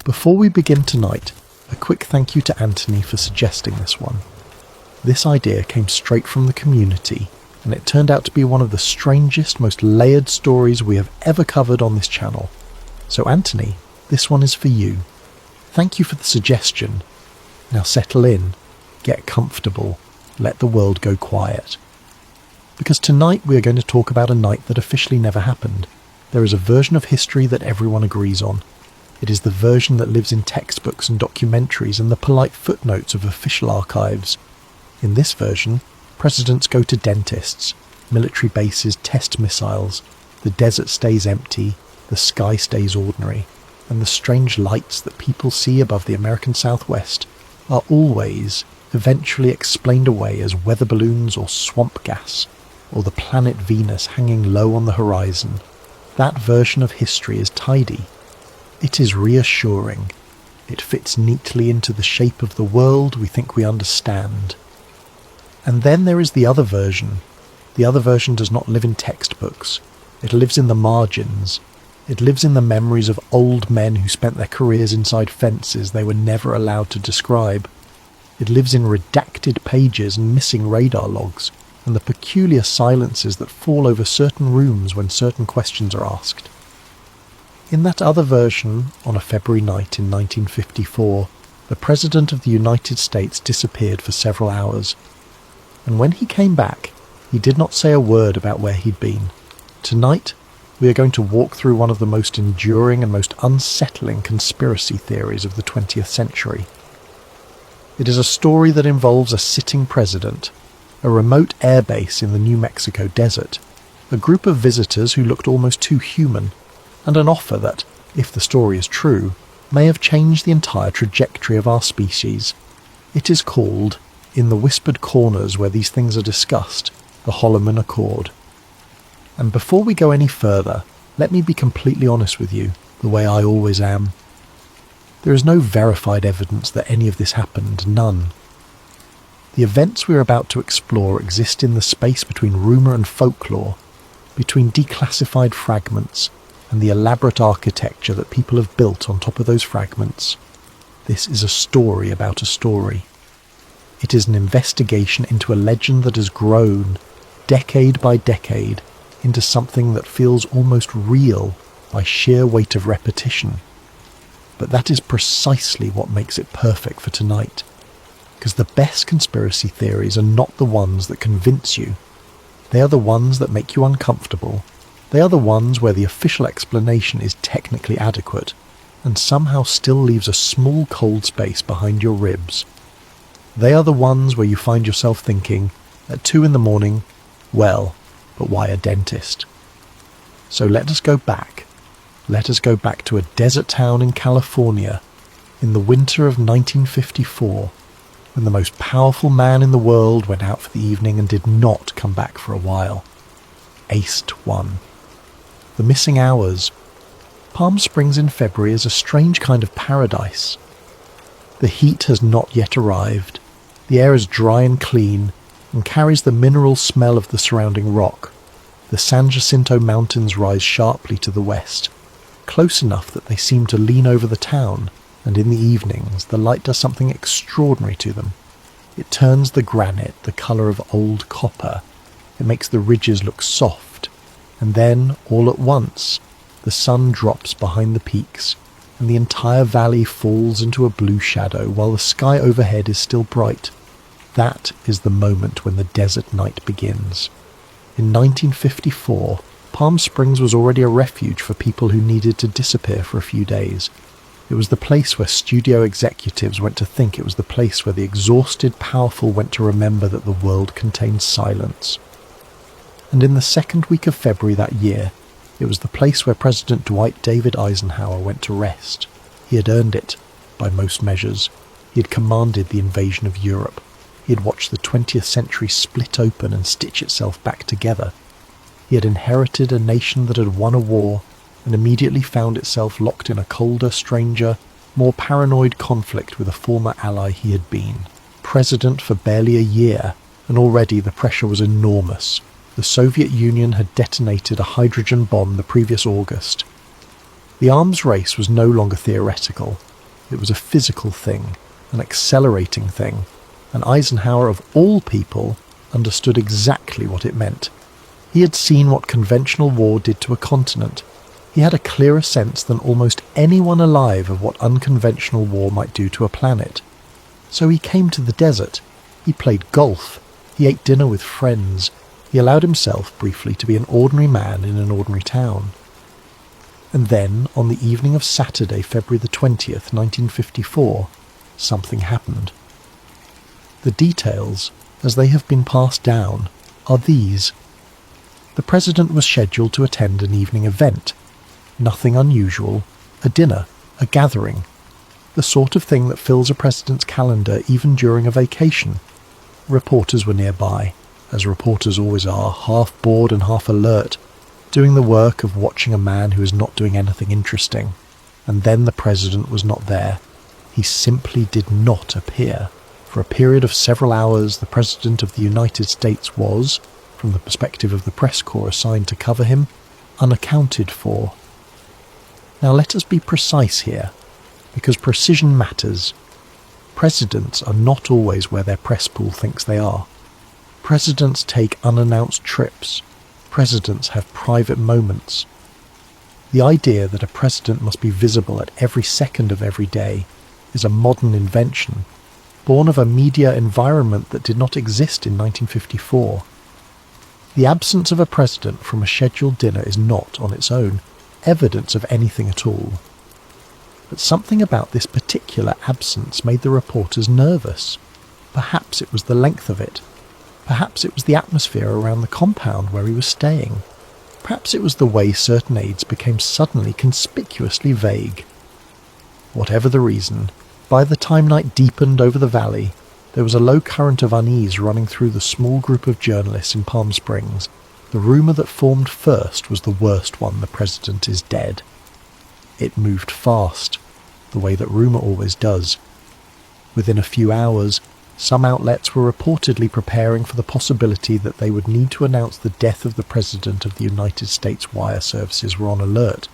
Before we begin tonight, a quick thank you to Anthony for suggesting this one. This idea came straight from the community, and it turned out to be one of the strangest, most layered stories we have ever covered on this channel. So Anthony, this one is for you. Thank you for the suggestion. Now settle in, get comfortable, let the world go quiet. Because tonight we are going to talk about a night that officially never happened. There is a version of history that everyone agrees on. It is the version that lives in textbooks and documentaries and the polite footnotes of official archives. In this version, presidents go to dentists, military bases test missiles, the desert stays empty, the sky stays ordinary, and the strange lights that people see above the American Southwest are always eventually explained away as weather balloons or swamp gas, or the planet Venus hanging low on the horizon. That version of history is tidy. It is reassuring. It fits neatly into the shape of the world we think we understand. And then there is the other version. The other version does not live in textbooks. It lives in the margins. It lives in the memories of old men who spent their careers inside fences they were never allowed to describe. It lives in redacted pages and missing radar logs, and the peculiar silences that fall over certain rooms when certain questions are asked. In that other version, on a February night in 1954, the President of the United States disappeared for several hours. And when he came back, he did not say a word about where he'd been. Tonight, we are going to walk through one of the most enduring and most unsettling conspiracy theories of the 20th century. It is a story that involves a sitting president, a remote airbase in the New Mexico desert, a group of visitors who looked almost too human, and an offer that, if the story is true, may have changed the entire trajectory of our species. It is called, in the whispered corners where these things are discussed, the Holloman Accord. And before we go any further, let me be completely honest with you, the way I always am. There is no verified evidence that any of this happened, none. The events we are about to explore exist in the space between rumour and folklore, between declassified fragments and the elaborate architecture that people have built on top of those fragments. This is a story about a story. It is an investigation into a legend that has grown, decade by decade, into something that feels almost real by sheer weight of repetition. But that is precisely what makes it perfect for tonight. Because the best conspiracy theories are not the ones that convince you. They are the ones that make you uncomfortable. They are the ones where the official explanation is technically adequate, and somehow still leaves a small cold space behind your ribs. They are the ones where you find yourself thinking, at 2 a.m, well, but why a dentist? So let us go back. Let us go back to a desert town in California, in the winter of 1954, when the most powerful man in the world went out for the evening and did not come back for a while. Aced one. The missing hours. Palm Springs in February is a strange kind of paradise. The heat has not yet arrived. The air is dry and clean, and carries the mineral smell of the surrounding rock. The San Jacinto Mountains rise sharply to the west, close enough that they seem to lean over the town, and in the evenings the light does something extraordinary to them. It turns the granite the colour of old copper. It makes the ridges look soft, and then, all at once, the sun drops behind the peaks, and the entire valley falls into a blue shadow while the sky overhead is still bright. That is the moment when the desert night begins. In 1954, Palm Springs was already a refuge for people who needed to disappear for a few days. It was the place where studio executives went to think it was the place where the exhausted powerful went to remember that the world contained silence. And in the second week of February that year, it was the place where President Dwight David Eisenhower went to rest. He had earned it, by most measures. He had commanded the invasion of Europe. He had watched the 20th century split open and stitch itself back together. He had inherited a nation that had won a war and immediately found itself locked in a colder, stranger, more paranoid conflict with a former ally he had been. President for barely a year, and already the pressure was enormous. The Soviet Union had detonated a hydrogen bomb the previous August. The arms race was no longer theoretical. It was a physical thing, an accelerating thing, and Eisenhower, of all people, understood exactly what it meant. He had seen what conventional war did to a continent. He had a clearer sense than almost anyone alive of what unconventional war might do to a planet. So he came to the desert. He played golf. He ate dinner with friends. He allowed himself briefly to be an ordinary man in an ordinary town. And then, on the evening of Saturday, February the 20th, 1954, something happened. The details, as they have been passed down, are these. The President was scheduled to attend an evening event. Nothing unusual, a dinner, a gathering, the sort of thing that fills a president's calendar even during a vacation. Reporters were nearby, as reporters always are, half bored and half alert, doing the work of watching a man who is not doing anything interesting. And then the President was not there. He simply did not appear. For a period of several hours, the President of the United States was, from the perspective of the press corps assigned to cover him, unaccounted for. Now let us be precise here, because precision matters. Presidents are not always where their press pool thinks they are. Presidents take unannounced trips. Presidents have private moments. The idea that a president must be visible at every second of every day is a modern invention, born of a media environment that did not exist in 1954. The absence of a president from a scheduled dinner is not, on its own, evidence of anything at all. But something about this particular absence made the reporters nervous. Perhaps it was the length of it. Perhaps it was the atmosphere around the compound where he was staying. Perhaps it was the way certain aides became suddenly conspicuously vague. Whatever the reason, by the time night deepened over the valley, there was a low current of unease running through the small group of journalists in Palm Springs. The rumour that formed first was the worst one: the president is dead. It moved fast, the way that rumour always does. Within a few hours, some outlets were reportedly preparing for the possibility that they would need to announce the death of the President of the United States. Wire services were on alert.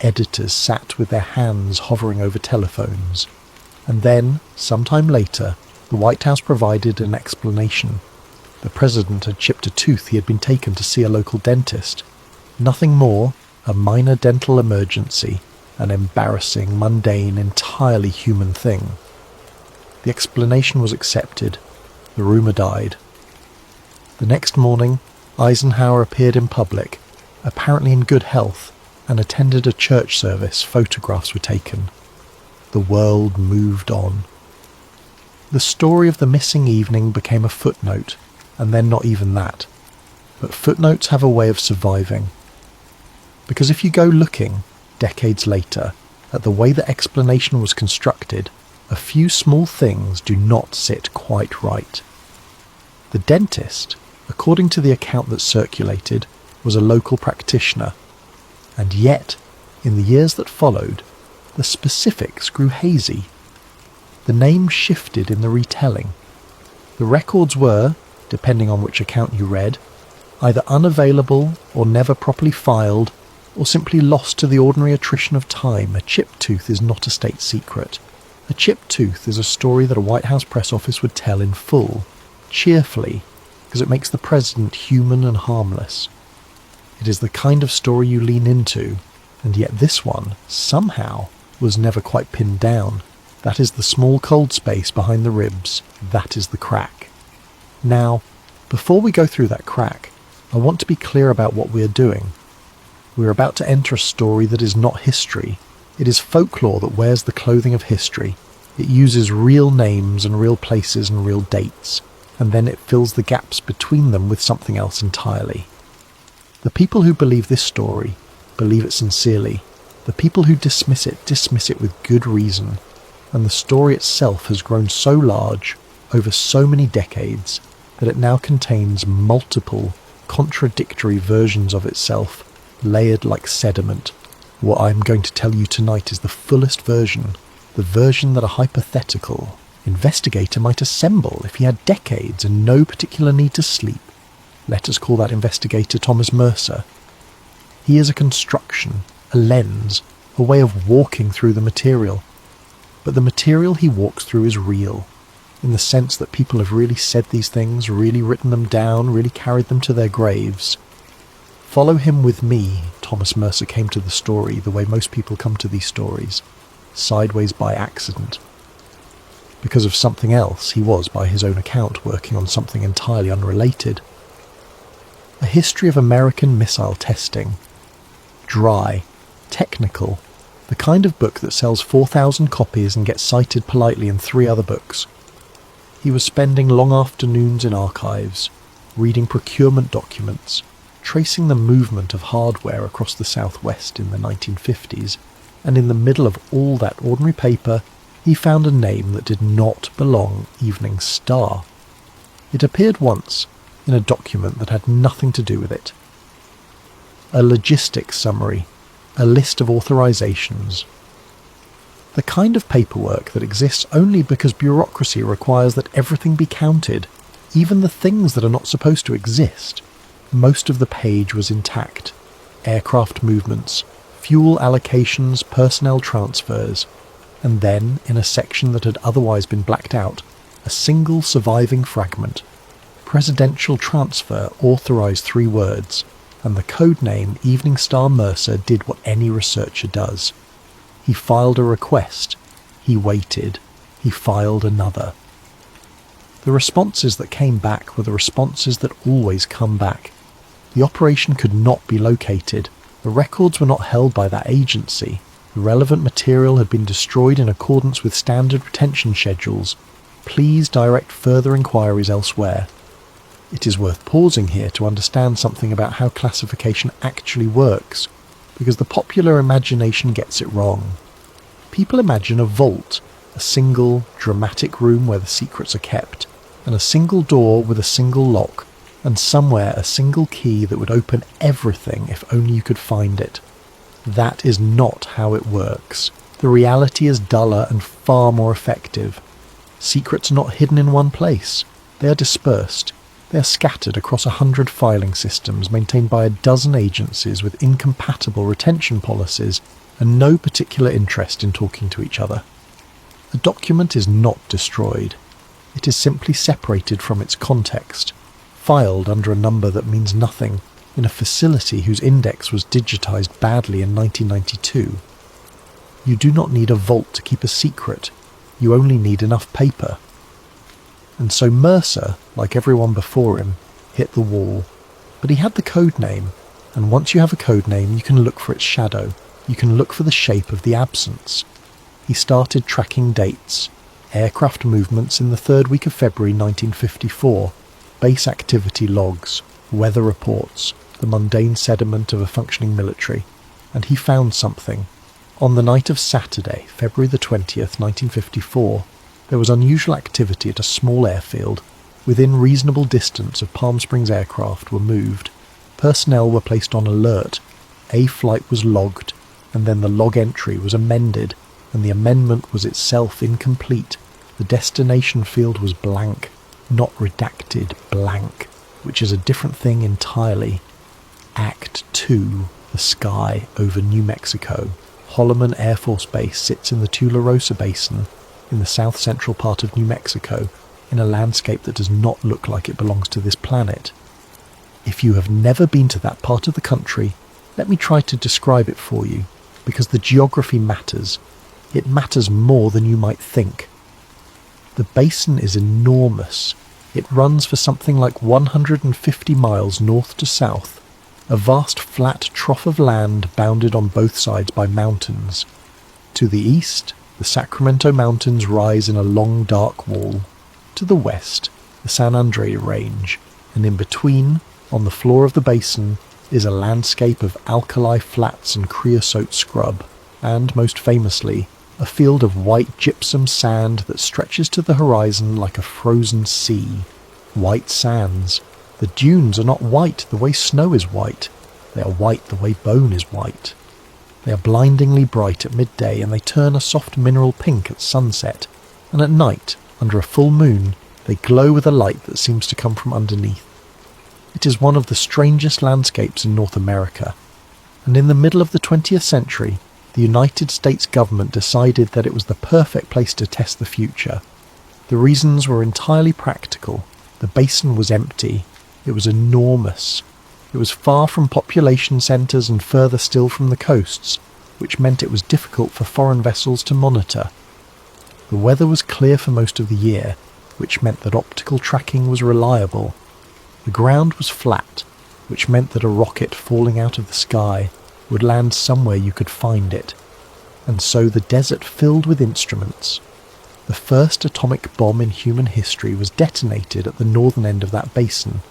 Editors sat with their hands hovering over telephones. And then, sometime later, the White House provided an explanation. The President had chipped a tooth. He had been taken to see a local dentist. Nothing more, a minor dental emergency, an embarrassing, mundane, entirely human thing. The explanation was accepted. The rumour died. The next morning, Eisenhower appeared in public, apparently in good health, and attended a church service. Photographs were taken. The world moved on. The story of the missing evening became a footnote, and then not even that. But footnotes have a way of surviving. Because if you go looking, decades later, at the way the explanation was constructed, a few small things do not sit quite right. The dentist, according to the account that circulated, was a local practitioner, and yet, in the years that followed, the specifics grew hazy. The name shifted in the retelling. The records were, depending on which account you read, either unavailable or never properly filed, or simply lost to the ordinary attrition of time. A chipped tooth is not a state secret. A chipped tooth is a story that a White House press office would tell in full, cheerfully, because it makes the president human and harmless. It is the kind of story you lean into, and yet this one, somehow, was never quite pinned down. That is the small cold space behind the ribs. That is the crack. Now, before we go through that crack, I want to be clear about what we are doing. We are about to enter a story that is not history. It is folklore that wears the clothing of history. It uses real names and real places and real dates, and then it fills the gaps between them with something else entirely. The people who believe this story believe it sincerely. The people who dismiss it with good reason, and the story itself has grown so large, over so many decades, that it now contains multiple, contradictory versions of itself, layered like sediment. What I'm going to tell you tonight is the fullest version, the version that a hypothetical investigator might assemble if he had decades and no particular need to sleep. Let us call that investigator Thomas Mercer. He is a construction, a lens, a way of walking through the material. but the material he walks through is real, in the sense that people have really said these things, really written them down, really carried them to their graves. Follow him with me, Thomas Mercer came to the story the way most people come to these stories, sideways by accident. Because of something else, he was, by his own account, working on something entirely unrelated. A history of American missile testing. Dry, technical, the kind of book that sells 4,000 copies and gets cited politely in 3 other books. He was spending long afternoons in archives, reading procurement documents, tracing the movement of hardware across the Southwest in the 1950s, and in the middle of all that ordinary paper, he found a name that did not belong Evening Star. It appeared once in a document that had nothing to do with it. A logistics summary, a list of authorizations. The kind of paperwork that exists only because bureaucracy requires that everything be counted, even the things that are not supposed to exist. Most of the page was intact. Aircraft movements, fuel allocations, personnel transfers, and then, in a section that had otherwise been blacked out, a single surviving fragment. Presidential transfer authorized 3 words, and the code name Evening Star Mercer did what any researcher does. He filed a request. He waited. He filed another. The responses that came back were the responses that always come back. The operation could not be located. The records were not held by that agency. The relevant material had been destroyed in accordance with standard retention schedules. Please direct further inquiries elsewhere. It is worth pausing here to understand something about how classification actually works, because the popular imagination gets it wrong. People imagine a vault, a single, dramatic room where the secrets are kept, and a single door with a single lock, and somewhere a single key that would open everything if only you could find it. That is not how it works. The reality is duller and far more effective. Secrets are not hidden in one place. They are dispersed. They are scattered across 100 filing systems maintained by a dozen agencies with incompatible retention policies and no particular interest in talking to each other. A document is not destroyed. It is simply separated from its context, filed under a number that means nothing, in a facility whose index was digitized badly in 1992. You do not need a vault to keep a secret. You only need enough paper. And so Mercer, like everyone before him, hit the wall. But he had the code name, and once you have a code name, you can look for its shadow. You can look for the shape of the absence. He started tracking dates. Aircraft movements in the 3rd week of February 1954, base activity logs, weather reports, the mundane sediment of a functioning military, and he found something. On the night of Saturday, February the 20th, 1954, there was unusual activity at a small airfield. Within reasonable distance of Palm Springs aircraft were moved. Personnel were placed on alert. A flight was logged, and then the log entry was amended, and the amendment was itself incomplete. The destination field was blank, not redacted, blank, which is a different thing entirely. Act 2, the sky over New Mexico. Holloman Air Force Base sits in the Tularosa Basin, in the south-central part of New Mexico, in a landscape that does not look like it belongs to this planet. If you have never been to that part of the country, let me try to describe it for you, because the geography matters. It matters more than you might think. The basin is enormous. It runs for something like 150 miles north to south, a vast flat trough of land bounded on both sides by mountains. To the east, the Sacramento Mountains rise in a long dark wall. To the west, the San Andreas Range, and in between, on the floor of the basin, is a landscape of alkali flats and creosote scrub, and, most famously, a field of white gypsum sand that stretches to the horizon like a frozen sea. White sands. The dunes are not white the way snow is white. They are white the way bone is white. They are blindingly bright at midday, and they turn a soft mineral pink at sunset, and at night, under a full moon, they glow with a light that seems to come from underneath. It is one of the strangest landscapes in North America, and in the middle of the 20th century, the United States government decided that it was the perfect place to test the future. The reasons were entirely practical. The basin was empty. It was enormous. It was far from population centres and further still from the coasts, which meant it was difficult for foreign vessels to monitor. The weather was clear for most of the year, which meant that optical tracking was reliable. The ground was flat, which meant that a rocket falling out of the sky would land somewhere you could find it. And so the desert filled with instruments. The first atomic bomb in human history was detonated at the northern end of that basin,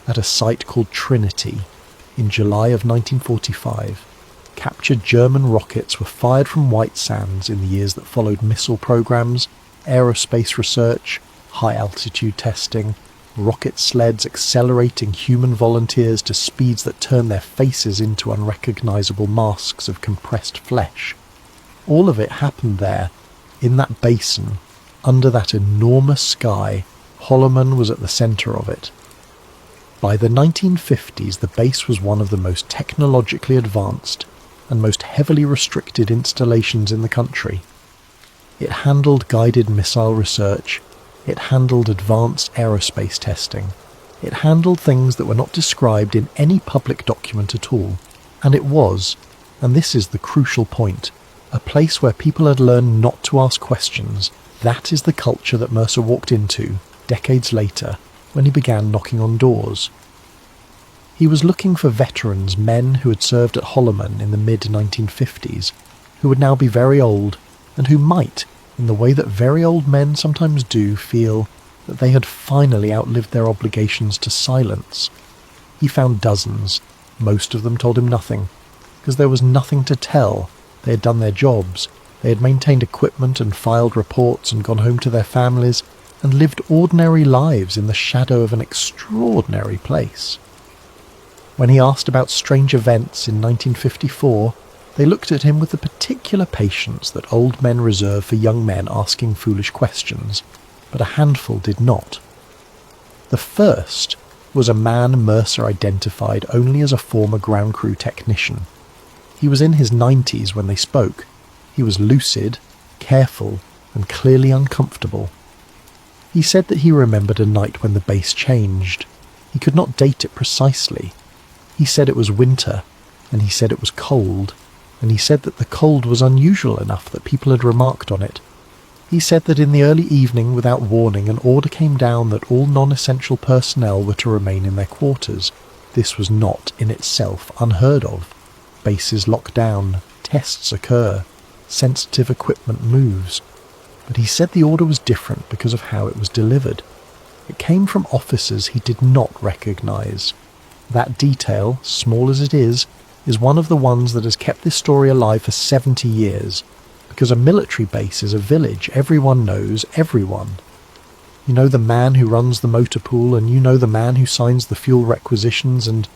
at a site called Trinity, in July of 1945. Captured German rockets were fired from White Sands in the years that followed missile programs, aerospace research, high-altitude testing, rocket sleds accelerating human volunteers to speeds that turned their faces into unrecognizable masks of compressed flesh. All of it happened there, in that basin, under that enormous sky. Holloman was at the centre of it. By the 1950s, the base was one of the most technologically advanced and most heavily restricted installations in the country. It handled guided missile research. It handled advanced aerospace testing. It handled things that were not described in any public document at all. And it was, and this is the crucial point, a place where people had learned not to ask questions. That is the culture that Mercer walked into, decades later, when he began knocking on doors. He was looking for veterans, men who had served at Holloman in the mid-1950s, who would now be very old, and who might, in the way that very old men sometimes do, feel that they had finally outlived their obligations to silence. He found dozens. Most of them told him nothing, because there was nothing to tell. They had done their jobs. They had maintained equipment and filed reports and gone home to their families and lived ordinary lives in the shadow of an extraordinary place. When he asked about strange events in 1954, they looked at him with the particular patience that old men reserve for young men asking foolish questions, but a handful did not. The first was a man Mercer identified only as a former ground crew technician. He was in his 90s when they spoke. He was lucid, careful, and clearly uncomfortable. He said that he remembered a night when the base changed. He could not date it precisely. He said it was winter, and he said it was cold, and he said that the cold was unusual enough that people had remarked on it. He said that in the early evening, without warning, an order came down that all non-essential personnel were to remain in their quarters. This was not, in itself, unheard of. Bases lock down, tests occur, sensitive equipment moves. But he said the order was different because of how it was delivered. It came from officers he did not recognise. That detail, small as it is one of the ones that has kept this story alive for 70 years. Because a military base is a village. Everyone knows everyone. You know the man who runs the motor pool, and you know the man who signs the fuel requisitions, and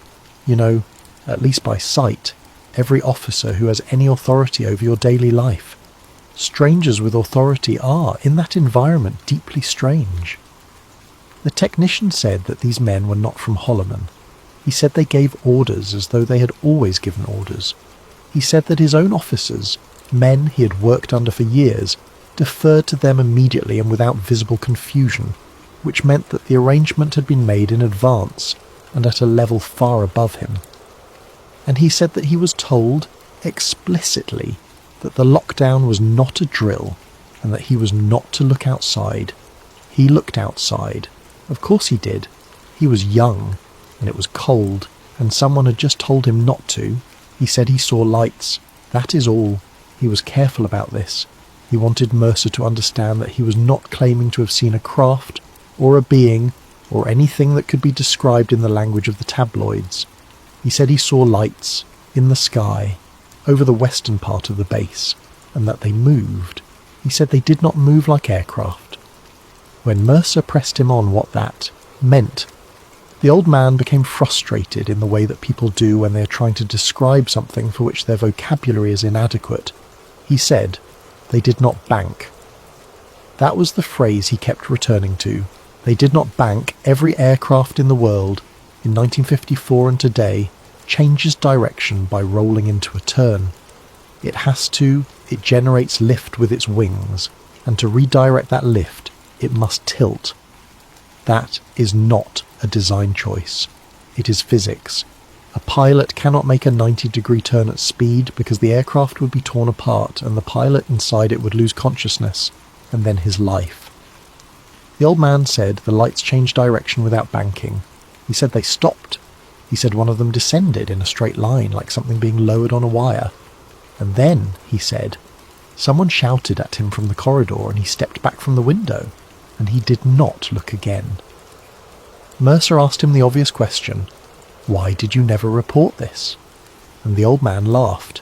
you know, at least by sight, every officer who has any authority over your daily life. Strangers with authority are, in that environment, deeply strange. The technician said that these men were not from Holloman. He said they gave orders as though they had always given orders. He said that his own officers, men he had worked under for years, deferred to them immediately and without visible confusion, which meant that the arrangement had been made in advance and at a level far above him. And he said that he was told, explicitly, that the lockdown was not a drill and that he was not to look outside. He looked outside. Of course he did. He was young, and it was cold, and someone had just told him not to. He said he saw lights. That is all. He was careful about this. He wanted Mercer to understand that he was not claiming to have seen a craft, or a being, or anything that could be described in the language of the tabloids. He said he saw lights, in the sky, over the western part of the base, and that they moved. He said they did not move like aircraft. When Mercer pressed him on what that meant, the old man became frustrated in the way that people do when they are trying to describe something for which their vocabulary is inadequate. He said, they did not bank. That was the phrase he kept returning to. They did not bank. Every aircraft in the world, in 1954 and today, changes direction by rolling into a turn. It generates lift with its wings, and to redirect that lift, it must tilt. That is not a design choice. It is physics. A pilot cannot make a 90-degree turn at speed because the aircraft would be torn apart and the pilot inside it would lose consciousness, and then his life. The old man said the lights changed direction without banking. He said they stopped. He said one of them descended in a straight line like something being lowered on a wire. And then, he said, someone shouted at him from the corridor and he stepped back from the window, and he did not look again. Mercer asked him the obvious question, "Why did you never report this?" And the old man laughed.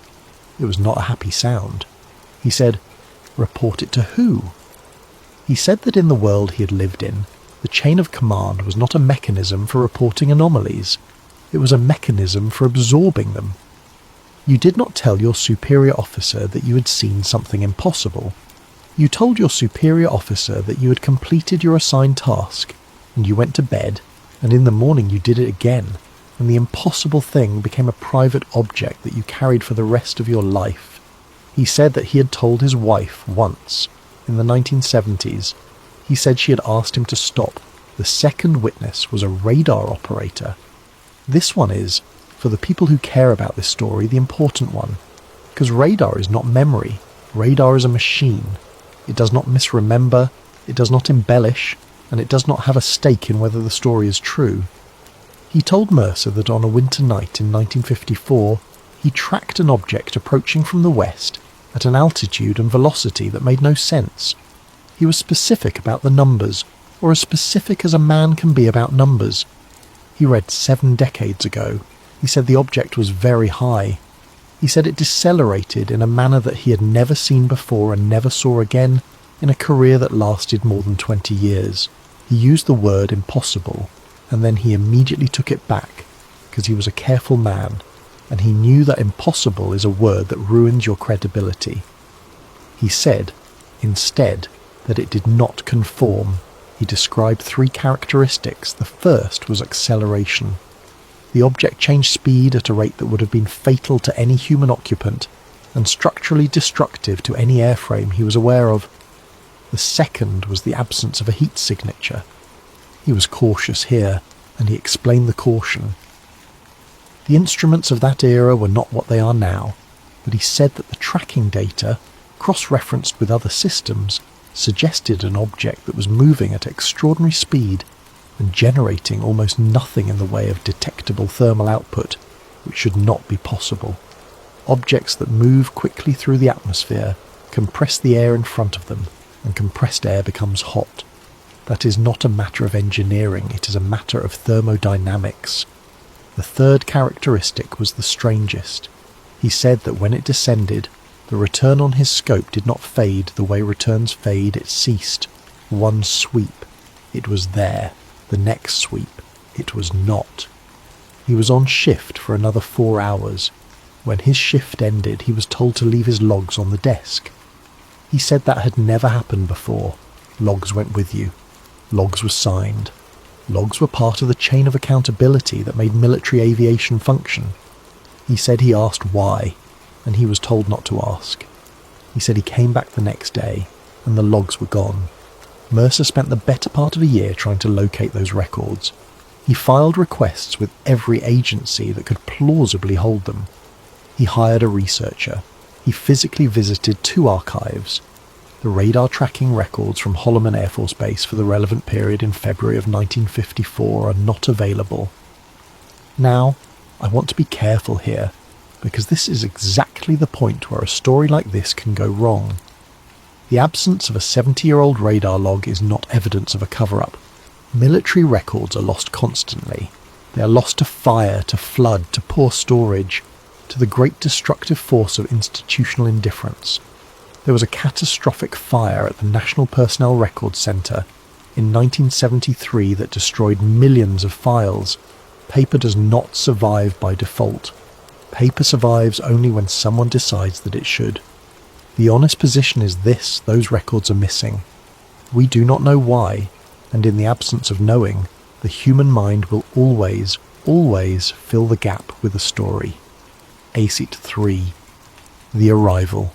It was not a happy sound. He said, "Report it to who?" He said that in the world he had lived in, the chain of command was not a mechanism for reporting anomalies. It was a mechanism for absorbing them. You did not tell your superior officer that you had seen something impossible. You told your superior officer that you had completed your assigned task, and you went to bed, and in the morning you did it again, and the impossible thing became a private object that you carried for the rest of your life. He said that he had told his wife once, in the 1970s, he said she had asked him to stop. The second witness was a radar operator. This one is, for the people who care about this story, the important one. Because radar is not memory. Radar is a machine. It does not misremember, it does not embellish, and it does not have a stake in whether the story is true. He told Mercer that on a winter night in 1954, he tracked an object approaching from the west at an altitude and velocity that made no sense. He was specific about the numbers, or as specific as a man can be about numbers. He read 7 decades ago. He said the object was very high. He said it decelerated in a manner that he had never seen before and never saw again in a career that lasted more than 20 years. He used the word impossible, and then he immediately took it back, because he was a careful man, and he knew that impossible is a word that ruins your credibility. He said, instead, that it did not conform. He described 3 characteristics. The first was acceleration. The object changed speed at a rate that would have been fatal to any human occupant and structurally destructive to any airframe he was aware of. The second was the absence of a heat signature. He was cautious here, and he explained the caution. The instruments of that era were not what they are now, but he said that the tracking data, cross-referenced with other systems, suggested an object that was moving at extraordinary speed and generating almost nothing in the way of detectable thermal output, which should not be possible. Objects that move quickly through the atmosphere compress the air in front of them, and compressed air becomes hot. That is not a matter of engineering, it is a matter of thermodynamics. The third characteristic was the strangest. He said that when it descended, the return on his scope did not fade the way returns fade, it ceased. One sweep, it was there. The next sweep, it was not. He was on shift for another 4 hours. When his shift ended, he was told to leave his logs on the desk. He said that had never happened before. Logs went with you. Logs were signed. Logs were part of the chain of accountability that made military aviation function. He said he asked why, and he was told not to ask. He said he came back the next day, and the logs were gone. Mercer spent the better part of a year trying to locate those records. He filed requests with every agency that could plausibly hold them. He hired a researcher. He physically visited 2 archives. The radar tracking records from Holloman Air Force Base for the relevant period in February of 1954 are not available. Now, I want to be careful here, because this is exactly the point where a story like this can go wrong. The absence of a 70-year-old radar log is not evidence of a cover-up. Military records are lost constantly. They are lost to fire, to flood, to poor storage, to the great destructive force of institutional indifference. There was a catastrophic fire at the National Personnel Records Centre in 1973 that destroyed millions of files. Paper does not survive by default. Paper survives only when someone decides that it should. The honest position is this: those records are missing. We do not know why, and in the absence of knowing, the human mind will always fill the gap with a story. ACET 3. The arrival.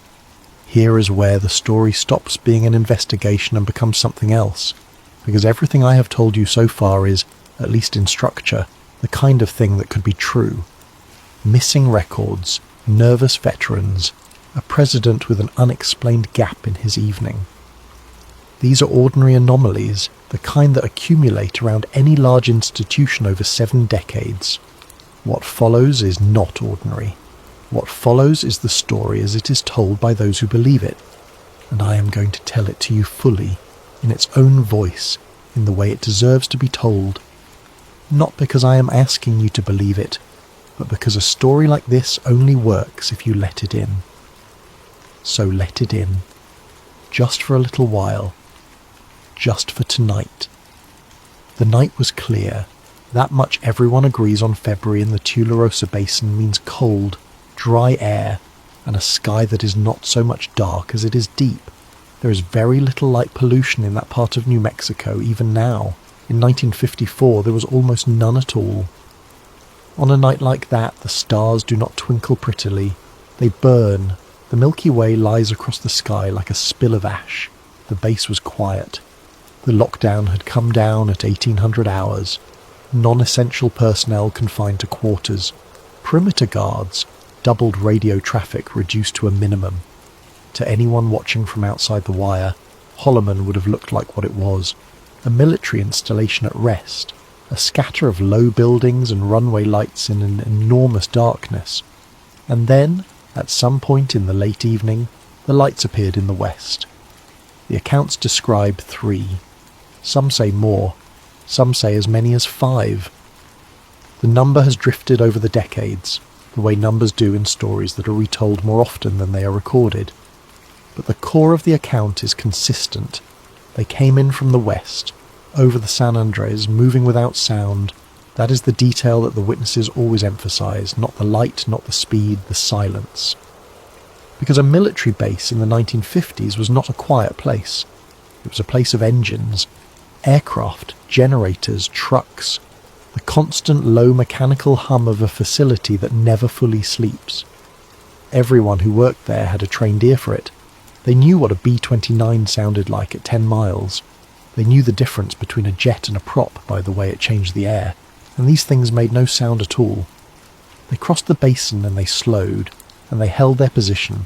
Here is where the story stops being an investigation and becomes something else, because everything I have told you so far is, at least in structure, the kind of thing that could be true. Missing records, nervous veterans, a president with an unexplained gap in his evening. These are ordinary anomalies, the kind that accumulate around any large institution over 7 decades. What follows is not ordinary. What follows is the story as it is told by those who believe it, and I am going to tell it to you fully, in its own voice, in the way it deserves to be told. Not because I am asking you to believe it, but because a story like this only works if you let it in. So let it in. Just for a little while. Just for tonight. The night was clear. That much everyone agrees on February in the Tularosa Basin means cold, dry air, and a sky that is not so much dark as it is deep. There is very little light pollution in that part of New Mexico even now. In 1954 there was almost none at all. On a night like that the stars do not twinkle prettily. They burn. The Milky Way lies across the sky like a spill of ash. The base was quiet. The lockdown had come down at 1800 hours. Non-essential personnel confined to quarters. Perimeter guards. Doubled radio traffic reduced to a minimum. To anyone watching from outside the wire, Holloman would have looked like what it was. A military installation at rest. A scatter of low buildings and runway lights in an enormous darkness. And then, at some point in the late evening, the lights appeared in the west. The accounts describe 3. Some say more. Some say as many as 5. The number has drifted over the decades, the way numbers do in stories that are retold more often than they are recorded. But the core of the account is consistent. They came in from the west, over the San Andres, moving without sound. That is the detail that the witnesses always emphasize, not the light, not the speed, the silence. Because a military base in the 1950s was not a quiet place. It was a place of engines, aircraft, generators, trucks, the constant low mechanical hum of a facility that never fully sleeps. Everyone who worked there had a trained ear for it. They knew what a B-29 sounded like at 10 miles. They knew the difference between a jet and a prop by the way it changed the air, and these things made no sound at all. They crossed the basin and they slowed, and they held their position,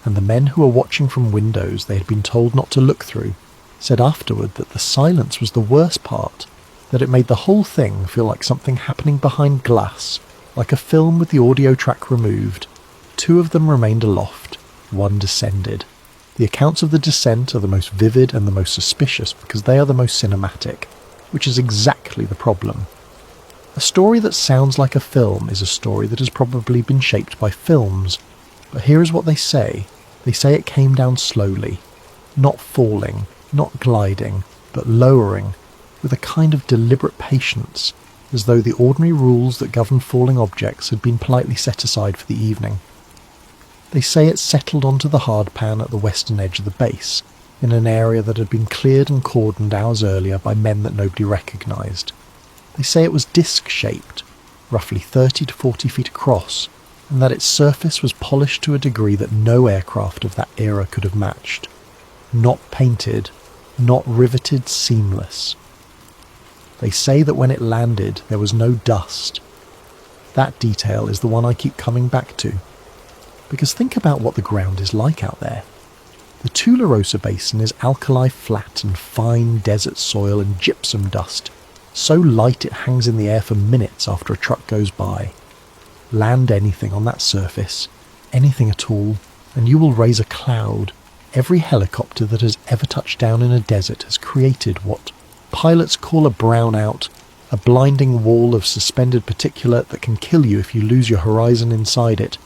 and the men who were watching from windows they had been told not to look through said afterward that the silence was the worst part, that it made the whole thing feel like something happening behind glass, like a film with the audio track removed. 2 of them remained aloft, 1 descended. The accounts of the descent are the most vivid and the most suspicious because they are the most cinematic, which is exactly the problem. A story that sounds like a film is a story that has probably been shaped by films, but here is what they say. They say it came down slowly, not falling, not gliding, but lowering, with a kind of deliberate patience, as though the ordinary rules that govern falling objects had been politely set aside for the evening. They say it settled onto the hardpan at the western edge of the base, in an area that had been cleared and cordoned hours earlier by men that nobody recognised. They say it was disc-shaped, roughly 30 to 40 feet across, and that its surface was polished to a degree that no aircraft of that era could have matched. Not painted, not riveted, seamless. They say that when it landed there was no dust. That detail is the one I keep coming back to. Because think about what the ground is like out there. The Tularosa Basin is alkali flat and fine desert soil and gypsum dust, so light it hangs in the air for minutes after a truck goes by. Land anything on that surface, anything at all, and you will raise a cloud. Every helicopter that has ever touched down in a desert has created what pilots call a brownout, a blinding wall of suspended particulate that can kill you if you lose your horizon inside it.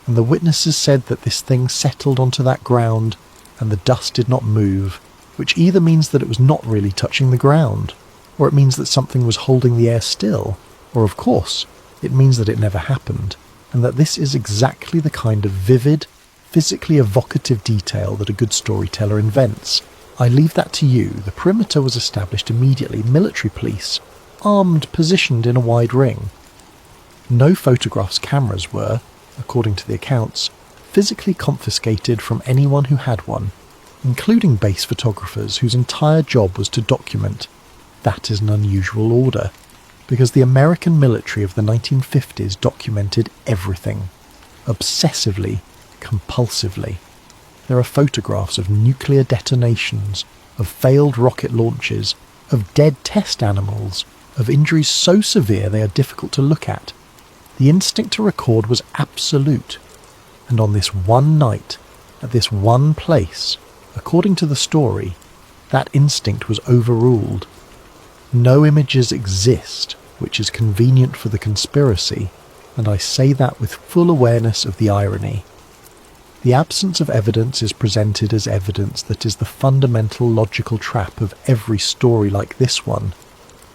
And the witnesses said that this thing settled onto that ground and the dust did not move, which either means that it was not really touching the ground, or it means that something was holding the air still, or of course, it means that it never happened, and that this is exactly the kind of vivid, physically evocative detail that a good storyteller invents. I leave that to you. The perimeter was established immediately, military police, armed, positioned in a wide ring. No photographs cameras were, according to the accounts, physically confiscated from anyone who had one, including base photographers whose entire job was to document. That is an unusual order, because the American military of the 1950s documented everything, obsessively, compulsively. There are photographs of nuclear detonations, of failed rocket launches, of dead test animals, of injuries so severe they are difficult to look at. The instinct to record was absolute, and on this one night, at this one place, according to the story, that instinct was overruled. No images exist which is convenient for the conspiracy, and I say that with full awareness of the irony. The absence of evidence is presented as evidence that is the fundamental logical trap of every story like this one,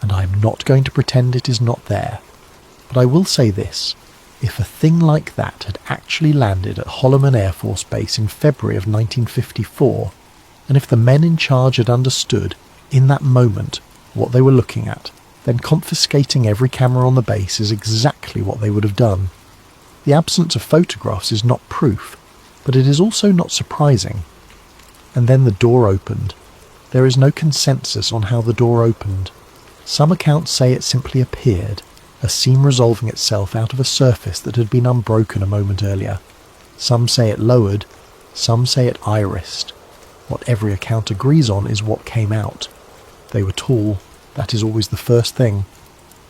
and I am not going to pretend it is not there. But I will say this: if a thing like that had actually landed at Holloman Air Force Base in February of 1954, and if the men in charge had understood, in that moment, what they were looking at, then confiscating every camera on the base is exactly what they would have done. The absence of photographs is not proof, but it is also not surprising. And then the door opened. There is no consensus on how the door opened. Some accounts say it simply appeared, a seam resolving itself out of a surface that had been unbroken a moment earlier. Some say it lowered, some say it irised. What every account agrees on is what came out. They were tall. That is always the first thing.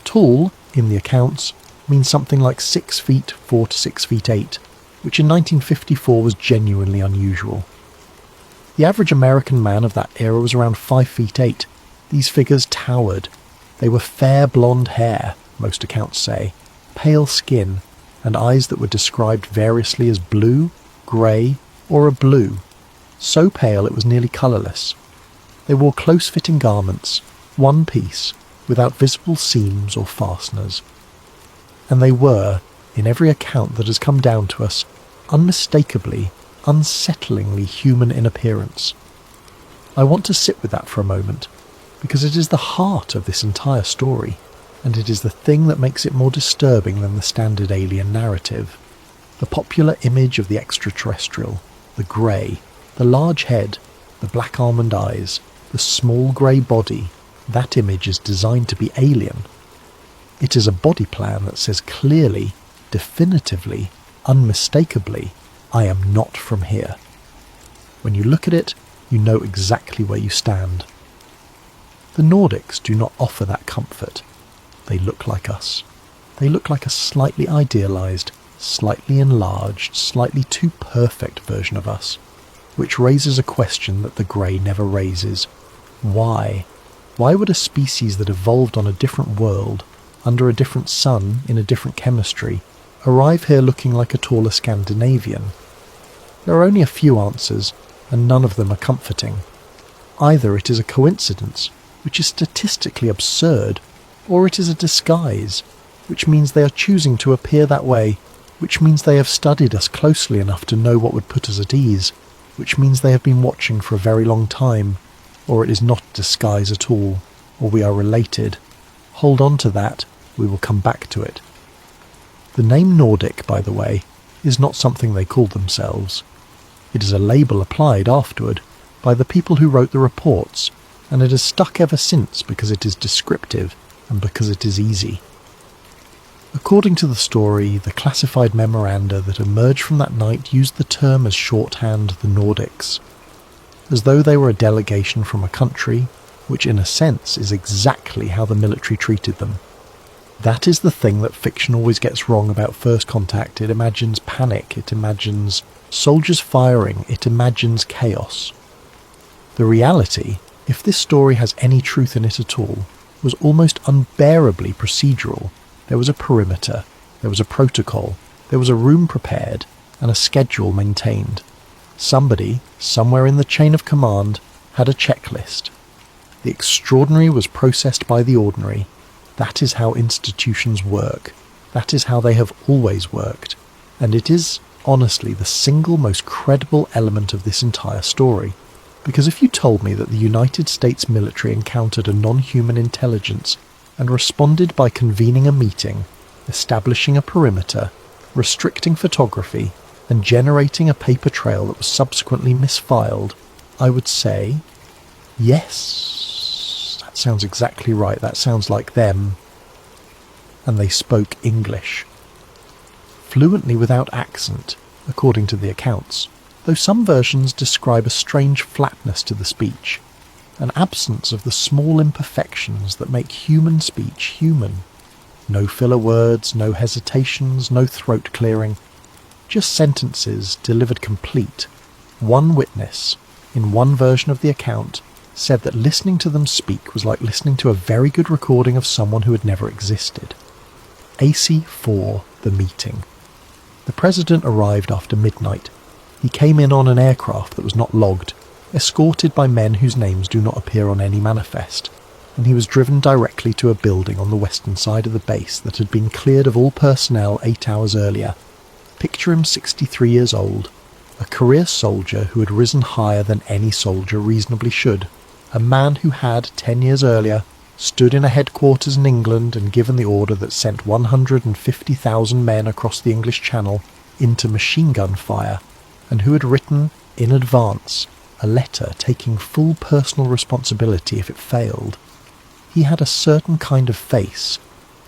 Tall, in the accounts, means something like 6 feet 4 to 6 feet 8, which in 1954 was genuinely unusual. The average American man of that era was around 5 feet 8. These figures towered. They were fair blonde hair, most accounts say, pale skin, and eyes that were described variously as blue, grey, or a blue, so pale it was nearly colourless. They wore close-fitting garments, one piece, without visible seams or fasteners. And they were, in every account that has come down to us, unmistakably, unsettlingly human in appearance. I want to sit with that for a moment, because it is the heart of this entire story, and it is the thing that makes it more disturbing than the standard alien narrative. The popular image of the extraterrestrial, the grey, the large head, the black almond eyes, the small grey body, that image is designed to be alien. It is a body plan that says clearly, definitively, unmistakably, I am not from here. When you look at it, you know exactly where you stand. The Nordics do not offer that comfort. They look like us. They look like a slightly idealised, slightly enlarged, slightly too perfect version of us, which raises a question that the grey never raises. Why? Why would a species that evolved on a different world, under a different sun, in a different chemistry, arrive here looking like a taller Scandinavian? There are only a few answers, and none of them are comforting. Either it is a coincidence, which is statistically absurd, or it is a disguise, which means they are choosing to appear that way, which means they have studied us closely enough to know what would put us at ease, which means they have been watching for a very long time, or it is not a disguise at all, or we are related. Hold on to that, we will come back to it. The name Nordic, by the way, is not something they called themselves. It is a label applied afterward by the people who wrote the reports, and it has stuck ever since because it is descriptive and because it is easy. According to the story, the classified memoranda that emerged from that night used the term as shorthand the Nordics, as though they were a delegation from a country, which in a sense is exactly how the military treated them. That is the thing that fiction always gets wrong about First Contact. It imagines panic, it imagines soldiers firing, it imagines chaos. The reality, if this story has any truth in it at all, was almost unbearably procedural. There was a perimeter, there was a protocol, there was a room prepared, and a schedule maintained. Somebody, somewhere in the chain of command, had a checklist. The extraordinary was processed by the ordinary. That is how institutions work. That is how they have always worked. And it is, honestly, the single most credible element of this entire story. Because if you told me that the United States military encountered a non-human intelligence and responded by convening a meeting, establishing a perimeter, restricting photography, and generating a paper trail that was subsequently misfiled, I would say, yes, that sounds exactly right, that sounds like them. And they spoke English. Fluently without accent, according to the accounts, though some versions describe a strange flatness to the speech, an absence of the small imperfections that make human speech human. No filler words, no hesitations, no throat clearing, just sentences delivered complete. One witness, in one version of the account, said that listening to them speak was like listening to a very good recording of someone who had never existed. AC-4, the meeting. The president arrived after midnight. He came in on an aircraft that was not logged, escorted by men whose names do not appear on any manifest, and he was driven directly to a building on the western side of the base that had been cleared of all personnel 8 hours earlier. Picture him 63 years old, a career soldier who had risen higher than any soldier reasonably should, a man who had, 10 years earlier, stood in a headquarters in England and given the order that sent 150,000 men across the English Channel into machine gun fire, and who had written, in advance, a letter taking full personal responsibility if it failed. He had a certain kind of face.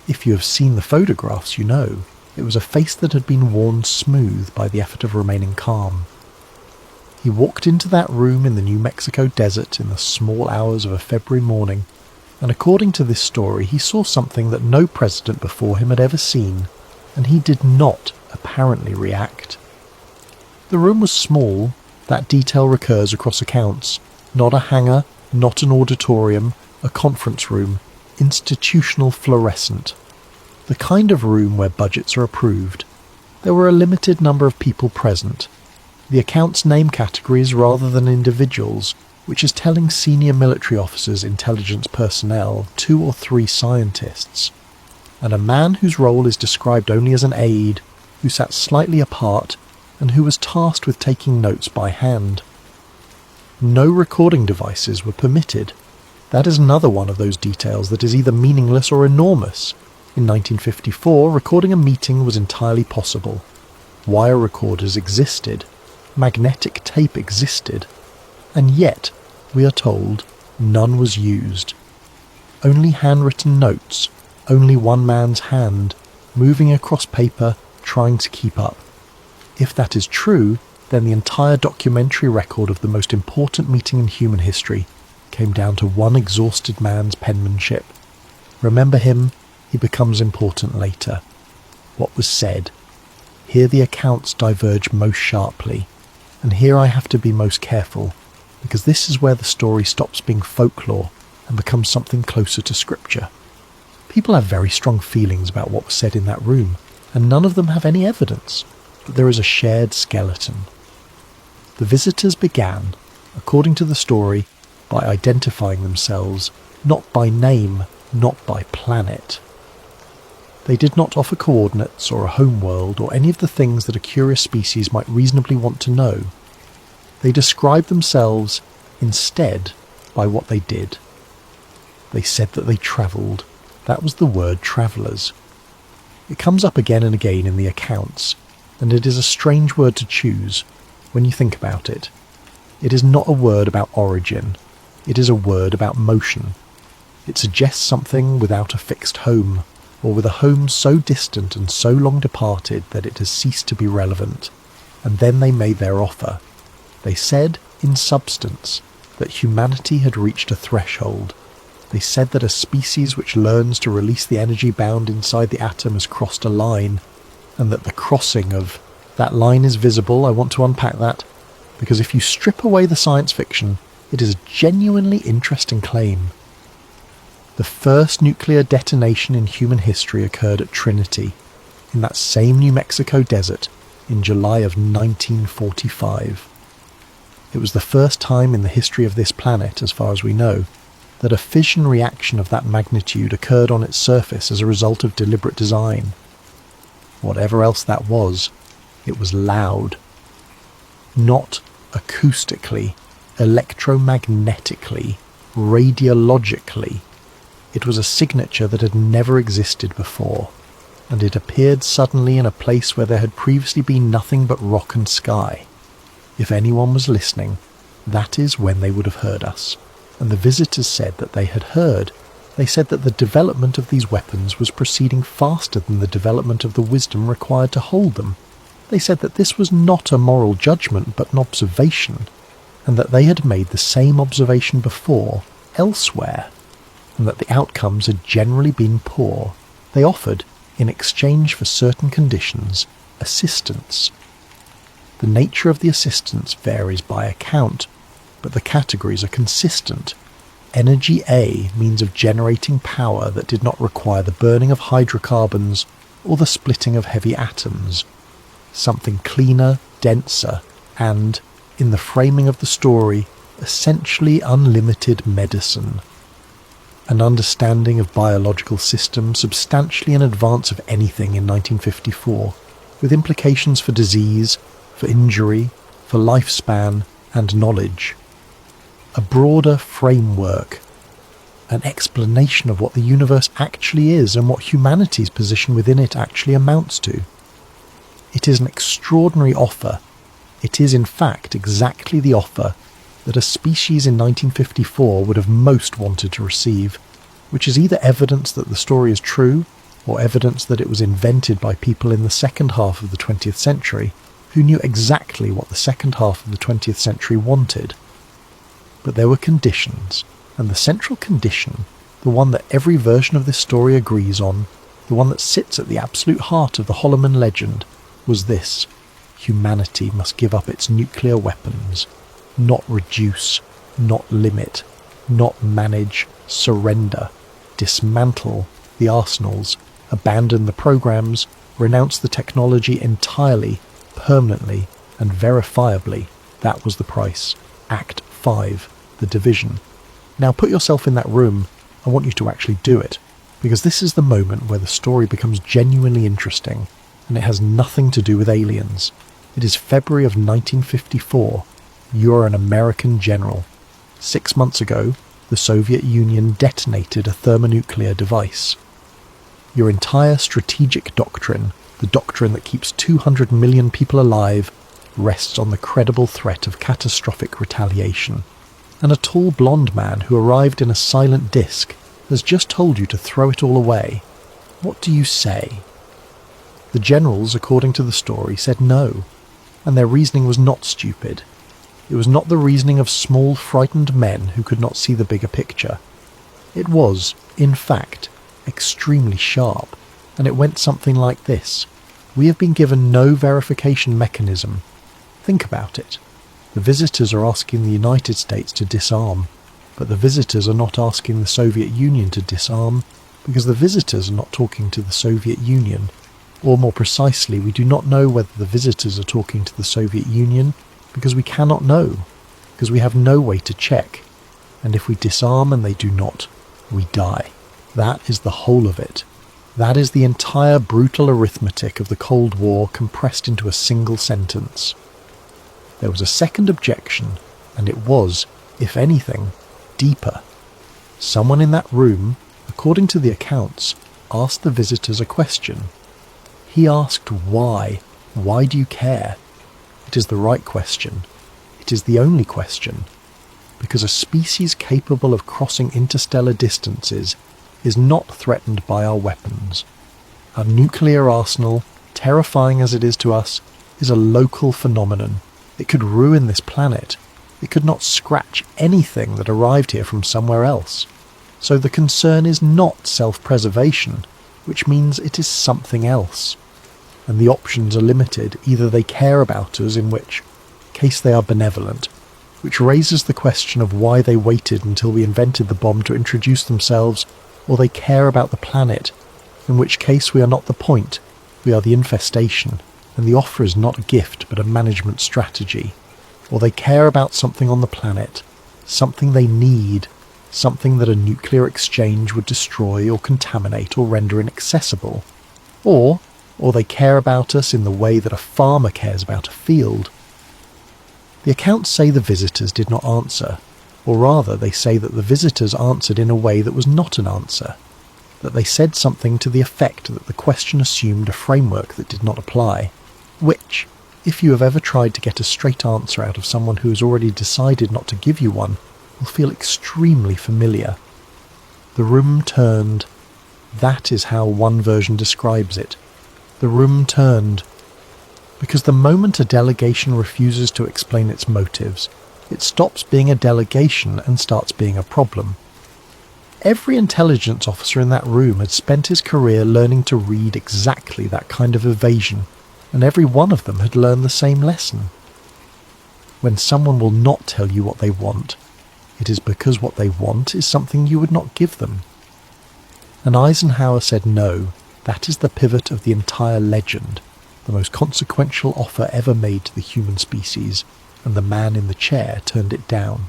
If you have seen the photographs, you know. It was a face that had been worn smooth by the effort of remaining calm. He walked into that room in the New Mexico desert in the small hours of a February morning, and according to this story he saw something that no president before him had ever seen, and he did not apparently react. The room was small, that detail recurs across accounts, not a hangar, not an auditorium, a conference room, institutional fluorescent. The kind of room where budgets are approved. There were a limited number of people present. The accounts name categories rather than individuals, which is telling senior military officers, intelligence personnel, 2 or 3 scientists, and a man whose role is described only as an aide, who sat slightly apart and who was tasked with taking notes by hand. No recording devices were permitted. That is another one of those details that is either meaningless or enormous. In 1954, recording a meeting was entirely possible. Wire recorders existed. Magnetic tape existed. And yet, we are told, none was used. Only handwritten notes, only one man's hand, moving across paper, trying to keep up. If that is true, then the entire documentary record of the most important meeting in human history came down to one exhausted man's penmanship. Remember him, he becomes important later. What was said. Here the accounts diverge most sharply, and here I have to be most careful, because this is where the story stops being folklore and becomes something closer to scripture. People have very strong feelings about what was said in that room, and none of them have any evidence, but there is a shared skeleton. The visitors began, according to the story, by identifying themselves, not by name, not by planet. They did not offer coordinates or a home world or any of the things that a curious species might reasonably want to know. They described themselves, instead, by what they did. They said that they travelled. That was the word travellers. It comes up again and again in the accounts, and it is a strange word to choose when you think about it. It is not a word about origin. It is a word about motion. It suggests something without a fixed home, or with a home so distant and so long departed that it has ceased to be relevant. And then they made their offer. They said, in substance, that humanity had reached a threshold. They said that a species which learns to release the energy bound inside the atom has crossed a line, and that the crossing of that line is visible. I want to unpack that, because if you strip away the science fiction, it is a genuinely interesting claim. The first nuclear detonation in human history occurred at Trinity, in that same New Mexico desert, in July of 1945. It was the first time in the history of this planet, as far as we know, that a fission reaction of that magnitude occurred on its surface as a result of deliberate design. Whatever else that was, it was loud. Not acoustically, electromagnetically, radiologically. It was a signature that had never existed before. and it appeared suddenly in a place where there had previously been nothing but rock and sky. If anyone was listening, that is when they would have heard us, and the visitors said that they had heard. They said that the development of these weapons was proceeding faster than the development of the wisdom required to hold them. They said that this was not a moral judgment but an observation, and that they had made the same observation before, elsewhere, and that the outcomes had generally been poor. They offered, in exchange for certain conditions, assistance. The nature of the assistance varies by account, but the categories are consistent. Energy A, means of generating power that did not require the burning of hydrocarbons or the splitting of heavy atoms. Something cleaner, denser, and, in the framing of the story, essentially unlimited medicine. An understanding of biological systems substantially in advance of anything in 1954, with implications for disease, for injury, for lifespan, and knowledge. A broader framework, an explanation of what the universe actually is and what humanity's position within it actually amounts to. It is an extraordinary offer. It is in fact exactly the offer that a species in 1954 would have most wanted to receive, which is either evidence that the story is true or evidence that it was invented by people in the second half of the 20th century who knew exactly what the second half of the 20th century wanted. But there were conditions, and the central condition, the one that every version of this story agrees on, the one that sits at the absolute heart of the Holloman legend, was this: humanity must give up its nuclear weapons, not reduce, not limit, not manage, surrender, dismantle the arsenals, abandon the programs, renounce the technology entirely, permanently, and verifiably. That was the price. Act 5, the division. Now put yourself in that room. I want you to actually do it, because this is the moment where the story becomes genuinely interesting, and it has nothing to do with aliens. It is February of 1954. You're an American general. 6 months ago, the Soviet Union detonated a thermonuclear device. Your entire strategic doctrine, the doctrine that keeps 200 million people alive, rests on the credible threat of catastrophic retaliation. And a tall blonde man who arrived in a silent disc has just told you to throw it all away. What do you say? The generals, according to the story, said no, and their reasoning was not stupid. It was not the reasoning of small, frightened men who could not see the bigger picture. It was, in fact, extremely sharp, and it went something like this. We have been given no verification mechanism. Think about it. The visitors are asking the United States to disarm, but the visitors are not asking the Soviet Union to disarm, because the visitors are not talking to the Soviet Union. Or more precisely, we do not know whether the visitors are talking to the Soviet Union, because we cannot know, because we have no way to check. And if we disarm and they do not, we die. That is the whole of it. That is the entire brutal arithmetic of the Cold War compressed into a single sentence. There was a second objection, and it was, if anything, deeper. Someone in that room, according to the accounts, asked the visitors a question. He asked why. Why do you care? It is the right question. It is the only question. Because a species capable of crossing interstellar distances is not threatened by our weapons. Our nuclear arsenal, terrifying as it is to us, is a local phenomenon. It could ruin this planet. It could not scratch anything that arrived here from somewhere else. So the concern is not self-preservation, which means it is something else. And the options are limited. Either they care about us, in which case they are benevolent, which raises the question of why they waited until we invented the bomb to introduce themselves, or they care about the planet, in which case we are not the point, we are the infestation, and the offer is not a gift but a management strategy. Or they care about something on the planet, something they need, something that a nuclear exchange would destroy or contaminate or render inaccessible. Or they care about us in the way that a farmer cares about a field. The accounts say the visitors did not answer, or rather they say that the visitors answered in a way that was not an answer. that they said something to the effect that the question assumed a framework that did not apply, which, if you have ever tried to get a straight answer out of someone who has already decided not to give you one, will feel extremely familiar. The room turned. That is how one version describes it. The room turned. Because the moment a delegation refuses to explain its motives, it stops being a delegation and starts being a problem. Every intelligence officer in that room had spent his career learning to read exactly that kind of evasion, and every one of them had learned the same lesson. When someone will not tell you what they want, it is because what they want is something you would not give them. And Eisenhower said no, that is the pivot of the entire legend, the most consequential offer ever made to the human species, and the man in the chair turned it down.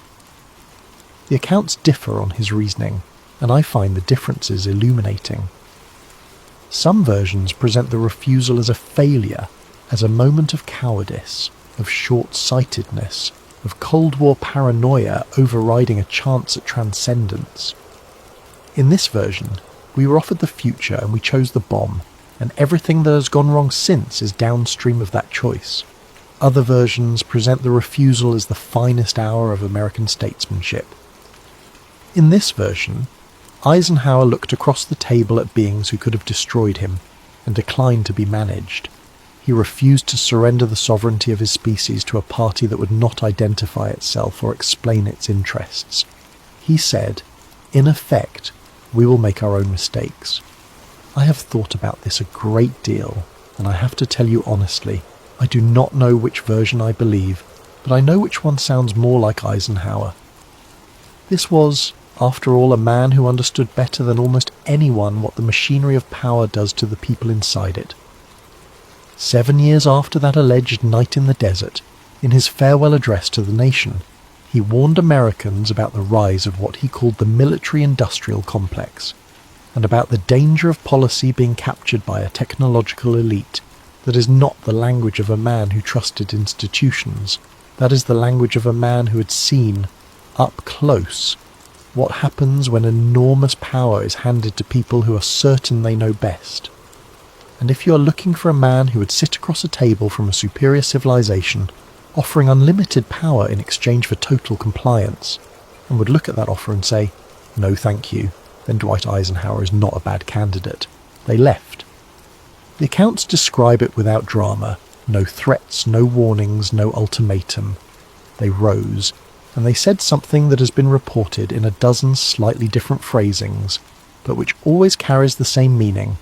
The accounts differ on his reasoning, and I find the differences illuminating. Some versions present the refusal as a failure, as a moment of cowardice, of short-sightedness, of Cold War paranoia overriding a chance at transcendence. In this version, we were offered the future and we chose the bomb, and everything that has gone wrong since is downstream of that choice. Other versions present the refusal as the finest hour of American statesmanship. In this version, Eisenhower looked across the table at beings who could have destroyed him, and declined to be managed. He refused to surrender the sovereignty of his species to a party that would not identify itself or explain its interests. He said, in effect, we will make our own mistakes. I have thought about this a great deal, and I have to tell you honestly, I do not know which version I believe, but I know which one sounds more like Eisenhower. This was, after all, a man who understood better than almost anyone what the machinery of power does to the people inside it. 7 years after that alleged night in the desert, in his farewell address to the nation, he warned Americans about the rise of what he called the military-industrial complex, and about the danger of policy being captured by a technological elite that is not the language of a man who trusted institutions, that is the language of a man who had seen, up close, what happens when enormous power is handed to people who are certain they know best. And if you are looking for a man who would sit across a table from a superior civilization, offering unlimited power in exchange for total compliance, and would look at that offer and say, no thank you, then Dwight Eisenhower is not a bad candidate, they left. The accounts describe it without drama, no threats, no warnings, no ultimatum. They rose, and they said something that has been reported in a dozen slightly different phrasings, but which always carries the same meaning.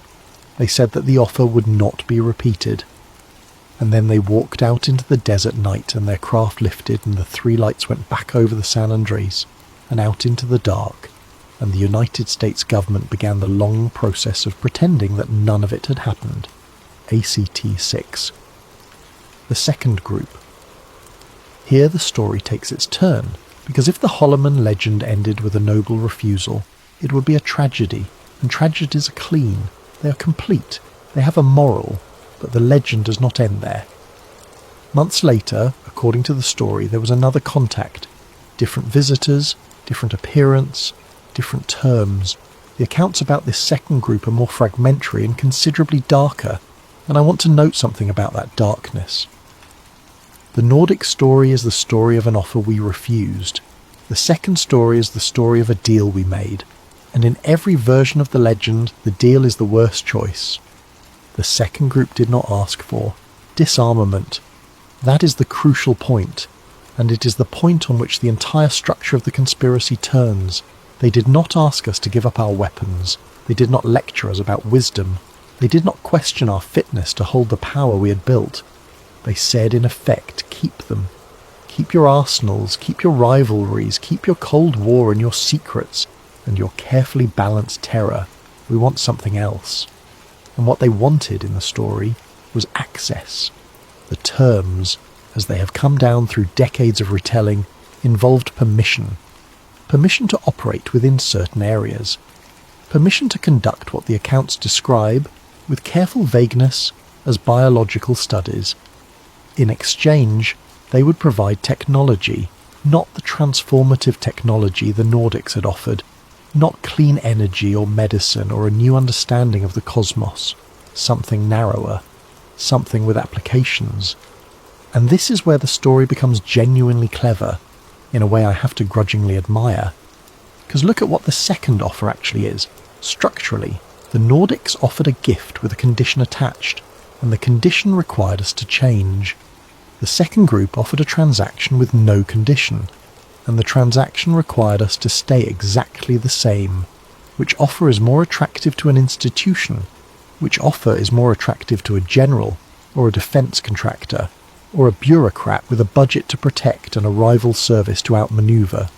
They said that the offer would not be repeated. And then they walked out into the desert night, and their craft lifted, and the 3 lights went back over the San Andreas, and out into the dark, and the United States government began the long process of pretending that none of it had happened. ACT 6. The second group. Here the story takes its turn, because if the Holloman legend ended with a noble refusal, it would be a tragedy, and tragedies are clean, they are complete, they have a moral, but the legend does not end there. Months later, according to the story, there was another contact. Different visitors, different appearance, different terms. The accounts about this second group are more fragmentary and considerably darker, and I want to note something about that darkness. The Nordic story is the story of an offer we refused. The second story is the story of a deal we made, and in every version of the legend, the deal is the worst choice. The second group did not ask for disarmament. That is the crucial point, and it is the point on which the entire structure of the conspiracy turns. They did not ask us to give up our weapons. They did not lecture us about wisdom. They did not question our fitness to hold the power we had built. They said, in effect, keep them. Keep your arsenals, keep your rivalries, keep your Cold War and your secrets, and your carefully balanced terror. We want something else. And what they wanted in the story was access. The terms, as they have come down through decades of retelling, involved permission. Permission to operate within certain areas. Permission to conduct what the accounts describe, with careful vagueness, as biological studies. In exchange, they would provide technology, not the transformative technology the Nordics had offered, Not clean energy or medicine or a new understanding of the cosmos. Something narrower. Something with applications. And this is where the story becomes genuinely clever, in a way I have to grudgingly admire. Because look at what the second offer actually is. Structurally, the Nordics offered a gift with a condition attached, and the condition required us to change. The second group offered a transaction with no condition, and the transaction required us to stay exactly the same. Which offer is more attractive to an institution? Which offer is more attractive to a general, or a defence contractor, or a bureaucrat with a budget to protect and a rival service to outmaneuver?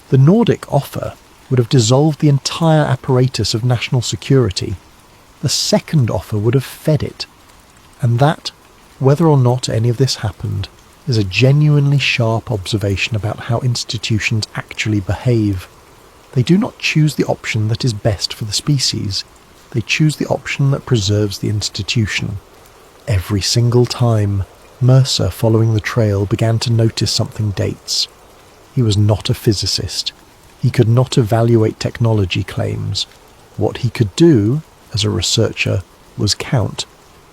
The Nordic offer would have dissolved the entire apparatus of national security. The second offer would have fed it. And that, whether or not any of this happened, is a genuinely sharp observation about how institutions actually behave. They do not choose the option that is best for the species. They choose the option that preserves the institution. Every single time, Mercer, following the trail, began to notice something dates. He was not a physicist. He could not evaluate technology claims. What he could do, as a researcher, was count,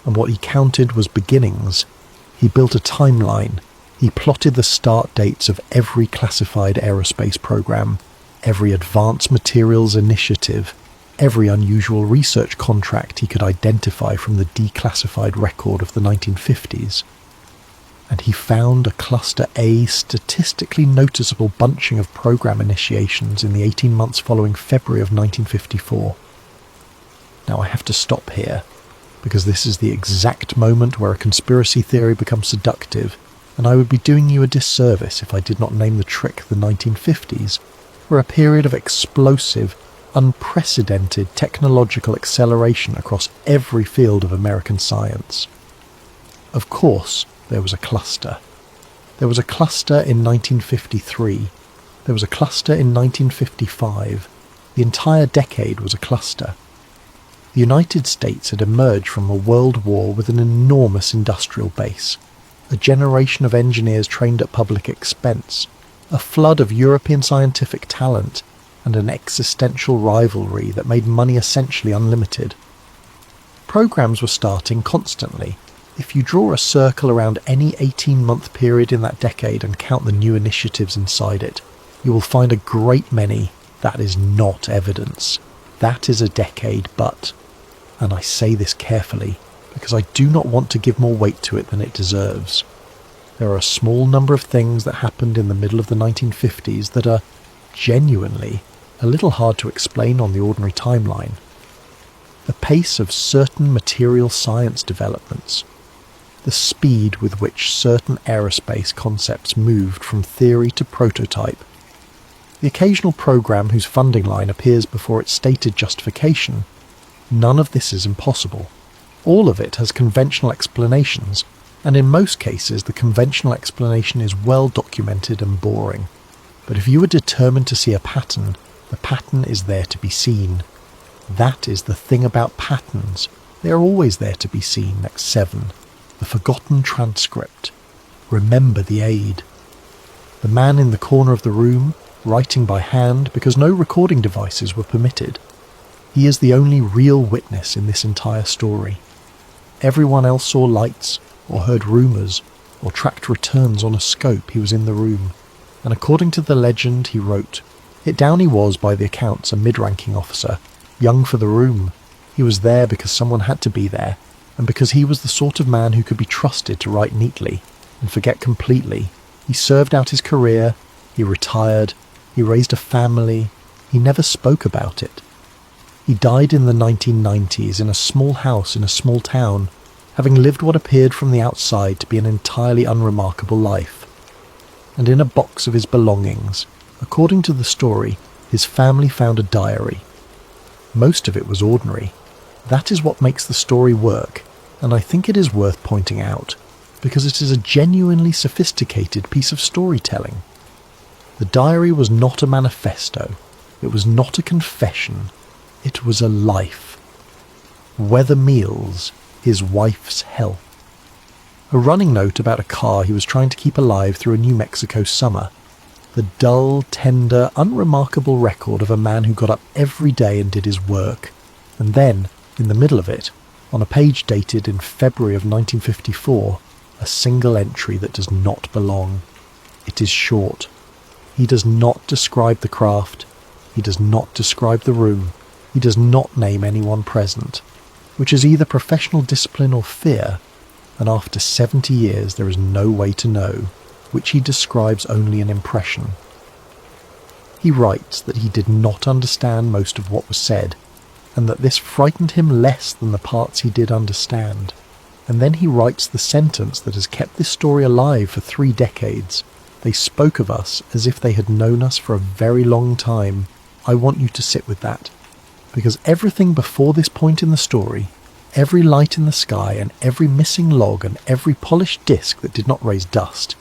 and what he counted was beginnings. He built a timeline. He plotted the start dates of every classified aerospace program, every advanced materials initiative, every unusual research contract he could identify from the declassified record of the 1950s. And he found a Cluster A statistically noticeable bunching of program initiations in the 18 months following February of 1954. Now I have to stop here, because this is the exact moment where a conspiracy theory becomes seductive, and I would be doing you a disservice if I did not name the trick the 1950s were a period of explosive, unprecedented technological acceleration across every field of American science. Of course, there was a cluster. There was a cluster in 1953. There was a cluster in 1955. The entire decade was a cluster. The United States had emerged from a world war with an enormous industrial base, a generation of engineers trained at public expense, a flood of European scientific talent, and an existential rivalry that made money essentially unlimited. Programs were starting constantly. If you draw a circle around any 18-month period in that decade and count the new initiatives inside it, you will find a great many that is not evidence. That is a decade, but, and I say this carefully, because I do not want to give more weight to it than it deserves. There are a small number of things that happened in the middle of the 1950s that are genuinely a little hard to explain on the ordinary timeline. The pace of certain material science developments, the speed with which certain aerospace concepts moved from theory to prototype, the occasional program whose funding line appears before its stated justification, none of this is impossible. All of it has conventional explanations, and in most cases the conventional explanation is well documented and boring. But if you are determined to see a pattern, the pattern is there to be seen. That is the thing about patterns. They are always there to be seen. Next 7. The forgotten transcript. Remember the aid. The man in the corner of the room, writing by hand because no recording devices were permitted. He is the only real witness in this entire story. Everyone else saw lights, or heard rumours, or tracked returns on a scope. He was in the room, and according to the legend he wrote. It down he was, by the accounts, a mid-ranking officer, young for the room. He was there because someone had to be there, and because he was the sort of man who could be trusted to write neatly and forget completely. He served out his career, he retired, he raised a family, he never spoke about it. He died in the 1990s in a small house in a small town, having lived what appeared from the outside to be an entirely unremarkable life. And in a box of his belongings, according to the story, his family found a diary. Most of it was ordinary. That is what makes the story work, and I think it is worth pointing out, because it is a genuinely sophisticated piece of storytelling. The diary was not a manifesto, it was not a confession, it was a life. Weather meals, his wife's health. A running note about a car he was trying to keep alive through a New Mexico summer. The dull, tender, unremarkable record of a man who got up every day and did his work. And then, in the middle of it, on a page dated in February of 1954, a single entry that does not belong. It is short. He does not describe the craft. He does not describe the room. He does not name anyone present, which is either professional discipline or fear, and after 70 years there is no way to know, which he describes only an impression. He writes that he did not understand most of what was said, and that this frightened him less than the parts he did understand. And then he writes the sentence that has kept this story alive for 3 decades. They spoke of us as if they had known us for a very long time. I want you to sit with that. Because everything before this point in the story, every light in the sky and every missing log and every polished disc that did not raise dust,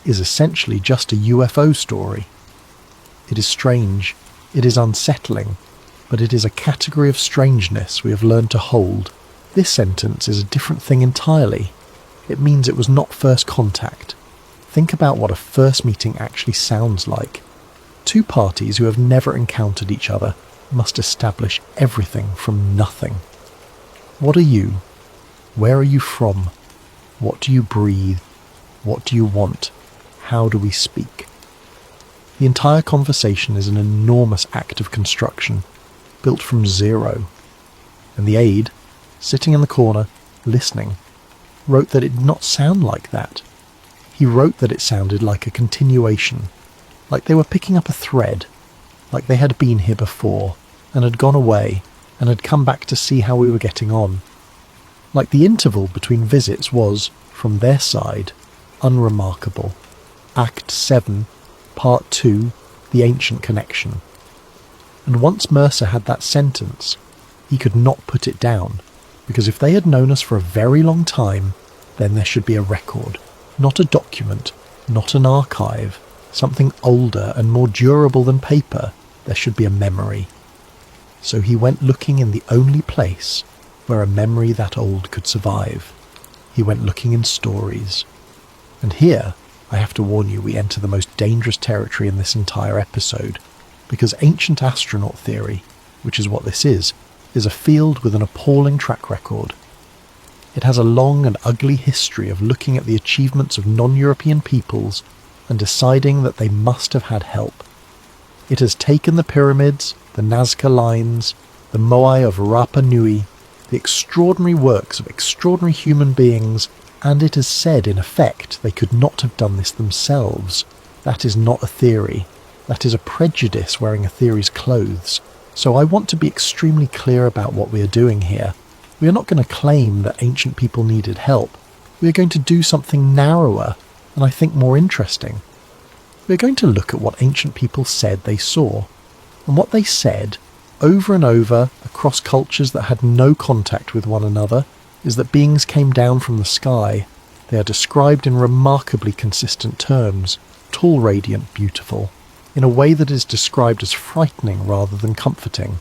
is essentially just a UFO story. It is strange, it is unsettling, but it is a category of strangeness we have learned to hold. This sentence is a different thing entirely. It means it was not first contact. Think about what a first meeting actually sounds like. 2 parties who have never encountered each other must establish everything from nothing. What are you? Where are you from? What do you breathe? What do you want? How do we speak? The entire conversation is an enormous act of construction, built from zero. And the aide, sitting in the corner, listening, wrote that it did not sound like that. He wrote that it sounded like a continuation, like they were picking up a thread, like they had been here before, and had gone away, and had come back to see how we were getting on. Like the interval between visits was, from their side, unremarkable. Act 7, Part 2, The Ancient Connection. And once Mercer had that sentence, he could not put it down, because if they had known us for a very long time, then there should be a record, not a document, not an archive, something older and more durable than paper. There should be a memory. So he went looking in the only place where a memory that old could survive. He went looking in stories. And here, I have to warn you, we enter the most dangerous territory in this entire episode, because ancient astronaut theory, which is what this is a field with an appalling track record. It has a long and ugly history of looking at the achievements of non-European peoples and deciding that they must have had help. It has taken the pyramids, the Nazca lines, the Moai of Rapa Nui, the extraordinary works of extraordinary human beings, and it has said, in effect, they could not have done this themselves. That is not a theory. That is a prejudice wearing a theory's clothes. So I want to be extremely clear about what we are doing here. We are not going to claim that ancient people needed help. We are going to do something narrower, and I think more interesting. We are going to look at what ancient people said they saw. And what they said, over and over, across cultures that had no contact with one another, is that beings came down from the sky. They are described in remarkably consistent terms, tall, radiant, beautiful, in a way that is described as frightening rather than comforting.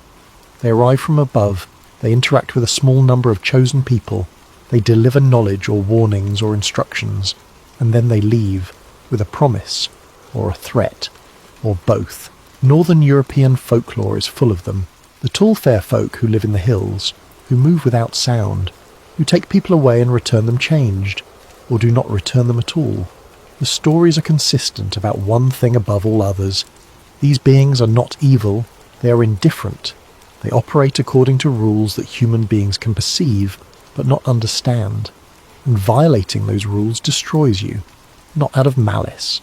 They arrive from above, they interact with a small number of chosen people, they deliver knowledge or warnings or instructions, and then they leave with a promise, or a threat, or both. Northern European folklore is full of them. The tall fair folk who live in the hills, who move without sound, who take people away and return them changed, or do not return them at all. The stories are consistent about one thing above all others. These beings are not evil, they are indifferent. They operate according to rules that human beings can perceive, but not understand. And violating those rules destroys you, not out of malice,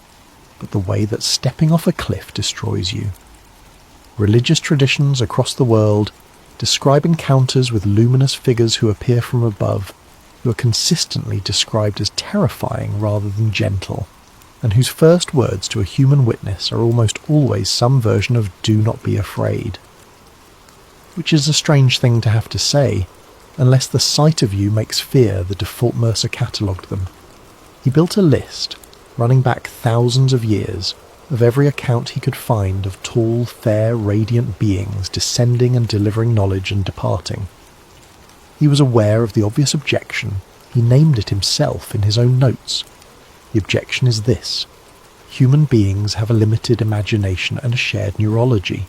but the way that stepping off a cliff destroys you. Religious traditions across the world describe encounters with luminous figures who appear from above, who are consistently described as terrifying rather than gentle, and whose first words to a human witness are almost always some version of "do not be afraid." Which is a strange thing to have to say, unless the sight of you makes fear the default Mercer catalogued them. He built a list, running back thousands of years, of every account he could find of tall, fair, radiant beings descending and delivering knowledge and departing. He was aware of the obvious objection. He named it himself in his own notes. The objection is this: human beings have a limited imagination and a shared neurology.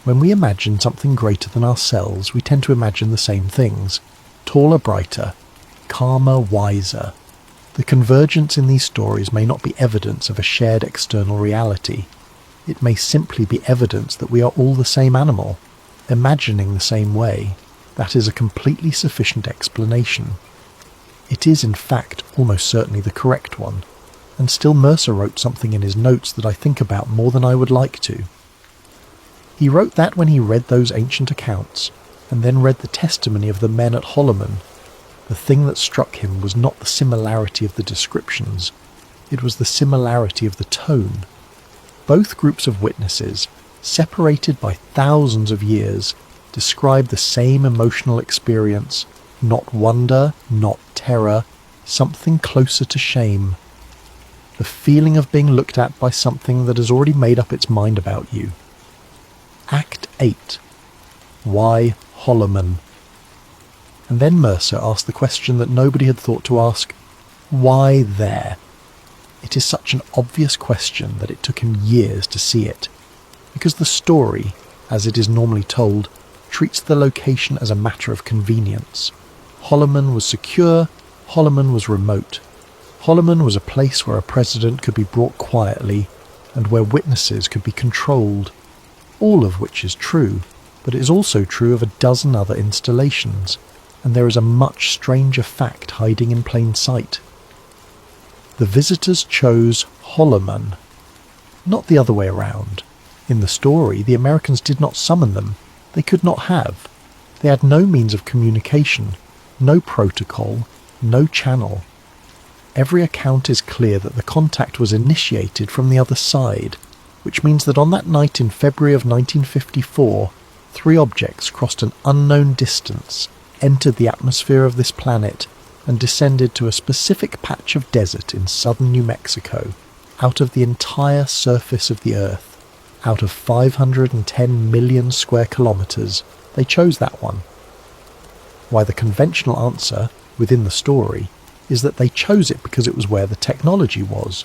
When we imagine something greater than ourselves, we tend to imagine the same things: taller, brighter, calmer, wiser. The convergence in these stories may not be evidence of a shared external reality. It may simply be evidence that we are all the same animal, imagining the same way. That is a completely sufficient explanation. It is, in fact, almost certainly the correct one, and still Mercer wrote something in his notes that I think about more than I would like to. He wrote that when he read those ancient accounts, and then read the testimony of the men at Holloman. The thing that struck him was not the similarity of the descriptions, it was the similarity of the tone. Both groups of witnesses, separated by thousands of years, describe the same emotional experience, not wonder, not terror, something closer to shame. The feeling of being looked at by something that has already made up its mind about you. Act 8. Why Holloman? And then Mercer asked the question that nobody had thought to ask: why there? It is such an obvious question that it took him years to see it, because the story, as it is normally told, treats the location as a matter of convenience. Holloman was secure, Holloman was remote. Holloman was a place where a president could be brought quietly, and where witnesses could be controlled. All of which is true, but it is also true of a dozen other installations, and there is a much stranger fact hiding in plain sight. The visitors chose Holloman, not the other way around. In the story, the Americans did not summon them. They could not have. They had no means of communication, no protocol, no channel. Every account is clear that the contact was initiated from the other side, which means that on that night in February of 1954, 3 objects crossed an unknown distance, entered the atmosphere of this planet, and descended to a specific patch of desert in southern New Mexico, out of the entire surface of the Earth. Out of 510 million square kilometers, they chose that one. Why, the conventional answer, within the story, is that they chose it because it was where the technology was.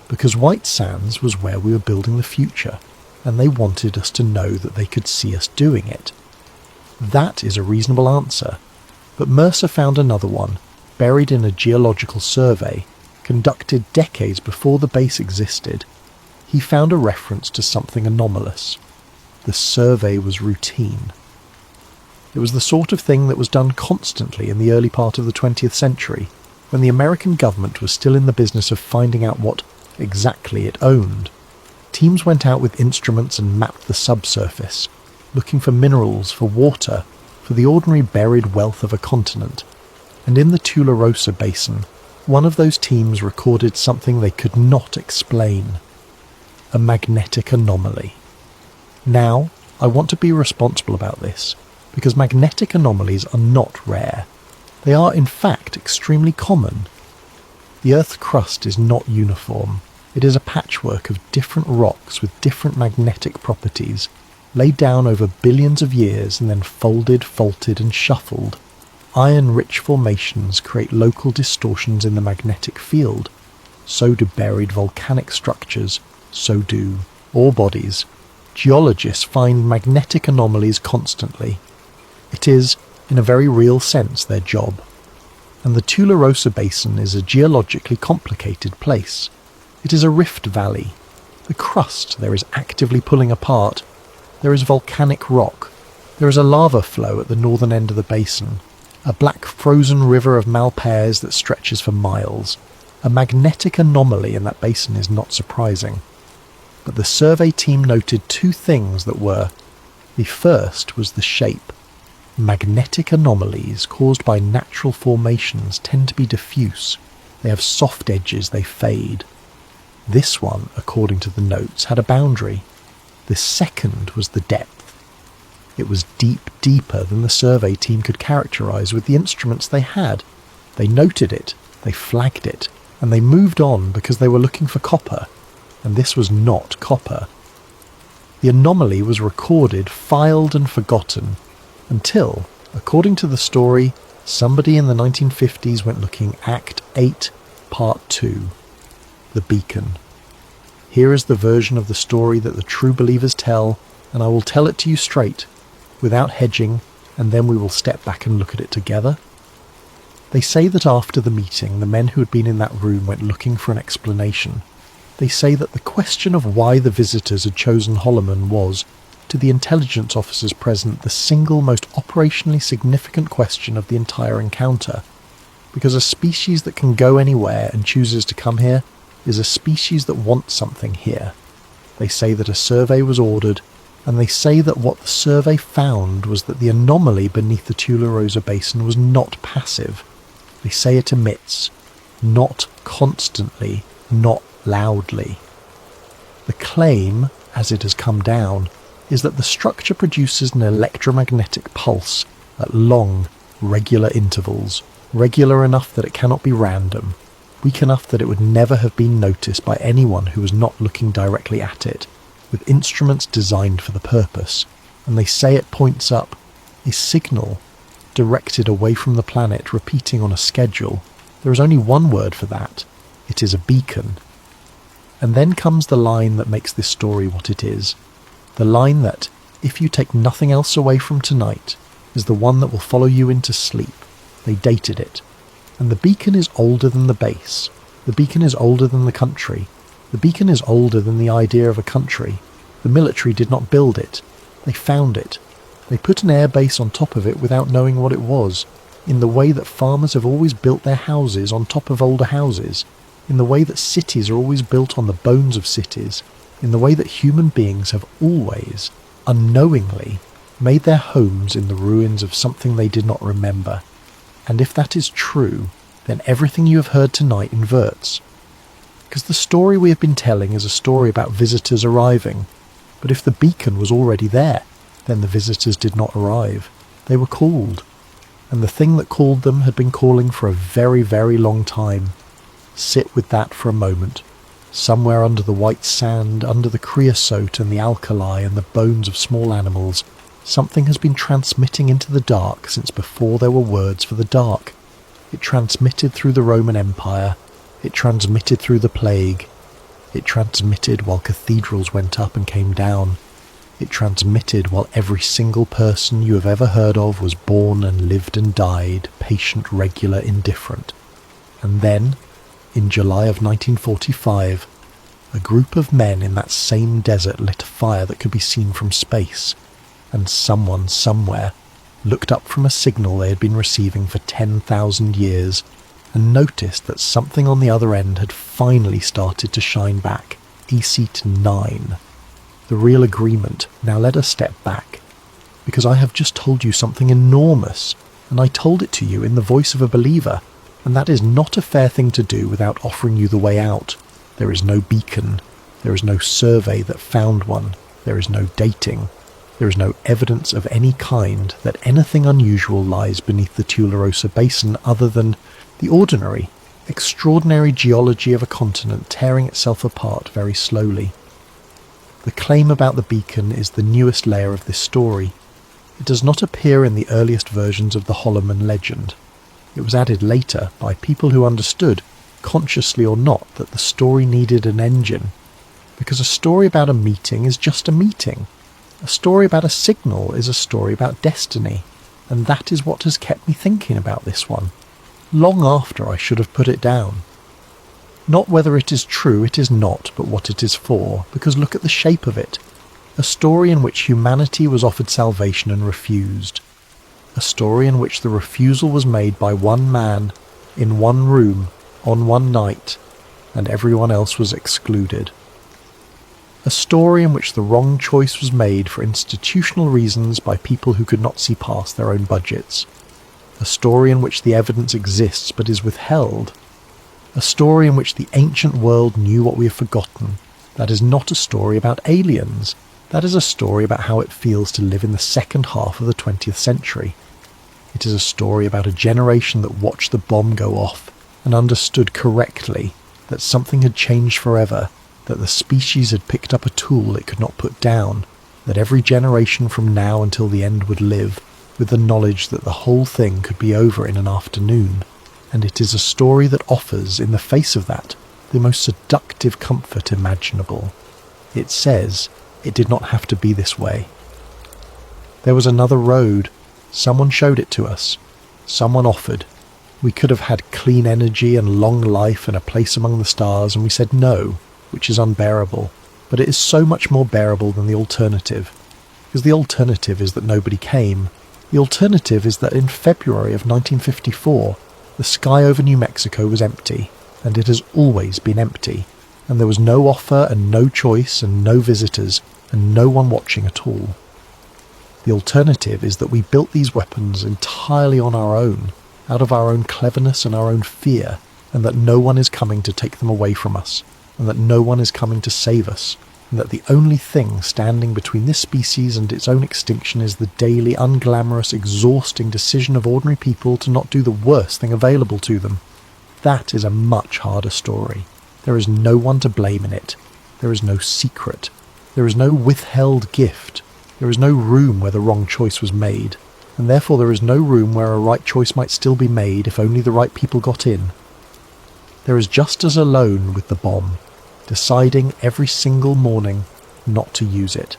Because White Sands was where we were building the future, and they wanted us to know that they could see us doing it. That is a reasonable answer, but Mercer found another one, buried in a geological survey, conducted decades before the base existed. He found a reference to something anomalous. The survey was routine. It was the sort of thing that was done constantly in the early part of the 20th century, when the American government was still in the business of finding out what exactly it owned. Teams went out with instruments and mapped the subsurface, looking for minerals, for water, for the ordinary buried wealth of a continent. And in the Tularosa Basin, one of those teams recorded something they could not explain. A magnetic anomaly. Now, I want to be responsible about this, because magnetic anomalies are not rare. They are, in fact, extremely common. The Earth's crust is not uniform. It is a patchwork of different rocks with different magnetic properties, laid down over billions of years and then folded, faulted and shuffled. Iron-rich formations create local distortions in the magnetic field. So do buried volcanic structures. So do ore bodies. Geologists find magnetic anomalies constantly. It is, in a very real sense, their job. And the Tularosa Basin is a geologically complicated place. It is a rift valley. The crust there is actively pulling apart. There is volcanic rock. There is a lava flow at the northern end of the basin. A black frozen river of malpares that stretches for miles. A magnetic anomaly in that basin is not surprising. But the survey team noted 2 things that were: the first was the shape. Magnetic anomalies caused by natural formations tend to be diffuse. They have soft edges, they fade. This one, according to the notes, had a boundary. The second was the depth. It was deeper than the survey team could characterize with the instruments they had. They noted it, they flagged it, and they moved on because they were looking for copper, and this was not copper. The anomaly was recorded, filed and forgotten, until, according to the story, somebody in the 1950s went looking Act 8, Part 2. The Beacon. Here is the version of the story that the true believers tell, and I will tell it to you straight, without hedging, and then we will step back and look at it together. They say that after the meeting, the men who had been in that room went looking for an explanation. They say that the question of why the visitors had chosen Holloman was, to the intelligence officers present, the single most operationally significant question of the entire encounter, because a species that can go anywhere and chooses to come here is a species that wants something here. They say that a survey was ordered, and they say that what the survey found was that the anomaly beneath the Tularosa Basin was not passive. They say it emits, not constantly, not loudly. The claim, as it has come down, is that the structure produces an electromagnetic pulse at long, regular intervals, regular enough that it cannot be random, weak enough that it would never have been noticed by anyone who was not looking directly at it, with instruments designed for the purpose, and they say it points up, a signal directed away from the planet repeating on a schedule. There is only one word for that. It is a beacon. And then comes the line that makes this story what it is. The line that, if you take nothing else away from tonight, is the one that will follow you into sleep. They dated it. And the beacon is older than the base. The beacon is older than the country. The beacon is older than the idea of a country. The military did not build it. They found it. They put an air base on top of it without knowing what it was, in the way that farmers have always built their houses on top of older houses, in the way that cities are always built on the bones of cities, in the way that human beings have always, unknowingly, made their homes in the ruins of something they did not remember. And if that is true, then everything you have heard tonight inverts. Because the story we have been telling is a story about visitors arriving. But if the beacon was already there, then the visitors did not arrive. They were called. And the thing that called them had been calling for a very, very long time. Sit with that for a moment. Somewhere under the white sand, under the creosote and the alkali and the bones of small animals, something has been transmitting into the dark since before there were words for the dark. It transmitted through the Roman Empire. It transmitted through the plague. It transmitted while cathedrals went up and came down. It transmitted while every single person you have ever heard of was born and lived and died, patient, regular, indifferent. And then, in July of 1945, a group of men in that same desert lit a fire that could be seen from space, and someone somewhere looked up from a signal they had been receiving for 10,000 years and noticed that something on the other end had finally started to shine back, EC to 9. The real agreement. Now let us step back, because I have just told you something enormous, and I told it to you in the voice of a believer, and that is not a fair thing to do without offering you the way out. There is no beacon. There is no survey that found one. There is no dating. There is no evidence of any kind that anything unusual lies beneath the Tularosa Basin other than the ordinary, extraordinary geology of a continent tearing itself apart very slowly. The claim about the beacon is the newest layer of this story. It does not appear in the earliest versions of the Holloman legend. It was added later by people who understood, consciously or not, that the story needed an engine. Because a story about a meeting is just a meeting. A story about a signal is a story about destiny. And that is what has kept me thinking about this one, long after I should have put it down. Not whether it is true, it is not, but what it is for, because look at the shape of it. A story in which humanity was offered salvation and refused. A story in which the refusal was made by one man, in one room, on one night, and everyone else was excluded. A story in which the wrong choice was made for institutional reasons by people who could not see past their own budgets. A story in which the evidence exists but is withheld. A story in which the ancient world knew what we have forgotten. That is not a story about aliens. That is a story about how it feels to live in the second half of the 20th century. It is a story about a generation that watched the bomb go off and understood correctly that something had changed forever, that the species had picked up a tool it could not put down, that every generation from now until the end would live with the knowledge that the whole thing could be over in an afternoon. And it is a story that offers, in the face of that, the most seductive comfort imaginable. It says it did not have to be this way. There was another road. Someone showed it to us. Someone offered. We could have had clean energy and long life and a place among the stars, and we said no, which is unbearable. But it is so much more bearable than the alternative. Because the alternative is that nobody came. The alternative is that in February of 1954, the sky over New Mexico was empty, and it has always been empty, and there was no offer and no choice and no visitors and no one watching at all. The alternative is that we built these weapons entirely on our own, out of our own cleverness and our own fear, and that no one is coming to take them away from us, and that no one is coming to save us, and that the only thing standing between this species and its own extinction is the daily, unglamorous, exhausting decision of ordinary people to not do the worst thing available to them. That is a much harder story. There is no one to blame in it. There is no secret. There is no withheld gift. There is no room where the wrong choice was made, and therefore there is no room where a right choice might still be made if only the right people got in. There is just as alone with the bomb, deciding every single morning not to use it,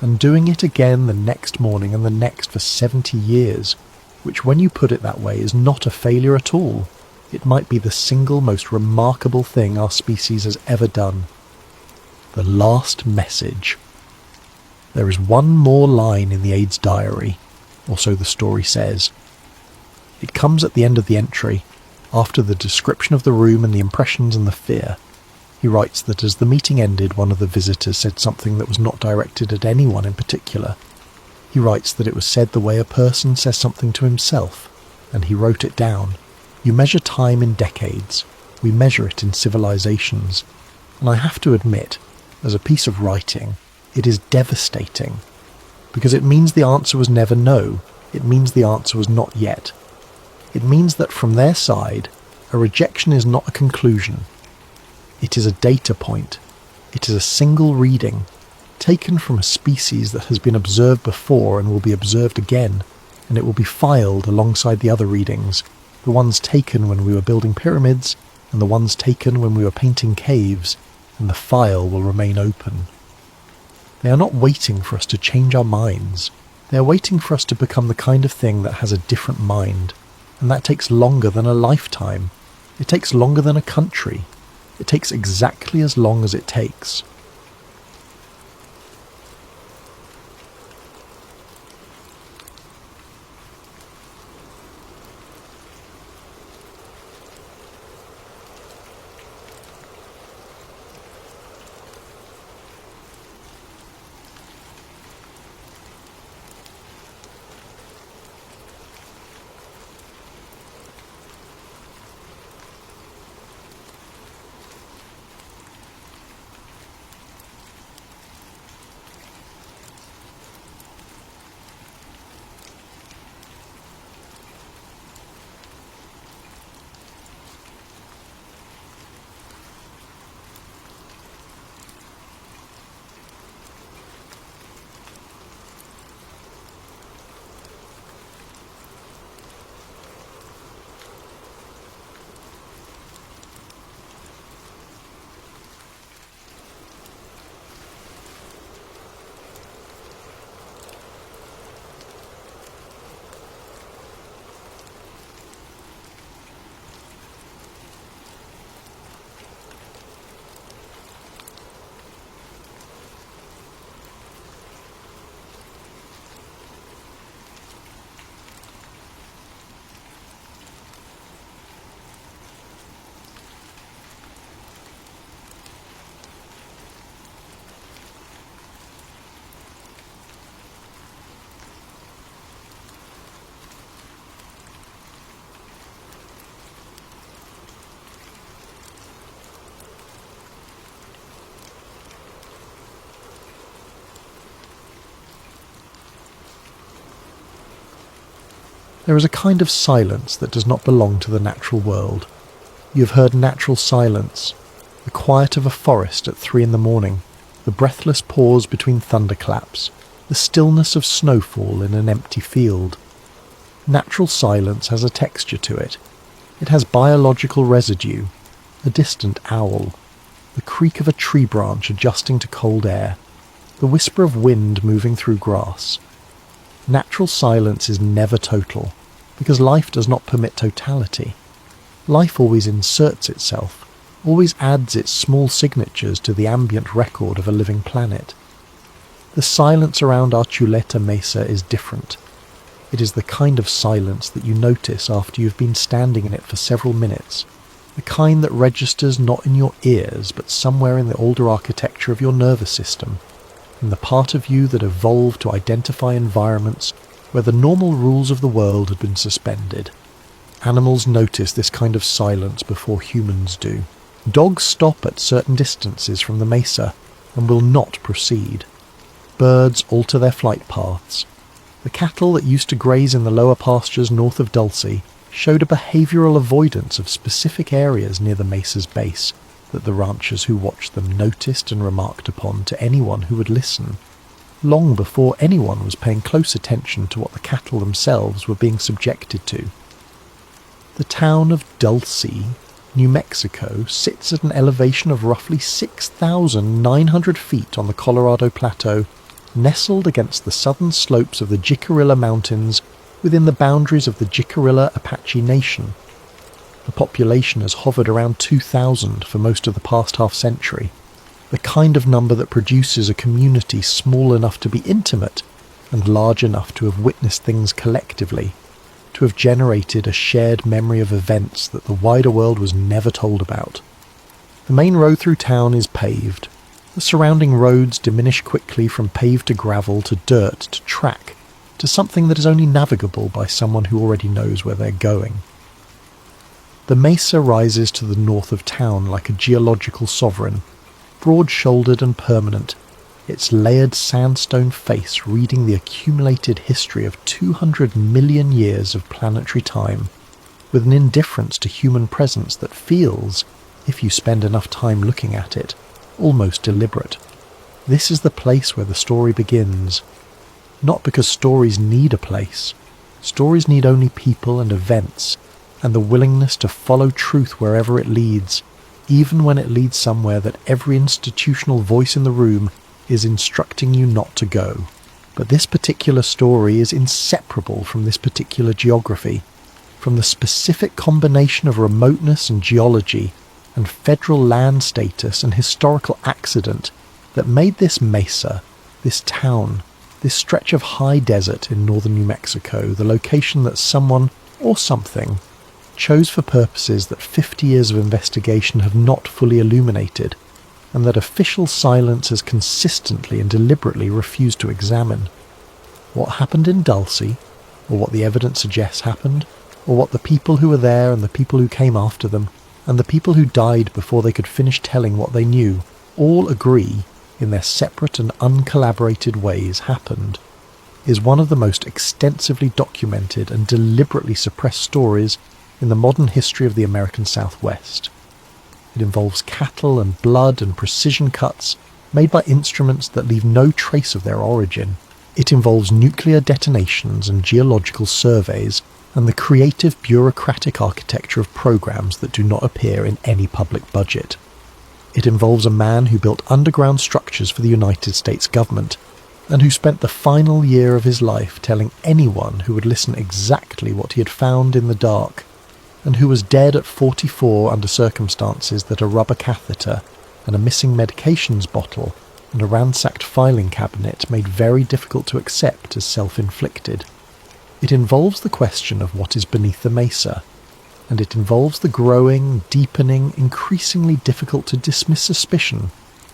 and doing it again the next morning and the next for 70 years, which when you put it that way is not a failure at all. It might be the single most remarkable thing our species has ever done. The last message. There is one more line in the aide's diary, or so the story says. It comes at the end of the entry, after the description of the room and the impressions and the fear. He writes that as the meeting ended, one of the visitors said something that was not directed at anyone in particular. He writes that it was said the way a person says something to himself, and he wrote it down. You measure time in decades. We measure it in civilizations. And I have to admit, as a piece of writing, it is devastating. Because it means the answer was never no. It means the answer was not yet. It means that from their side, a rejection is not a conclusion. It is a data point. It is a single reading, taken from a species that has been observed before and will be observed again, and it will be filed alongside the other readings, the ones taken when we were building pyramids, and the ones taken when we were painting caves, and the file will remain open. They are not waiting for us to change our minds. They are waiting for us to become the kind of thing that has a different mind, and that takes longer than a lifetime. It takes longer than a country. It takes exactly as long as it takes. There is a kind of silence that does not belong to the natural world. You have heard natural silence, the quiet of a forest at 3 a.m, the breathless pause between thunderclaps, the stillness of snowfall in an empty field. Natural silence has a texture to it. It has biological residue. a distant owl, the creak of a tree branch adjusting to cold air, the whisper of wind moving through grass. Natural silence is never total, because life does not permit totality. Life always inserts itself, always adds its small signatures to the ambient record of a living planet. The silence around our Chuleta Mesa is different. It is the kind of silence that you notice after you've been standing in it for several minutes, the kind that registers not in your ears but somewhere in the older architecture of your nervous system, in the part of you that evolved to identify environments where the normal rules of the world had been suspended. Animals notice this kind of silence before humans do. Dogs stop at certain distances from the mesa and will not proceed. Birds alter their flight paths. The cattle that used to graze in the lower pastures north of Dulce showed a behavioural avoidance of specific areas near the mesa's base that the ranchers who watched them noticed and remarked upon to anyone who would listen, long before anyone was paying close attention to what the cattle themselves were being subjected to. The town of Dulce, New Mexico, sits at an elevation of roughly 6,900 feet on the Colorado Plateau, nestled against the southern slopes of the Jicarilla Mountains within the boundaries of the Jicarilla Apache Nation. The population has hovered around 2,000 for most of the past half-century, the kind of number that produces a community small enough to be intimate and large enough to have witnessed things collectively, to have generated a shared memory of events that the wider world was never told about. The main road through town is paved. The surrounding roads diminish quickly from paved to gravel to dirt to track to something that is only navigable by someone who already knows where they're going. The mesa rises to the north of town like a geological sovereign, broad-shouldered and permanent, its layered sandstone face reading the accumulated history of 200 million years of planetary time, with an indifference to human presence that feels, if you spend enough time looking at it, almost deliberate. This is the place where the story begins. Not because stories need a place. Stories need only people and events, and the willingness to follow truth wherever it leads, even when it leads somewhere that every institutional voice in the room is instructing you not to go. But this particular story is inseparable from this particular geography, from the specific combination of remoteness and geology and federal land status and historical accident that made this mesa, this town, this stretch of high desert in northern New Mexico the location that someone, or something, chose for purposes that 50 years of investigation have not fully illuminated, and that official silence has consistently and deliberately refused to examine. What happened in Dulce, or what the evidence suggests happened, or what the people who were there and the people who came after them, and the people who died before they could finish telling what they knew, all agree, in their separate and uncollaborated ways, happened, is one of the most extensively documented and deliberately suppressed stories in the modern history of the American Southwest. It involves cattle and blood and precision cuts made by instruments that leave no trace of their origin. It involves nuclear detonations and geological surveys and the creative bureaucratic architecture of programs that do not appear in any public budget. It involves a man who built underground structures for the United States government and who spent the final year of his life telling anyone who would listen exactly what he had found in the dark, and who was dead at 44 under circumstances that a rubber catheter and a missing medications bottle and a ransacked filing cabinet made very difficult to accept as self-inflicted. It involves the question of what is beneath the mesa, and it involves the growing, deepening, increasingly difficult to dismiss suspicion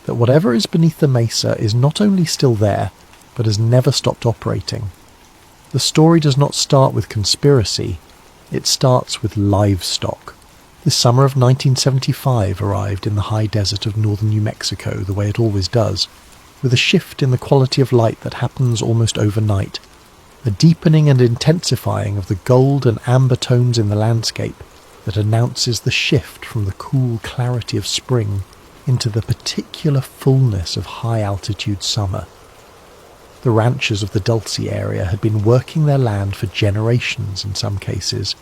that whatever is beneath the mesa is not only still there, but has never stopped operating. The story does not start with conspiracy, it starts with livestock. The summer of 1975 arrived in the high desert of northern New Mexico the way it always does, with a shift in the quality of light that happens almost overnight, a deepening and intensifying of the gold and amber tones in the landscape that announces the shift from the cool clarity of spring into the particular fullness of high-altitude summer. The ranchers of the Dulce area had been working their land for generations in some cases.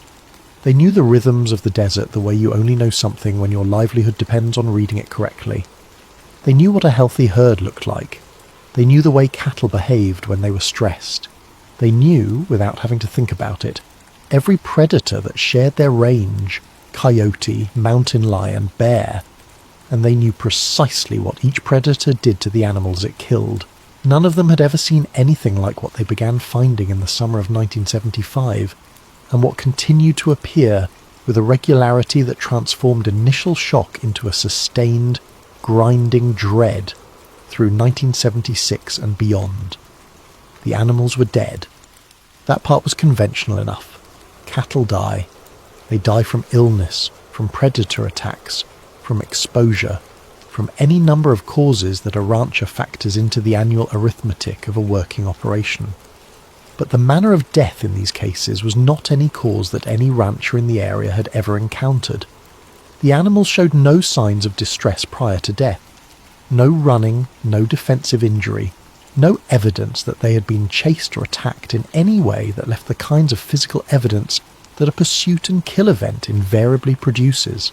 They knew the rhythms of the desert the way you only know something when your livelihood depends on reading it correctly. They knew what a healthy herd looked like. They knew the way cattle behaved when they were stressed. They knew, without having to think about it, every predator that shared their range: coyote, mountain lion, bear. And they knew precisely what each predator did to the animals it killed. None of them had ever seen anything like what they began finding in the summer of 1975, and what continued to appear with a regularity that transformed initial shock into a sustained, grinding dread through 1976 and beyond. The animals were dead. That part was conventional enough. Cattle die. They die from illness, from predator attacks, from exposure, from any number of causes that a rancher factors into the annual arithmetic of a working operation. But the manner of death in these cases was not any cause that any rancher in the area had ever encountered. The animals showed no signs of distress prior to death. No running, no defensive injury, no evidence that they had been chased or attacked in any way that left the kinds of physical evidence that a pursuit and kill event invariably produces.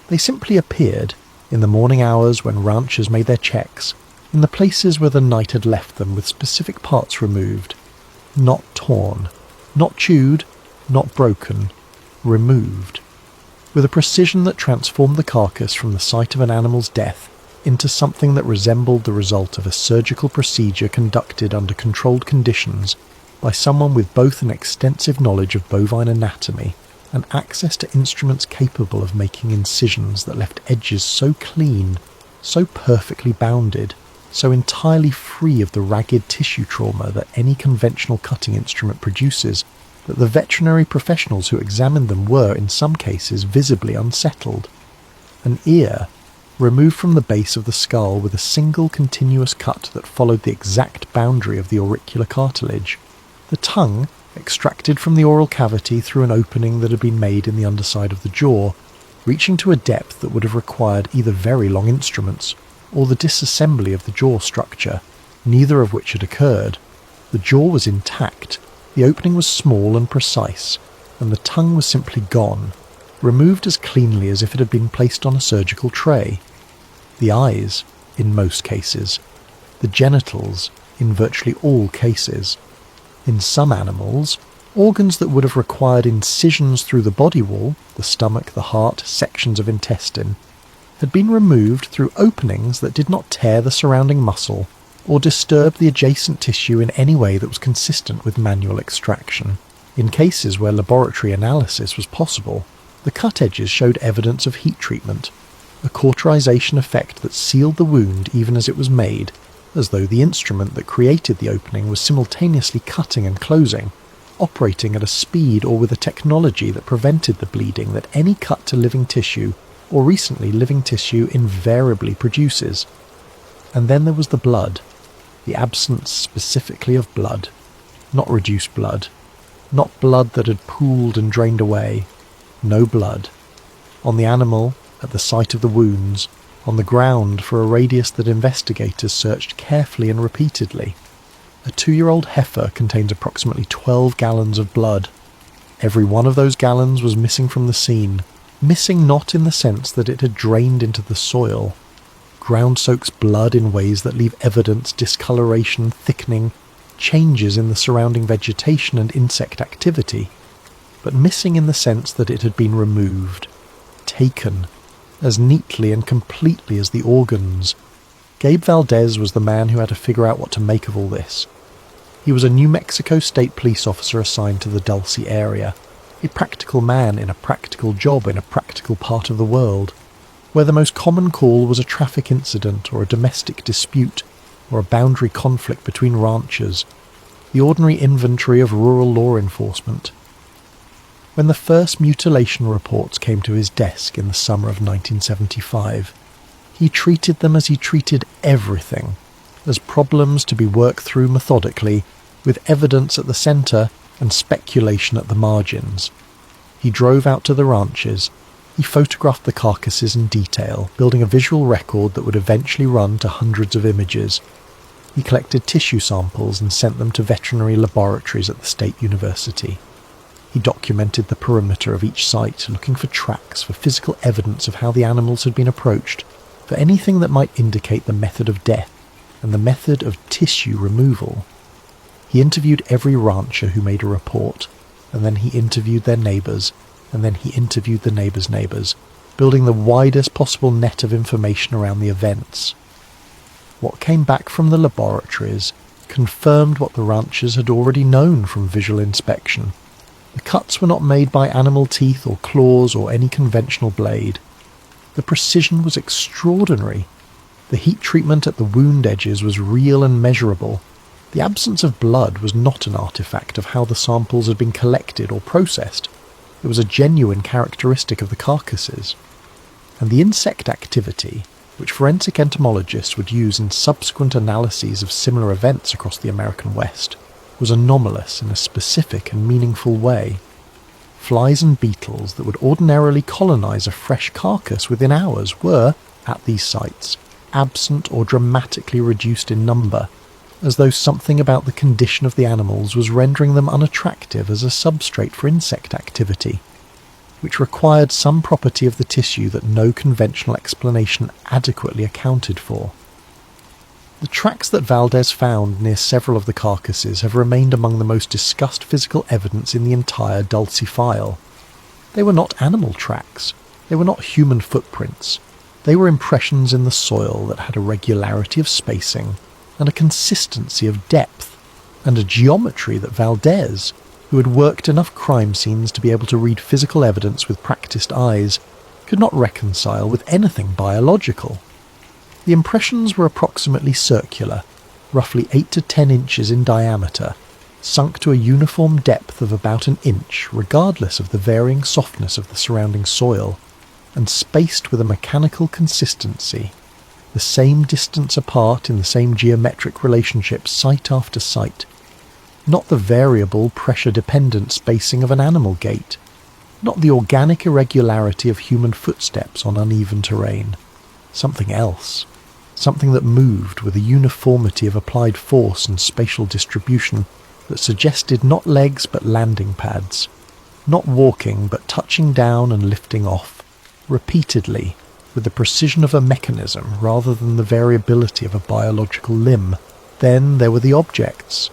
They simply appeared, in the morning hours when ranchers made their checks, in the places where the night had left them with specific parts removed. Not torn, not chewed, not broken, removed. With a precision that transformed the carcass from the site of an animal's death into something that resembled the result of a surgical procedure conducted under controlled conditions by someone with both an extensive knowledge of bovine anatomy and access to instruments capable of making incisions that left edges so clean, so perfectly bounded, so entirely free of the ragged tissue trauma that any conventional cutting instrument produces, that the veterinary professionals who examined them were, in some cases, visibly unsettled. An ear, removed from the base of the skull with a single continuous cut that followed the exact boundary of the auricular cartilage. The tongue, extracted from the oral cavity through an opening that had been made in the underside of the jaw, reaching to a depth that would have required either very long instruments or the disassembly of the jaw structure, neither of which had occurred. The jaw was intact, the opening was small and precise, and the tongue was simply gone, removed as cleanly as if it had been placed on a surgical tray. The eyes, in most cases. The genitals, in virtually all cases. In some animals, organs that would have required incisions through the body wall, the stomach, the heart, sections of intestine, had been removed through openings that did not tear the surrounding muscle or disturb the adjacent tissue in any way that was consistent with manual extraction. In cases where laboratory analysis was possible, the cut edges showed evidence of heat treatment, a cauterization effect that sealed the wound even as it was made, as though the instrument that created the opening was simultaneously cutting and closing, operating at a speed or with a technology that prevented the bleeding that any cut to living tissue, or recently living tissue, invariably produces. And then there was the blood, the absence specifically of blood, not reduced blood, not blood that had pooled and drained away, no blood. On the animal, at the site of the wounds, on the ground for a radius that investigators searched carefully and repeatedly. A 2-year-old heifer contains approximately 12 gallons of blood. Every one of those gallons was missing from the scene, missing not in the sense that it had drained into the soil. Ground soaks blood in ways that leave evidence, discoloration, thickening, changes in the surrounding vegetation and insect activity, but missing in the sense that it had been removed, taken, as neatly and completely as the organs. Gabe Valdez was the man who had to figure out what to make of all this. He was a New Mexico state police officer assigned to the Dulce area, a practical man in a practical job in a practical part of the world, where the most common call was a traffic incident or a domestic dispute or a boundary conflict between ranchers, the ordinary inventory of rural law enforcement. When the first mutilation reports came to his desk in the summer of 1975, he treated them as he treated everything, as problems to be worked through methodically, with evidence at the centre and speculation at the margins. He drove out to the ranches. He photographed the carcasses in detail, building a visual record that would eventually run to hundreds of images. He collected tissue samples and sent them to veterinary laboratories at the state university. He documented the perimeter of each site, looking for tracks, for physical evidence of how the animals had been approached, for anything that might indicate the method of death and the method of tissue removal. He interviewed every rancher who made a report, and then he interviewed their neighbours, and then he interviewed the neighbours' neighbours, building the widest possible net of information around the events. What came back from the laboratories confirmed what the ranchers had already known from visual inspection. The cuts were not made by animal teeth or claws or any conventional blade. The precision was extraordinary. The heat treatment at the wound edges was real and measurable. The absence of blood was not an artifact of how the samples had been collected or processed. It was a genuine characteristic of the carcasses. And the insect activity, which forensic entomologists would use in subsequent analyses of similar events across the American West, was anomalous in a specific and meaningful way. Flies and beetles that would ordinarily colonize a fresh carcass within hours were, at these sites, absent or dramatically reduced in number, as though something about the condition of the animals was rendering them unattractive as a substrate for insect activity, which required some property of the tissue that no conventional explanation adequately accounted for. The tracks that Valdez found near several of the carcasses have remained among the most discussed physical evidence in the entire Dulce file. They were not animal tracks. They were not human footprints. They were impressions in the soil that had a regularity of spacing and a consistency of depth and a geometry that Valdez, who had worked enough crime scenes to be able to read physical evidence with practiced eyes, could not reconcile with anything biological. The impressions were approximately circular, roughly 8 to 10 inches in diameter, sunk to a uniform depth of about an inch regardless of the varying softness of the surrounding soil, and spaced with a mechanical consistency, the same distance apart in the same geometric relationship site after site, not the variable pressure-dependent spacing of an animal gait, not the organic irregularity of human footsteps on uneven terrain, something else. Something that moved with a uniformity of applied force and spatial distribution that suggested not legs but landing pads, not walking but touching down and lifting off, repeatedly, with the precision of a mechanism rather than the variability of a biological limb. Then there were the objects.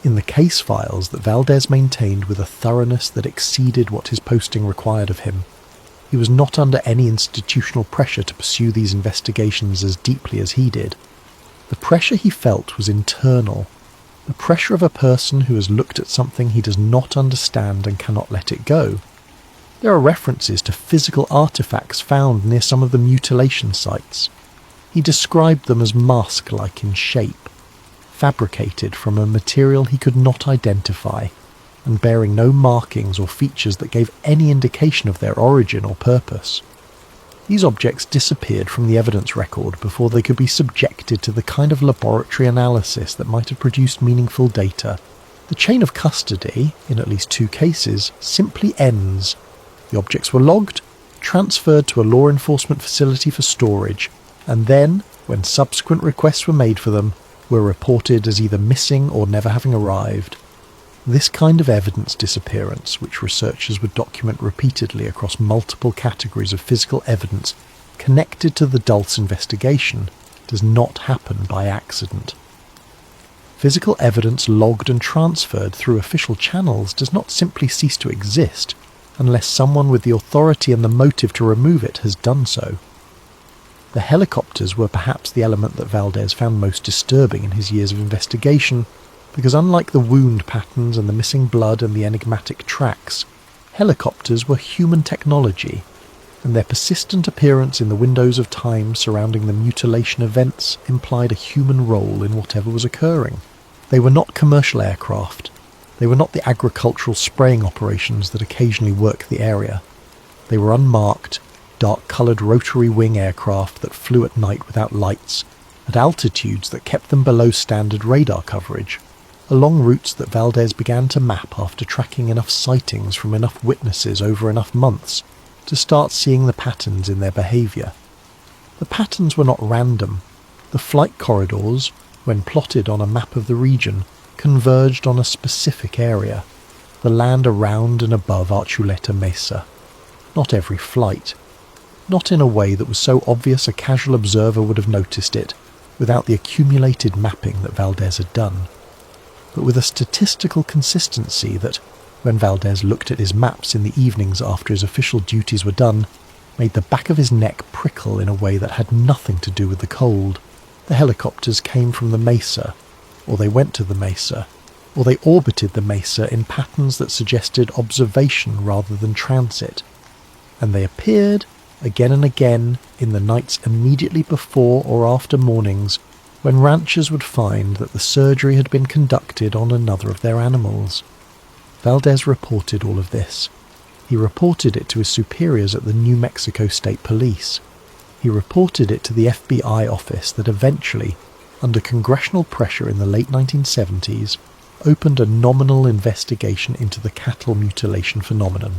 In the case files that Valdez maintained with a thoroughness that exceeded what his posting required of him, he was not under any institutional pressure to pursue these investigations as deeply as he did. The pressure he felt was internal, the pressure of a person who has looked at something he does not understand and cannot let it go. There are references to physical artifacts found near some of the mutilation sites. He described them as mask-like in shape, fabricated from a material he could not identify, and bearing no markings or features that gave any indication of their origin or purpose. These objects disappeared from the evidence record before they could be subjected to the kind of laboratory analysis that might have produced meaningful data. The chain of custody, in at least 2 cases, simply ends. The objects were logged, transferred to a law enforcement facility for storage, and then, when subsequent requests were made for them, were reported as either missing or never having arrived. This kind of evidence disappearance, which researchers would document repeatedly across multiple categories of physical evidence connected to the Dulce investigation, does not happen by accident. Physical evidence logged and transferred through official channels does not simply cease to exist unless someone with the authority and the motive to remove it has done so. The helicopters were perhaps the element that Valdez found most disturbing in his years of investigation, because unlike the wound patterns and the missing blood and the enigmatic tracks, helicopters were human technology, and their persistent appearance in the windows of time surrounding the mutilation events implied a human role in whatever was occurring. They were not commercial aircraft. They were not the agricultural spraying operations that occasionally work the area. They were unmarked, dark-coloured rotary wing aircraft that flew at night without lights, at altitudes that kept them below standard radar coverage, along routes that Valdez began to map after tracking enough sightings from enough witnesses over enough months to start seeing the patterns in their behaviour. The patterns were not random. The flight corridors, when plotted on a map of the region, converged on a specific area. the land around and above Archuleta Mesa. Not every flight. Not in a way that was so obvious a casual observer would have noticed it, without the accumulated mapping that Valdez had done, but with a statistical consistency that, when Valdez looked at his maps in the evenings after his official duties were done, made the back of his neck prickle in a way that had nothing to do with the cold. The helicopters came from the mesa, or they went to the mesa, or they orbited the mesa in patterns that suggested observation rather than transit, and they appeared again and again in the nights immediately before or after mornings when ranchers would find that the surgery had been conducted on another of their animals. Valdez reported all of this. He reported it to his superiors at the New Mexico State Police. He reported it to the FBI office that eventually, under congressional pressure in the late 1970s, opened a nominal investigation into the cattle mutilation phenomenon.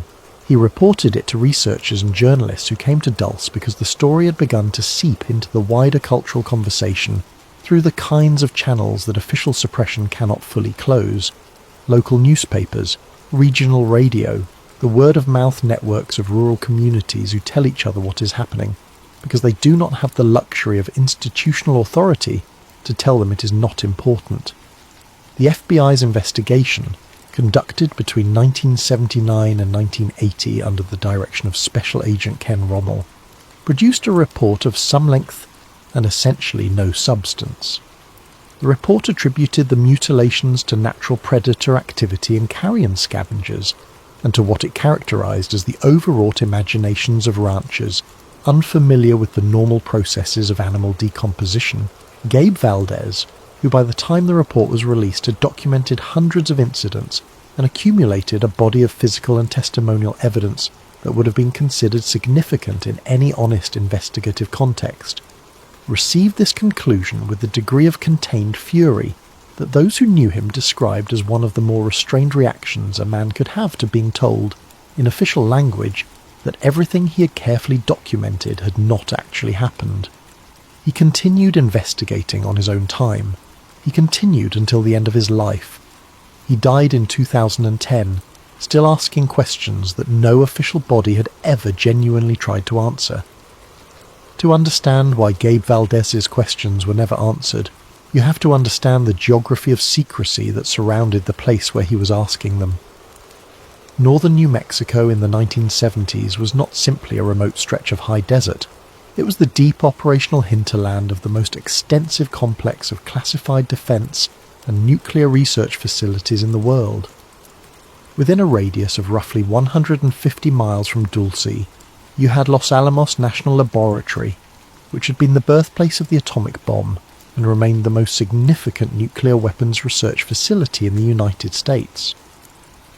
He reported it to researchers and journalists who came to Dulce because the story had begun to seep into the wider cultural conversation through the kinds of channels that official suppression cannot fully close: local newspapers, regional radio, the word-of-mouth networks of rural communities who tell each other what is happening, because they do not have the luxury of institutional authority to tell them it is not important. The FBI's investigation, conducted between 1979 and 1980 under the direction of Special Agent Ken Rommel, produced a report of some length and essentially no substance. The report attributed the mutilations to natural predator activity in carrion scavengers, and to what it characterized as the overwrought imaginations of ranchers unfamiliar with the normal processes of animal decomposition. Gabe Valdez, who by the time the report was released had documented hundreds of incidents and accumulated a body of physical and testimonial evidence that would have been considered significant in any honest investigative context, received this conclusion with the degree of contained fury that those who knew him described as one of the more restrained reactions a man could have to being told, in official language, that everything he had carefully documented had not actually happened. He continued investigating on his own time. He continued until the end of his life. He died in 2010, still asking questions that no official body had ever genuinely tried to answer. To understand why Gabe Valdez's questions were never answered, you have to understand the geography of secrecy that surrounded the place where he was asking them. Northern New Mexico in the 1970s was not simply a remote stretch of high desert. It was the deep operational hinterland of the most extensive complex of classified defense and nuclear research facilities in the world. Within a radius of roughly 150 miles from Dulce, you had Los Alamos National Laboratory, which had been the birthplace of the atomic bomb and remained the most significant nuclear weapons research facility in the United States.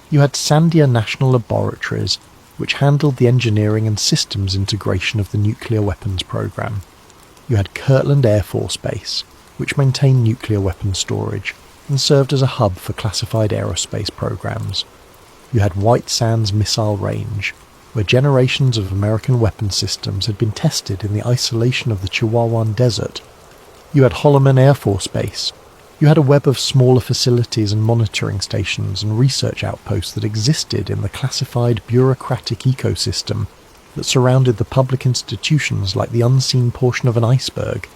You had Sandia National Laboratories, which handled the engineering and systems integration of the nuclear weapons program. You had Kirtland Air Force Base, which maintained nuclear weapons storage and served as a hub for classified aerospace programs. You had White Sands Missile Range, where generations of American weapon systems had been tested in the isolation of the Chihuahuan Desert. You had Holloman Air Force Base. You had a web of smaller facilities and monitoring stations and research outposts that existed in the classified bureaucratic ecosystem that surrounded the public institutions like the unseen portion of an iceberg.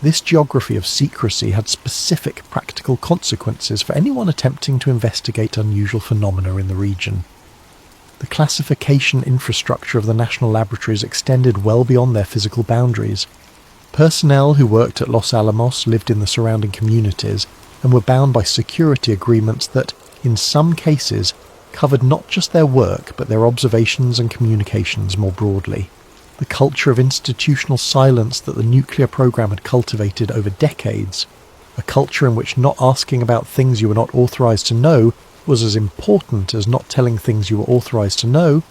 This geography of secrecy had specific practical consequences for anyone attempting to investigate unusual phenomena in the region. The classification infrastructure of the national laboratories extended well beyond their physical boundaries. Personnel who worked at Los Alamos lived in the surrounding communities and were bound by security agreements that, in some cases, covered not just their work but their observations and communications more broadly. The culture of institutional silence that the nuclear program had cultivated over decades, a culture in which not asking about things you were not authorized to know was as important as not telling things you were authorized to know,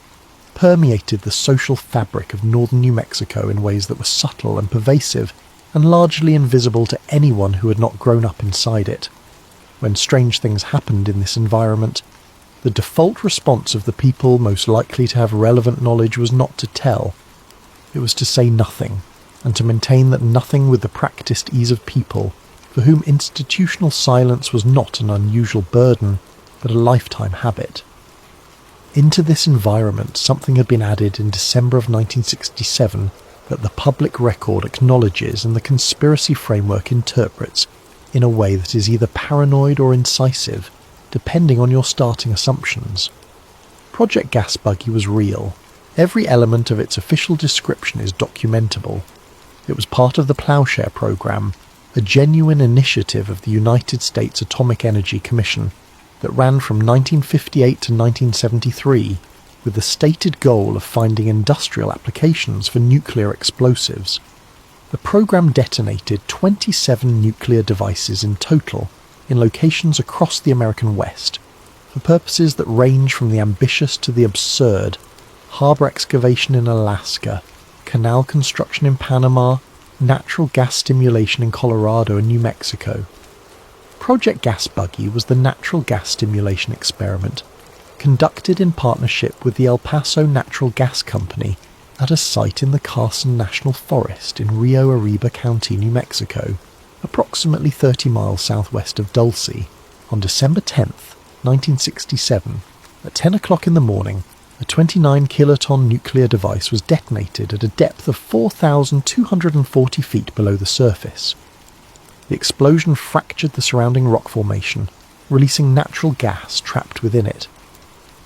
permeated the social fabric of northern New Mexico in ways that were subtle and pervasive and largely invisible to anyone who had not grown up inside it. When strange things happened in this environment, the default response of the people most likely to have relevant knowledge was not to tell. It was to say nothing, and to maintain that nothing with the practiced ease of people, for whom institutional silence was not an unusual burden, but a lifetime habit. Into this environment, something had been added in December of 1967 that the public record acknowledges and the conspiracy framework interprets in a way that is either paranoid or incisive, depending on your starting assumptions. Project Gas Buggy was real. Every element of its official description is documentable. It was part of the Plowshare Program, a genuine initiative of the United States Atomic Energy Commission that ran from 1958 to 1973 with the stated goal of finding industrial applications for nuclear explosives. The program detonated 27 nuclear devices in total in locations across the American West, for purposes that range from the ambitious to the absurd: harbour excavation in Alaska, canal construction in Panama, natural gas stimulation in Colorado and New Mexico. Project Gas Buggy was the natural gas stimulation experiment conducted in partnership with the El Paso Natural Gas Company at a site in the Carson National Forest in Rio Arriba County, New Mexico, approximately 30 miles southwest of Dulce. On December 10th, 1967, at 10 o'clock in the morning, a 29 kiloton nuclear device was detonated at a depth of 4,240 feet below the surface. The explosion fractured the surrounding rock formation, releasing natural gas trapped within it.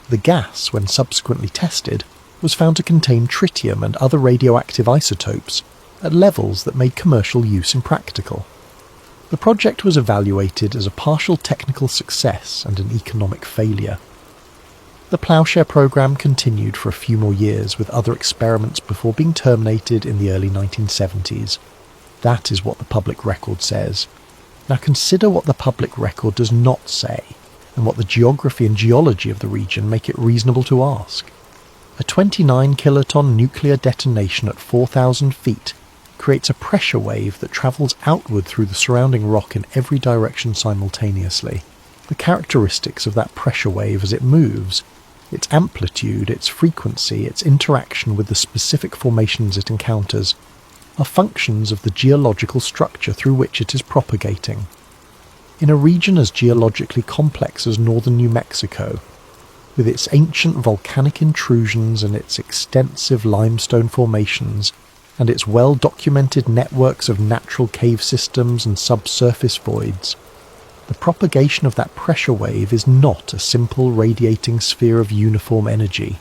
The gas, when subsequently tested, was found to contain tritium and other radioactive isotopes at levels that made commercial use impractical. The project was evaluated as a partial technical success and an economic failure. The Plowshare Program continued for a few more years with other experiments before being terminated in the early 1970s. That is what the public record says. Now consider what the public record does not say, and what the geography and geology of the region make it reasonable to ask. A 29 kiloton nuclear detonation at 4,000 feet creates a pressure wave that travels outward through the surrounding rock in every direction simultaneously. The characteristics of that pressure wave as it moves, its amplitude, its frequency, its interaction with the specific formations it encounters, are functions of the geological structure through which it is propagating. In a region as geologically complex as northern New Mexico, with its ancient volcanic intrusions and its extensive limestone formations, and its well-documented networks of natural cave systems and subsurface voids, the propagation of that pressure wave is not a simple radiating sphere of uniform energy.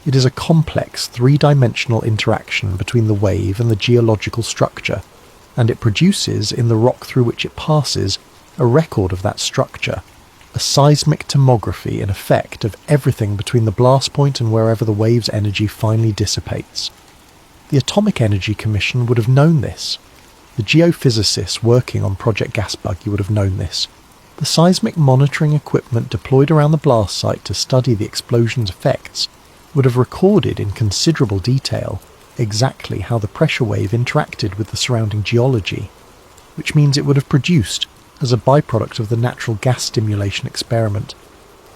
It is a complex three-dimensional interaction between the wave and the geological structure, and it produces, in the rock through which it passes, a record of that structure, a seismic tomography in effect of everything between the blast point and wherever the wave's energy finally dissipates. The Atomic Energy Commission would have known this. The geophysicists working on Project Gas Buggy would have known this. The seismic monitoring equipment deployed around the blast site to study the explosion's effects would have recorded in considerable detail exactly how the pressure wave interacted with the surrounding geology, which means it would have produced, as a byproduct of the natural gas stimulation experiment,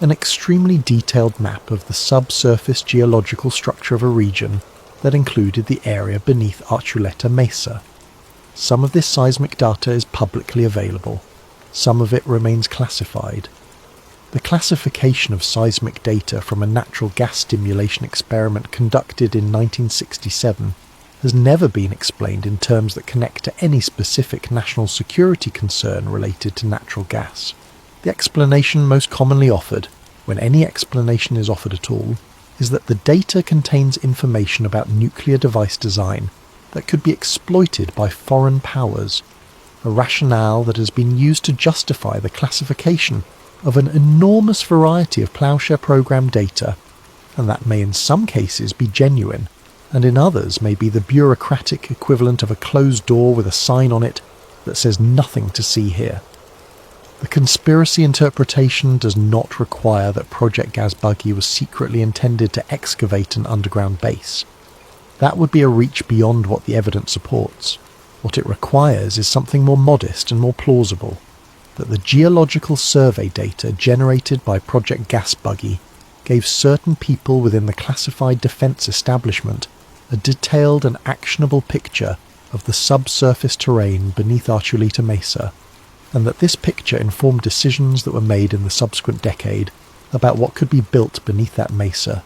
an extremely detailed map of the subsurface geological structure of a region that included the area beneath Archuleta Mesa. Some of this seismic data is publicly available, some of it remains classified. The classification of seismic data from a natural gas stimulation experiment conducted in 1967 has never been explained in terms that connect to any specific national security concern related to natural gas. The explanation most commonly offered, when any explanation is offered at all, is that the data contains information about nuclear device design that could be exploited by foreign powers, a rationale that has been used to justify the classification of an enormous variety of Plowshare Program data, and that may in some cases be genuine, and in others may be the bureaucratic equivalent of a closed door with a sign on it that says nothing to see here. The conspiracy interpretation does not require that Project Gas Buggy was secretly intended to excavate an underground base. That would be a reach beyond what the evidence supports. What it requires is something more modest and more plausible, that the geological survey data generated by Project Gas Buggy gave certain people within the classified defense establishment a detailed and actionable picture of the subsurface terrain beneath Archuleta Mesa, and that this picture informed decisions that were made in the subsequent decade about what could be built beneath that mesa,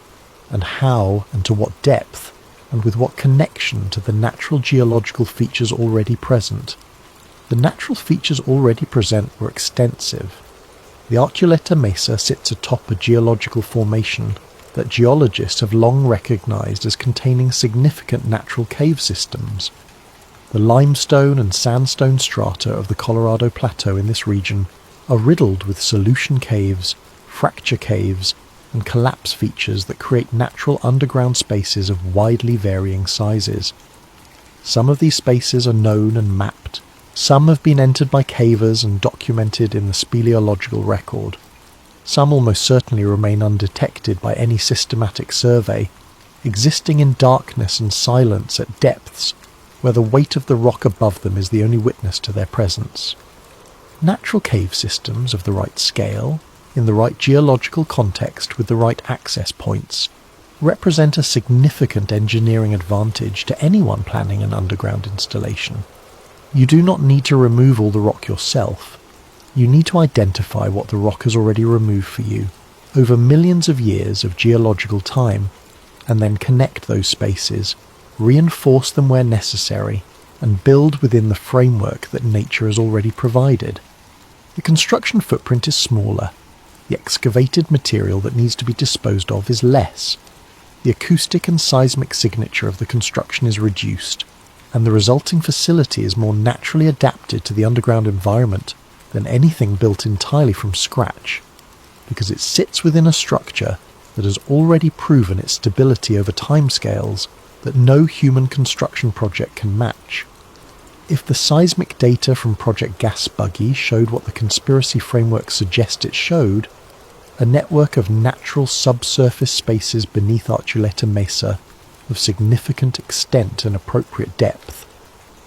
and how and to what depth, and with what connection to the natural geological features already present. The natural features already present were extensive. The Archuleta Mesa sits atop a geological formation that geologists have long recognized as containing significant natural cave systems. The limestone and sandstone strata of the Colorado Plateau in this region are riddled with solution caves, fracture caves, and collapse features that create natural underground spaces of widely varying sizes. Some of these spaces are known and mapped. Some have been entered by cavers and documented in the speleological record. Some almost certainly remain undetected by any systematic survey, existing in darkness and silence at depths where the weight of the rock above them is the only witness to their presence. Natural cave systems of the right scale, in the right geological context with the right access points, represent a significant engineering advantage to anyone planning an underground installation. You do not need to remove all the rock yourself. You need to identify what the rock has already removed for you over millions of years of geological time, and then connect those spaces, reinforce them where necessary, and build within the framework that nature has already provided. The construction footprint is smaller. The excavated material that needs to be disposed of is less. The acoustic and seismic signature of the construction is reduced, and the resulting facility is more naturally adapted to the underground environment than anything built entirely from scratch, because it sits within a structure that has already proven its stability over timescales that no human construction project can match. If the seismic data from Project Gas Buggy showed what the conspiracy framework suggests it showed, a network of natural subsurface spaces beneath Archuleta Mesa of significant extent and appropriate depth,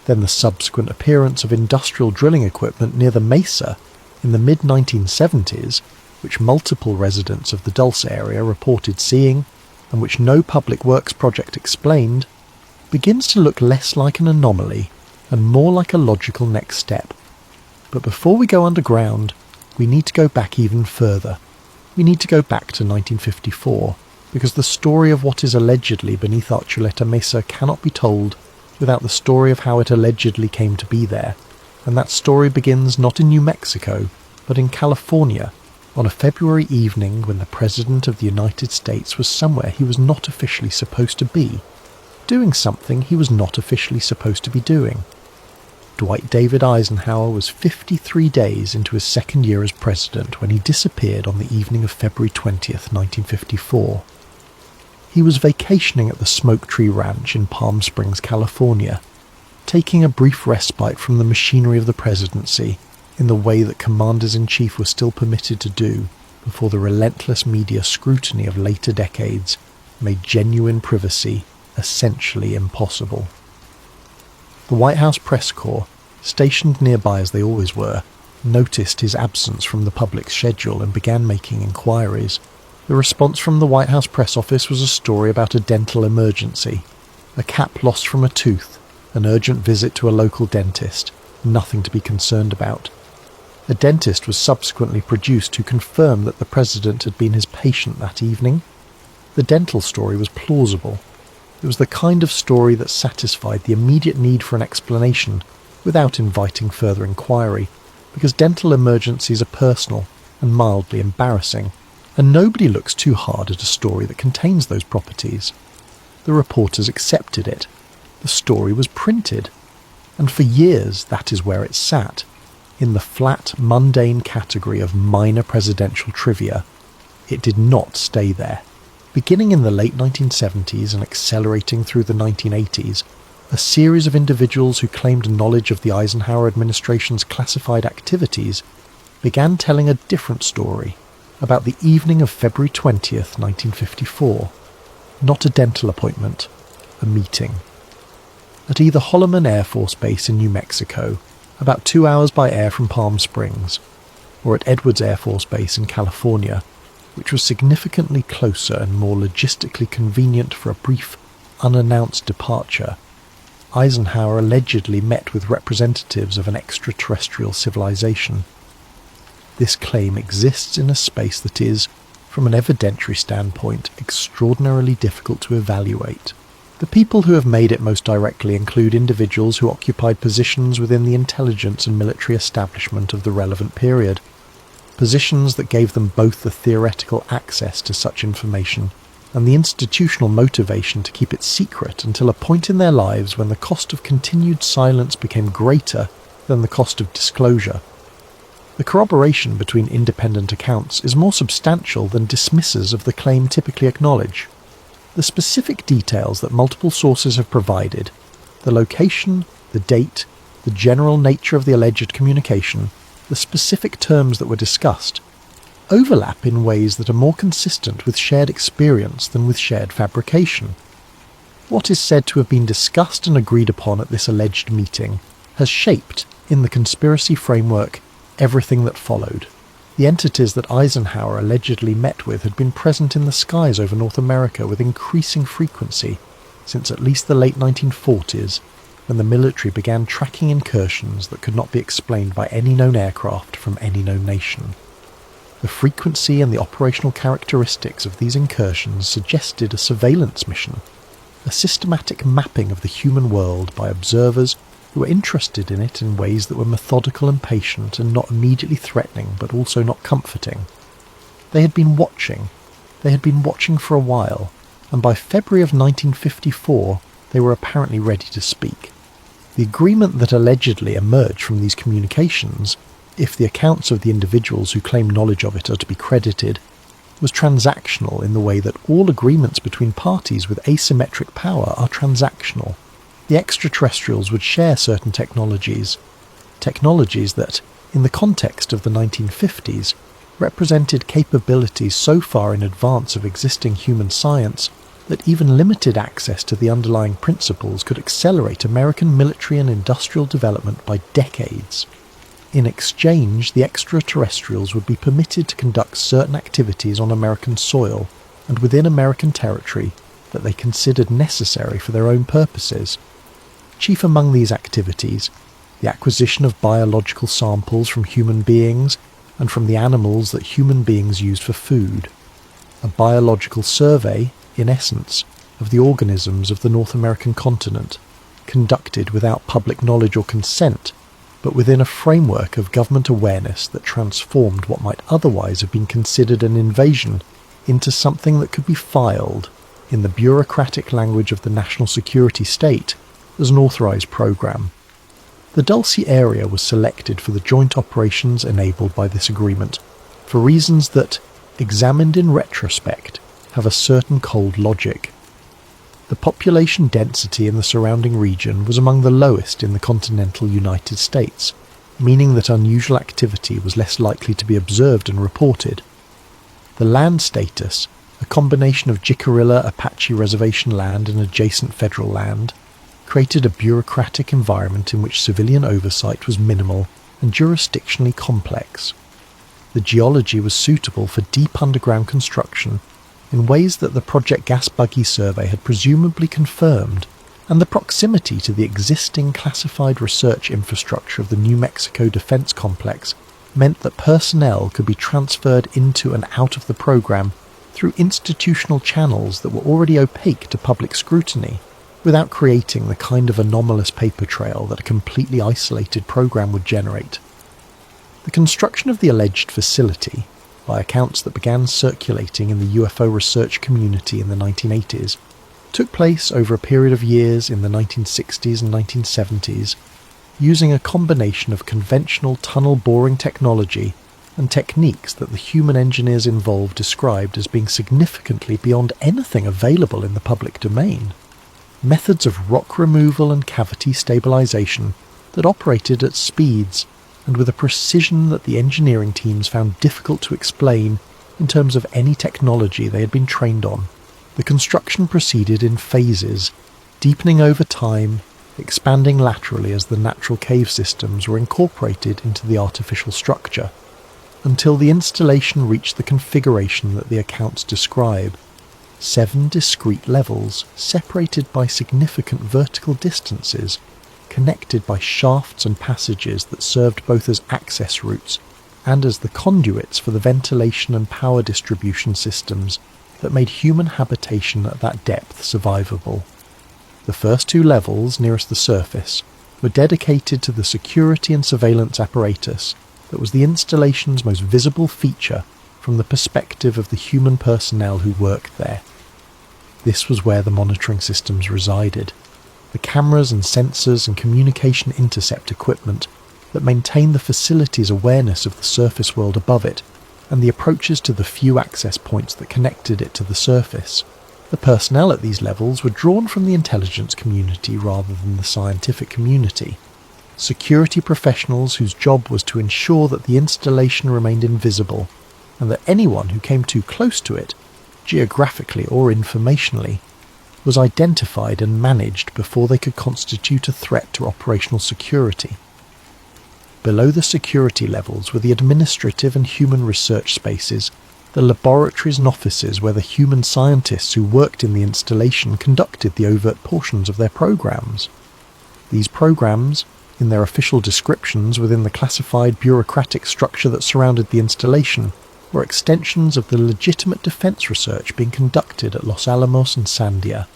then the subsequent appearance of industrial drilling equipment near the mesa in the mid-1970s, which multiple residents of the Dulce area reported seeing, and which no public works project explained, begins to look less like an anomaly and more like a logical next step. But before we go underground, we need to go back even further. We need to go back to 1954, because the story of what is allegedly beneath Archuleta Mesa cannot be told without the story of how it allegedly came to be there, and that story begins not in New Mexico, but in California, on a February evening when the President of the United States was somewhere he was not officially supposed to be, doing something he was not officially supposed to be doing. Dwight David Eisenhower was 53 days into his second year as president when he disappeared on the evening of February 20th, 1954. He was vacationing at the Smoke Tree Ranch in Palm Springs, California, taking a brief respite from the machinery of the presidency in the way that commanders-in-chief were still permitted to do before the relentless media scrutiny of later decades made genuine privacy essentially impossible. The White House press corps, stationed nearby as they always were, noticed his absence from the public schedule and began making inquiries. The response from the White House press office was a story about a dental emergency, a cap lost from a tooth, an urgent visit to a local dentist, nothing to be concerned about. A dentist was subsequently produced to confirm that the president had been his patient that evening. The dental story was plausible. It was the kind of story that satisfied the immediate need for an explanation without inviting further inquiry, because dental emergencies are personal and mildly embarrassing, and nobody looks too hard at a story that contains those properties. The reporters accepted it. The story was printed, and for years that is where it sat, in the flat, mundane category of minor presidential trivia. It did not stay there. Beginning in the late 1970s and accelerating through the 1980s, a series of individuals who claimed knowledge of the Eisenhower administration's classified activities began telling a different story about the evening of February 20th, 1954. Not a dental appointment, a meeting. At either Holloman Air Force Base in New Mexico, about 2 hours by air from Palm Springs, or at Edwards Air Force Base in California, which was significantly closer and more logistically convenient for a brief, unannounced departure, Eisenhower allegedly met with representatives of an extraterrestrial civilization. This claim exists in a space that is, from an evidentiary standpoint, extraordinarily difficult to evaluate. The people who have made it most directly include individuals who occupied positions within the intelligence and military establishment of the relevant period, positions that gave them both the theoretical access to such information and the institutional motivation to keep it secret until a point in their lives when the cost of continued silence became greater than the cost of disclosure. The corroboration between independent accounts is more substantial than dismissers of the claim typically acknowledge. The specific details that multiple sources have provided, the location, the date, the general nature of the alleged communication, the specific terms that were discussed, overlap in ways that are more consistent with shared experience than with shared fabrication. What is said to have been discussed and agreed upon at this alleged meeting has shaped, in the conspiracy framework, everything that followed. The entities that Eisenhower allegedly met with had been present in the skies over North America with increasing frequency since at least the late 1940s, when the military began tracking incursions that could not be explained by any known aircraft from any known nation. The frequency and the operational characteristics of these incursions suggested a surveillance mission, a systematic mapping of the human world by observers who were interested in it in ways that were methodical and patient and not immediately threatening but also not comforting. They had been watching for a while, and by February of 1954 they were apparently ready to speak. The agreement that allegedly emerged from these communications, if the accounts of the individuals who claim knowledge of it are to be credited, was transactional in the way that all agreements between parties with asymmetric power are transactional. The extraterrestrials would share certain technologies that, in the context of the 1950s, represented capabilities so far in advance of existing human science that even limited access to the underlying principles could accelerate American military and industrial development by decades. In exchange, the extraterrestrials would be permitted to conduct certain activities on American soil and within American territory that they considered necessary for their own purposes. Chief among these activities, the acquisition of biological samples from human beings and from the animals that human beings used for food. A biological survey, in essence, of the organisms of the North American continent, conducted without public knowledge or consent, but within a framework of government awareness that transformed what might otherwise have been considered an invasion into something that could be filed, in the bureaucratic language of the national security state, as an authorized program. The Dulce area was selected for the joint operations enabled by this agreement, for reasons that, examined in retrospect, have a certain cold logic. The population density in the surrounding region was among the lowest in the continental United States, meaning that unusual activity was less likely to be observed and reported. The land status, a combination of Jicarilla Apache Reservation land and adjacent federal land, created a bureaucratic environment in which civilian oversight was minimal and jurisdictionally complex. The geology was suitable for deep underground construction in ways that the Project Gas Buggy survey had presumably confirmed, and the proximity to the existing classified research infrastructure of the New Mexico Defense Complex meant that personnel could be transferred into and out of the program through institutional channels that were already opaque to public scrutiny, without creating the kind of anomalous paper trail that a completely isolated program would generate. The construction of the alleged facility, by accounts that began circulating in the UFO research community in the 1980s, took place over a period of years in the 1960s and 1970s, using a combination of conventional tunnel boring technology and techniques that the human engineers involved described as being significantly beyond anything available in the public domain. Methods of rock removal and cavity stabilization that operated at speeds and with a precision that the engineering teams found difficult to explain in terms of any technology they had been trained on. The construction proceeded in phases, deepening over time, expanding laterally as the natural cave systems were incorporated into the artificial structure, until the installation reached the configuration that the accounts describe: 7 discrete levels separated by significant vertical distances, connected by shafts and passages that served both as access routes and as the conduits for the ventilation and power distribution systems that made human habitation at that depth survivable. The first 2 levels nearest the surface were dedicated to the security and surveillance apparatus that was the installation's most visible feature from the perspective of the human personnel who worked there. This was where the monitoring systems resided, the cameras and sensors and communication intercept equipment that maintained the facility's awareness of the surface world above it and the approaches to the few access points that connected it to the surface. The personnel at these levels were drawn from the intelligence community rather than the scientific community. Security professionals whose job was to ensure that the installation remained invisible and that anyone who came too close to it, geographically or informationally, was identified and managed before they could constitute a threat to operational security. Below the security levels were the administrative and human research spaces, the laboratories and offices where the human scientists who worked in the installation conducted the overt portions of their programs. These programs, in their official descriptions within the classified bureaucratic structure that surrounded the installation, were extensions of the legitimate defense research being conducted at Los Alamos and Sandia.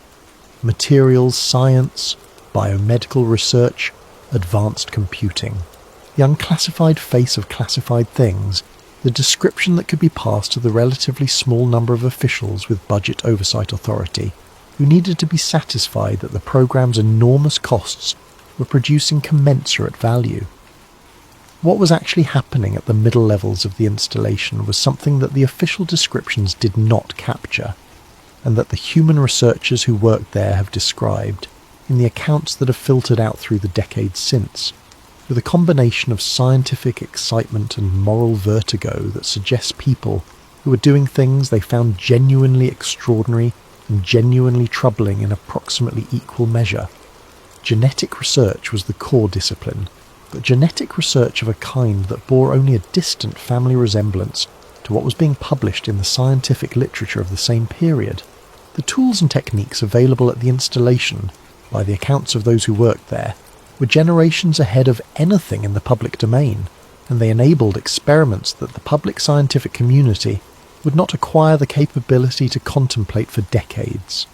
Materials science, biomedical research, advanced computing. The unclassified face of classified things, the description that could be passed to the relatively small number of officials with budget oversight authority, who needed to be satisfied that the program's enormous costs were producing commensurate value. What was actually happening at the middle levels of the installation was something that the official descriptions did not capture, and that the human researchers who worked there have described in the accounts that have filtered out through the decades since, with a combination of scientific excitement and moral vertigo that suggests people who were doing things they found genuinely extraordinary and genuinely troubling in approximately equal measure. Genetic research was the core discipline, but genetic research of a kind that bore only a distant family resemblance to what was being published in the scientific literature of the same period. The tools and techniques available at the installation, by the accounts of those who worked there, were generations ahead of anything in the public domain, and they enabled experiments that the public scientific community would not acquire the capability to contemplate for decades.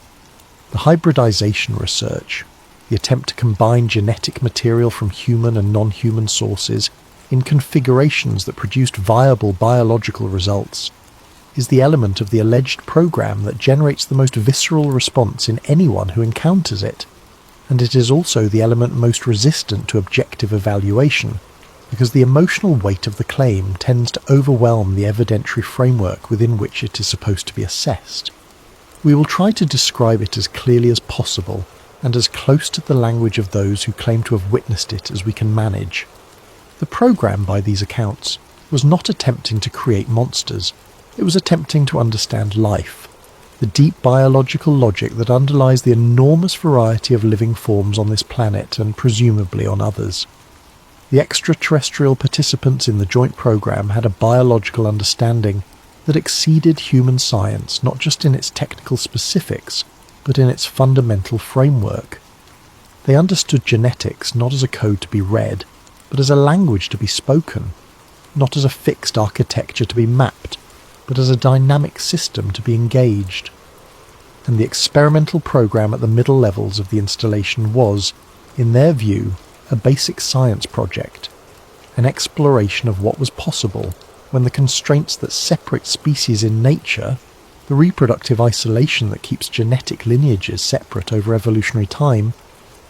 The hybridization research, the attempt to combine genetic material from human and non-human sources in configurations that produced viable biological results, is the element of the alleged program that generates the most visceral response in anyone who encounters it, and it is also the element most resistant to objective evaluation, because the emotional weight of the claim tends to overwhelm the evidentiary framework within which it is supposed to be assessed. We will try to describe it as clearly as possible, and as close to the language of those who claim to have witnessed it as we can manage. The program, by these accounts, was not attempting to create monsters, it was attempting to understand life, the deep biological logic that underlies the enormous variety of living forms on this planet and presumably on others. The extraterrestrial participants in the joint program had a biological understanding that exceeded human science not just in its technical specifics, but in its fundamental framework. They understood genetics not as a code to be read, but as a language to be spoken, not as a fixed architecture to be mapped, but as a dynamic system to be engaged. And the experimental program at the middle levels of the installation was, in their view, a basic science project, an exploration of what was possible when the constraints that separate species in nature, the reproductive isolation that keeps genetic lineages separate over evolutionary time,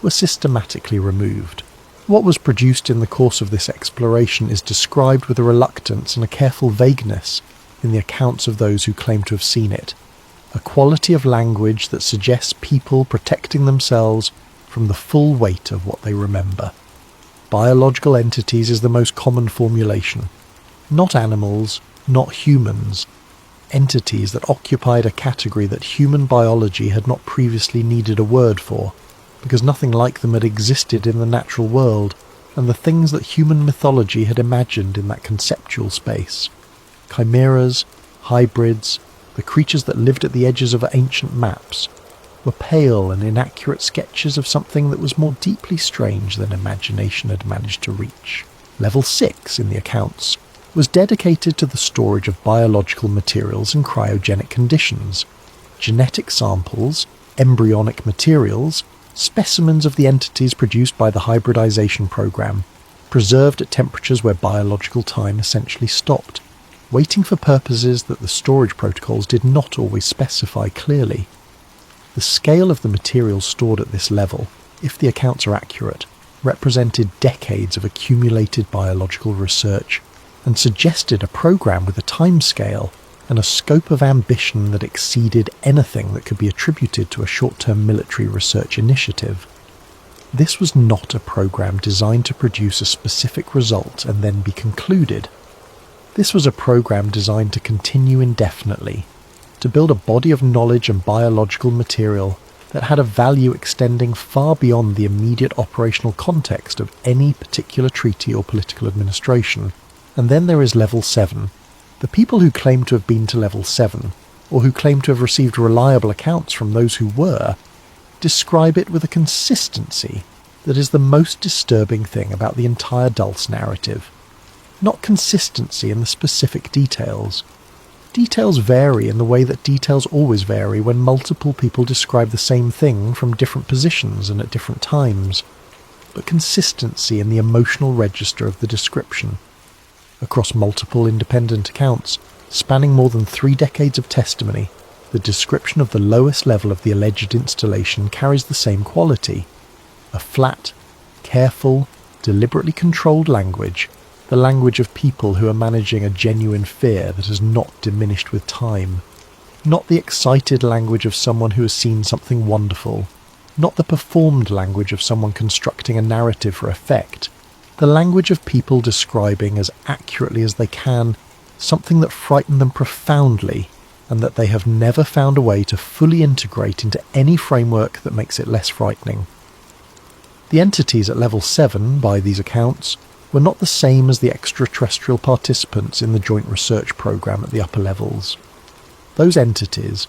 were systematically removed. What was produced in the course of this exploration is described with a reluctance and a careful vagueness in the accounts of those who claim to have seen it, a quality of language that suggests people protecting themselves from the full weight of what they remember. Biological entities is the most common formulation. Not animals, not humans. Entities that occupied a category that human biology had not previously needed a word for, because nothing like them had existed in the natural world, and the things that human mythology had imagined in that conceptual space. Chimeras, hybrids, the creatures that lived at the edges of ancient maps, were pale and inaccurate sketches of something that was more deeply strange than imagination had managed to reach. Level 6 in the accounts was dedicated to the storage of biological materials in cryogenic conditions, genetic samples, embryonic materials, specimens of the entities produced by the hybridization program, preserved at temperatures where biological time essentially stopped, waiting for purposes that the storage protocols did not always specify clearly. The scale of the materials stored at this level, if the accounts are accurate, represented decades of accumulated biological research and suggested a program with a timescale and a scope of ambition that exceeded anything that could be attributed to a short-term military research initiative. This was not a program designed to produce a specific result and then be concluded. This was a program designed to continue indefinitely, to build a body of knowledge and biological material that had a value extending far beyond the immediate operational context of any particular treaty or political administration. And then there is Level 7. The people who claim to have been to Level 7, or who claim to have received reliable accounts from those who were, describe it with a consistency that is the most disturbing thing about the entire Dulce narrative. Not consistency in the specific details. Details vary in the way that details always vary when multiple people describe the same thing from different positions and at different times, but consistency in the emotional register of the description. Across multiple independent accounts, spanning more than 3 decades of testimony, the description of the lowest level of the alleged installation carries the same quality. A flat, careful, deliberately controlled language, the language of people who are managing a genuine fear that has not diminished with time. Not the excited language of someone who has seen something wonderful, not the performed language of someone constructing a narrative for effect, the language of people describing as accurately as they can something that frightened them profoundly and that they have never found a way to fully integrate into any framework that makes it less frightening. The entities at Level 7, by these accounts, were not the same as the extraterrestrial participants in the joint research program at the upper levels. Those entities,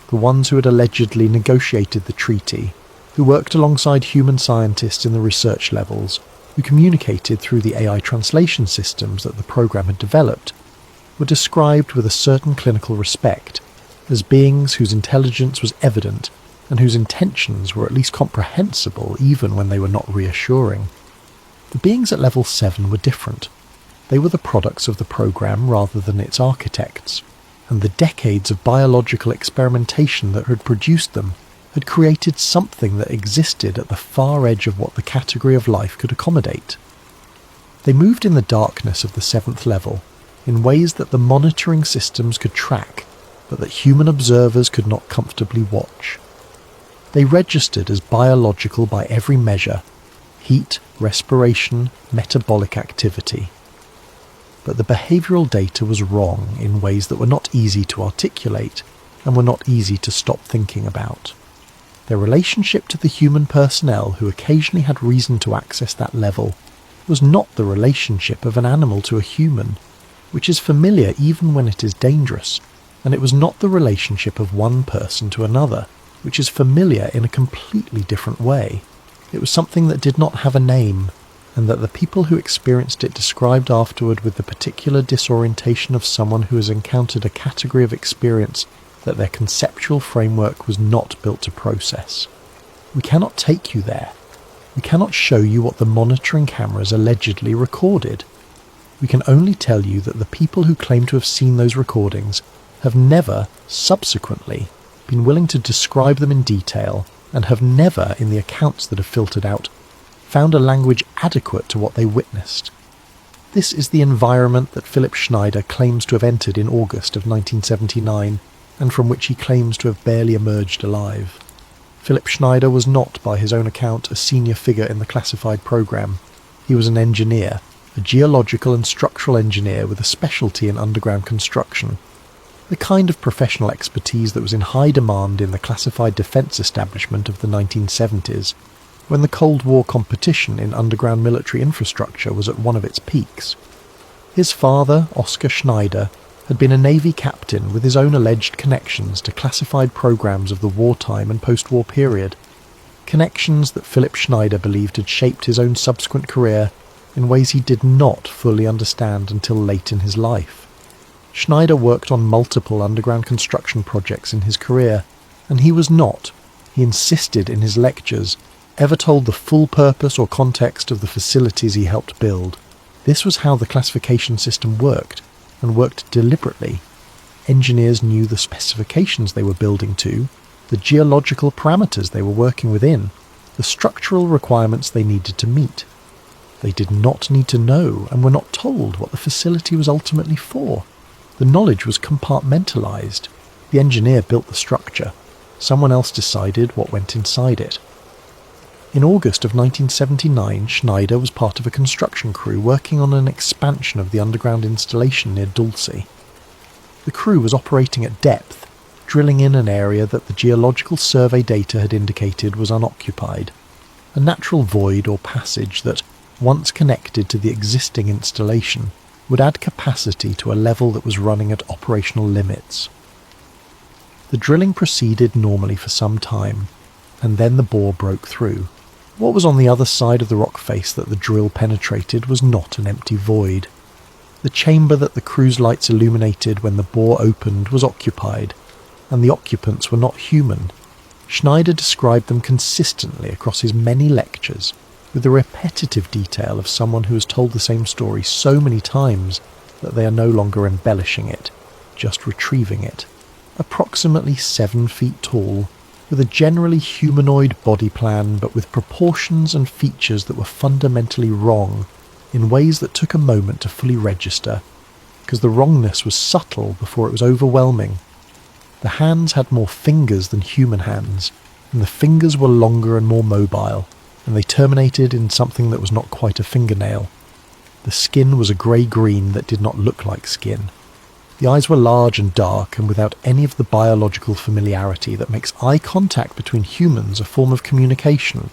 the ones who had allegedly negotiated the treaty, who worked alongside human scientists in the research levels, who communicated through the AI translation systems that the program had developed, were described with a certain clinical respect as beings whose intelligence was evident and whose intentions were at least comprehensible even when they were not reassuring. The beings at Level 7 were different. They were the products of the program rather than its architects, and the decades of biological experimentation that had produced them had created something that existed at the far edge of what the category of life could accommodate. They moved in the darkness of the 7th level in ways that the monitoring systems could track, but that human observers could not comfortably watch. They registered as biological by every measure: heat, respiration, metabolic activity. But the behavioural data was wrong in ways that were not easy to articulate and were not easy to stop thinking about. Their relationship to the human personnel who occasionally had reason to access that level was not the relationship of an animal to a human, which is familiar even when it is dangerous, and it was not the relationship of one person to another, which is familiar in a completely different way. It was something that did not have a name, and that the people who experienced it described afterward with the particular disorientation of someone who has encountered a category of experience that their conceptual framework was not built to process. We cannot take you there. We cannot show you what the monitoring cameras allegedly recorded. We can only tell you that the people who claim to have seen those recordings have never, subsequently, been willing to describe them in detail, and have never, in the accounts that have filtered out, found a language adequate to what they witnessed. This is the environment that Philip Schneider claims to have entered in August of 1979, and from which he claims to have barely emerged alive. Philip Schneider was not, by his own account, a senior figure in the classified program. He was an engineer, a geological and structural engineer with a specialty in underground construction, the kind of professional expertise that was in high demand in the classified defence establishment of the 1970s, when the Cold War competition in underground military infrastructure was at one of its peaks. His father, Oskar Schneider, had been a Navy captain with his own alleged connections to classified programs of the wartime and post-war period, connections that Philip Schneider believed had shaped his own subsequent career in ways he did not fully understand until late in his life. Schneider worked on multiple underground construction projects in his career, and he insisted in his lectures, ever told the full purpose or context of the facilities he helped build. This was how the classification system worked, and worked deliberately. Engineers knew the specifications they were building to, the geological parameters they were working within, the structural requirements they needed to meet. They did not need to know and were not told what the facility was ultimately for. The knowledge was compartmentalized. The engineer built the structure. Someone else decided what went inside it. In August of 1979, Schneider was part of a construction crew working on an expansion of the underground installation near Dulce. The crew was operating at depth, drilling in an area that the geological survey data had indicated was unoccupied, a natural void or passage that, once connected to the existing installation, would add capacity to a level that was running at operational limits. The drilling proceeded normally for some time, and then the bore broke through. What was on the other side of the rock face that the drill penetrated was not an empty void. The chamber that the crew's lights illuminated when the bore opened was occupied, and the occupants were not human. Schneider described them consistently across his many lectures, with the repetitive detail of someone who has told the same story so many times that they are no longer embellishing it, just retrieving it. Approximately 7 feet tall, with a generally humanoid body plan but with proportions and features that were fundamentally wrong in ways that took a moment to fully register, because the wrongness was subtle before it was overwhelming. The hands had more fingers than human hands, and the fingers were longer and more mobile, and they terminated in something that was not quite a fingernail. The skin was a grey-green that did not look like skin. The eyes were large and dark and without any of the biological familiarity that makes eye contact between humans a form of communication.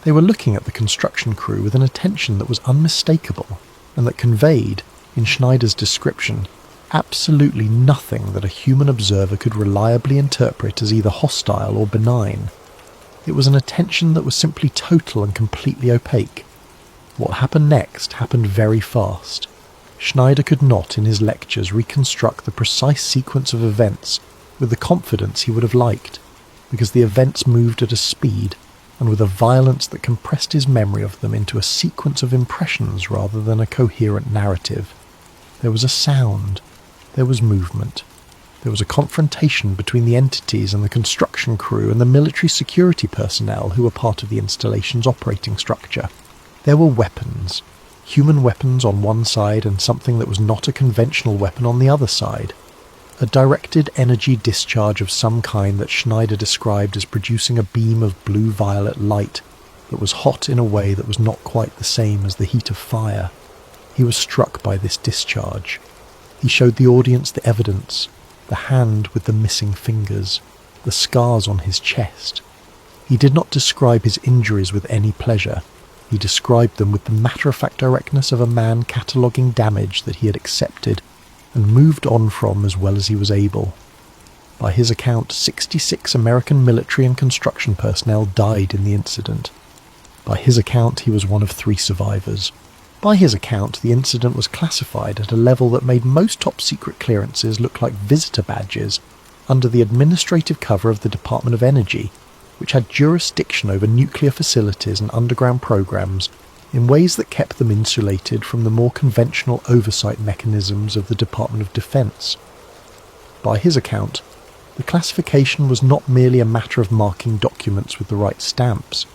They were looking at the construction crew with an attention that was unmistakable and that conveyed, in Schneider's description, absolutely nothing that a human observer could reliably interpret as either hostile or benign. It was an attention that was simply total and completely opaque. What happened next happened very fast. Schneider could not, in his lectures, reconstruct the precise sequence of events with the confidence he would have liked, because the events moved at a speed and with a violence that compressed his memory of them into a sequence of impressions rather than a coherent narrative. There was a sound. There was movement. There was a confrontation between the entities and the construction crew and the military security personnel who were part of the installation's operating structure. There were weapons. Human weapons on one side and something that was not a conventional weapon on the other side. A directed energy discharge of some kind that Schneider described as producing a beam of blue-violet light that was hot in a way that was not quite the same as the heat of fire. He was struck by this discharge. He showed the audience the evidence, the hand with the missing fingers, the scars on his chest. He did not describe his injuries with any pleasure. He described them with the matter-of-fact directness of a man cataloguing damage that he had accepted and moved on from as well as he was able. By his account, 66 American military and construction personnel died in the incident. By his account, he was one of 3 survivors. By his account, the incident was classified at a level that made most top-secret clearances look like visitor badges under the administrative cover of the Department of Energy, which had jurisdiction over nuclear facilities and underground programs in ways that kept them insulated from the more conventional oversight mechanisms of the Department of Defense. By his account, the classification was not merely a matter of marking documents with the right stamps.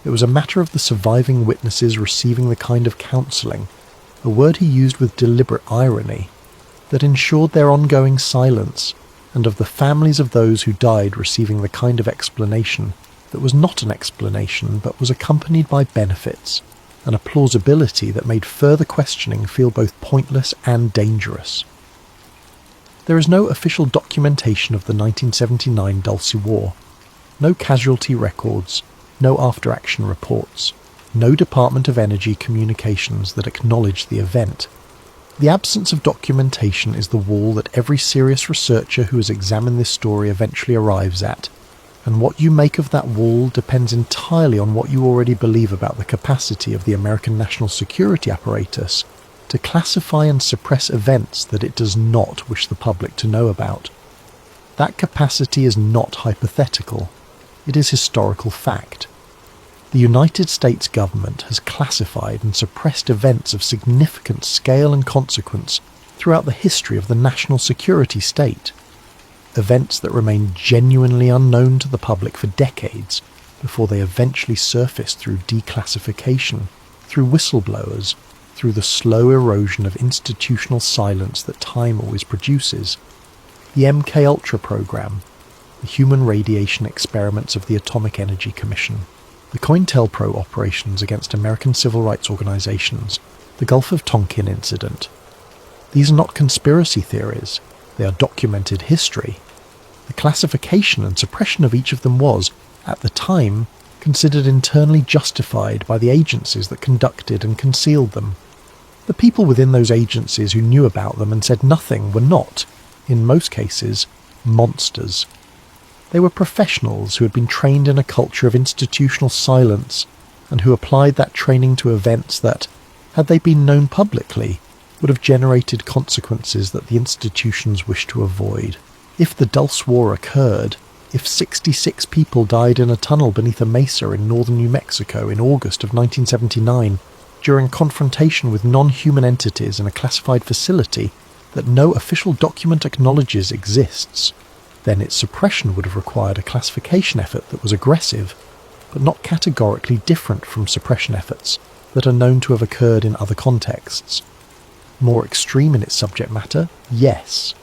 It was a matter of the surviving witnesses receiving the kind of counselling, a word he used with deliberate irony, that ensured their ongoing silence, and of the families of those who died receiving the kind of explanation that was not an explanation but was accompanied by benefits, and a plausibility that made further questioning feel both pointless and dangerous. There is no official documentation of the 1979 Dulce War, no casualty records, no after-action reports, no Department of Energy communications that acknowledge the event. The absence of documentation is the wall that every serious researcher who has examined this story eventually arrives at, and what you make of that wall depends entirely on what you already believe about the capacity of the American national security apparatus to classify and suppress events that it does not wish the public to know about. That capacity is not hypothetical, it is historical fact. The United States government has classified and suppressed events of significant scale and consequence throughout the history of the national security state. Events that remain genuinely unknown to the public for decades before they eventually surface through declassification, through whistleblowers, through the slow erosion of institutional silence that time always produces. The MK program, the human radiation experiments of the Atomic Energy Commission, the COINTELPRO operations against American civil rights organizations, the Gulf of Tonkin incident. These are not conspiracy theories, they are documented history. The classification and suppression of each of them was, at the time, considered internally justified by the agencies that conducted and concealed them. The people within those agencies who knew about them and said nothing were not, in most cases, monsters. They were professionals who had been trained in a culture of institutional silence and who applied that training to events that, had they been known publicly, would have generated consequences that the institutions wished to avoid. If the Dulce War occurred, if 66 people died in a tunnel beneath a mesa in northern New Mexico in August of 1979 during confrontation with non-human entities in a classified facility that no official document acknowledges exists, then its suppression would have required a classification effort that was aggressive, but not categorically different from suppression efforts that are known to have occurred in other contexts. More extreme in its subject matter, yes,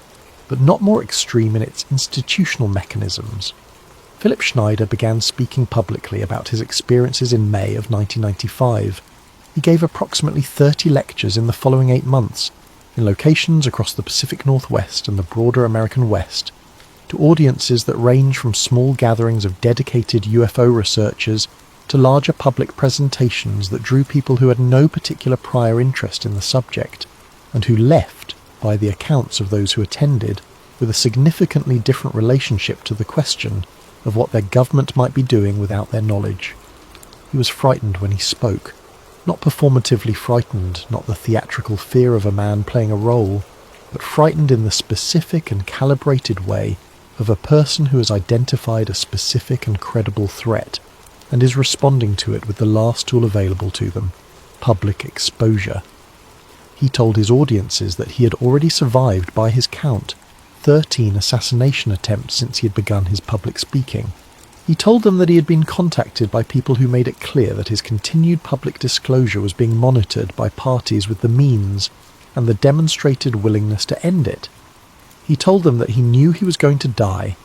but not more extreme in its institutional mechanisms. Philip Schneider began speaking publicly about his experiences in May of 1995. He gave approximately 30 lectures in the following 8 months, in locations across the Pacific Northwest and the broader American West, to audiences that range from small gatherings of dedicated UFO researchers to larger public presentations that drew people who had no particular prior interest in the subject, and who left, by the accounts of those who attended, with a significantly different relationship to the question of what their government might be doing without their knowledge. He was frightened when he spoke, not performatively frightened, not the theatrical fear of a man playing a role, but frightened in the specific and calibrated way of a person who has identified a specific and credible threat, and is responding to it with the last tool available to them, public exposure. He told his audiences that he had already survived, by his count, 13 assassination attempts since he had begun his public speaking. He told them that he had been contacted by people who made it clear that his continued public disclosure was being monitored by parties with the means and the demonstrated willingness to end it. He told them that he knew he was going to die,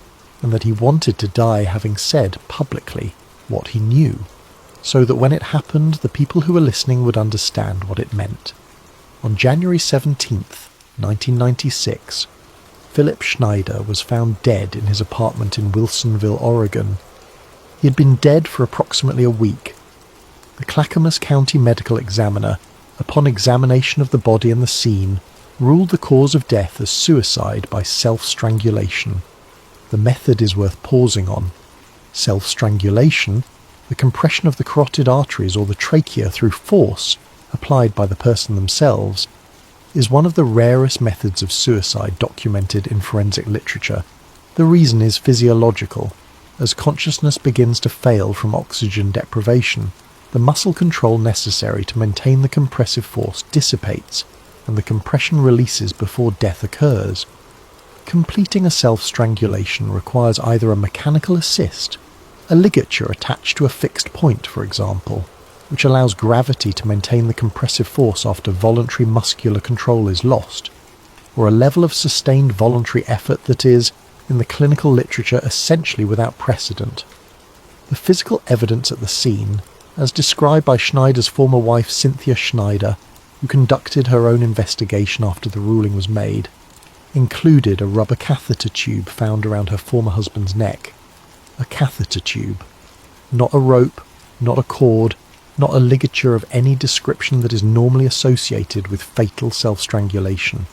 and that he wanted to die having said publicly what he knew, so that when it happened the people who were listening would understand what it meant. On January 17th, 1996, Philip Schneider was found dead in his apartment in Wilsonville, Oregon. He had been dead for approximately a week. The Clackamas County Medical Examiner, upon examination of the body and the scene, ruled the cause of death as suicide by self-strangulation. The method is worth pausing on. Self-strangulation, the compression of the carotid arteries or the trachea through force, applied by the person themselves, is one of the rarest methods of suicide documented in forensic literature. The reason is physiological. As consciousness begins to fail from oxygen deprivation, the muscle control necessary to maintain the compressive force dissipates, and the compression releases before death occurs. Completing a self-strangulation requires either a mechanical assist, a ligature attached to a fixed point, for example, which allows gravity to maintain the compressive force after voluntary muscular control is lost, or a level of sustained voluntary effort that is, in the clinical literature, essentially without precedent. The physical evidence at the scene, as described by Schneider's former wife Cynthia Schneider, who conducted her own investigation after the ruling was made, included a rubber catheter tube found around her former husband's neck. A catheter tube. Not a rope, not a cord, not a ligature of any description that is normally associated with fatal self-strangulation.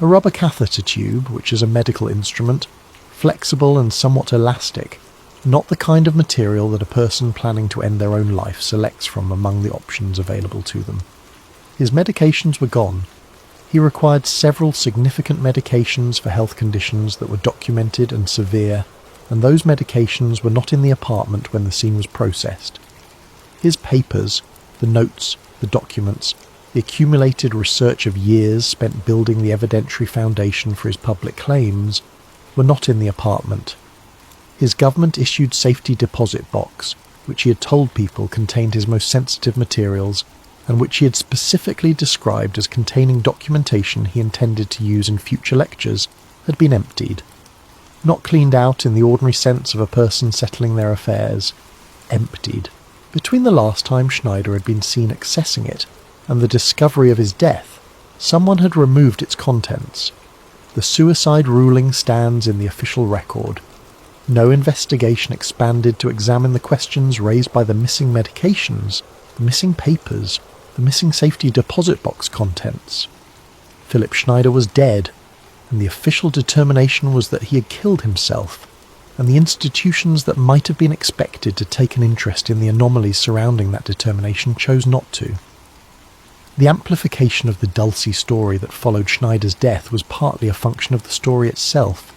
A rubber catheter tube, which is a medical instrument, flexible and somewhat elastic, not the kind of material that a person planning to end their own life selects from among the options available to them. His medications were gone. He required several significant medications for health conditions that were documented and severe, and those medications were not in the apartment when the scene was processed. His papers, the notes, the documents, the accumulated research of years spent building the evidentiary foundation for his public claims, were not in the apartment. His government-issued safety deposit box, which he had told people contained his most sensitive materials, and which he had specifically described as containing documentation he intended to use in future lectures, had been emptied. Not cleaned out in the ordinary sense of a person settling their affairs. Emptied. Between the last time Schneider had been seen accessing it and the discovery of his death, someone had removed its contents. The suicide ruling stands in the official record. No investigation expanded to examine the questions raised by the missing medications, the missing papers, the missing safety deposit box contents. Philip Schneider was dead, and the official determination was that he had killed himself, and the institutions that might have been expected to take an interest in the anomalies surrounding that determination chose not to. The amplification of the Dulcie story that followed Schneider's death was partly a function of the story itself.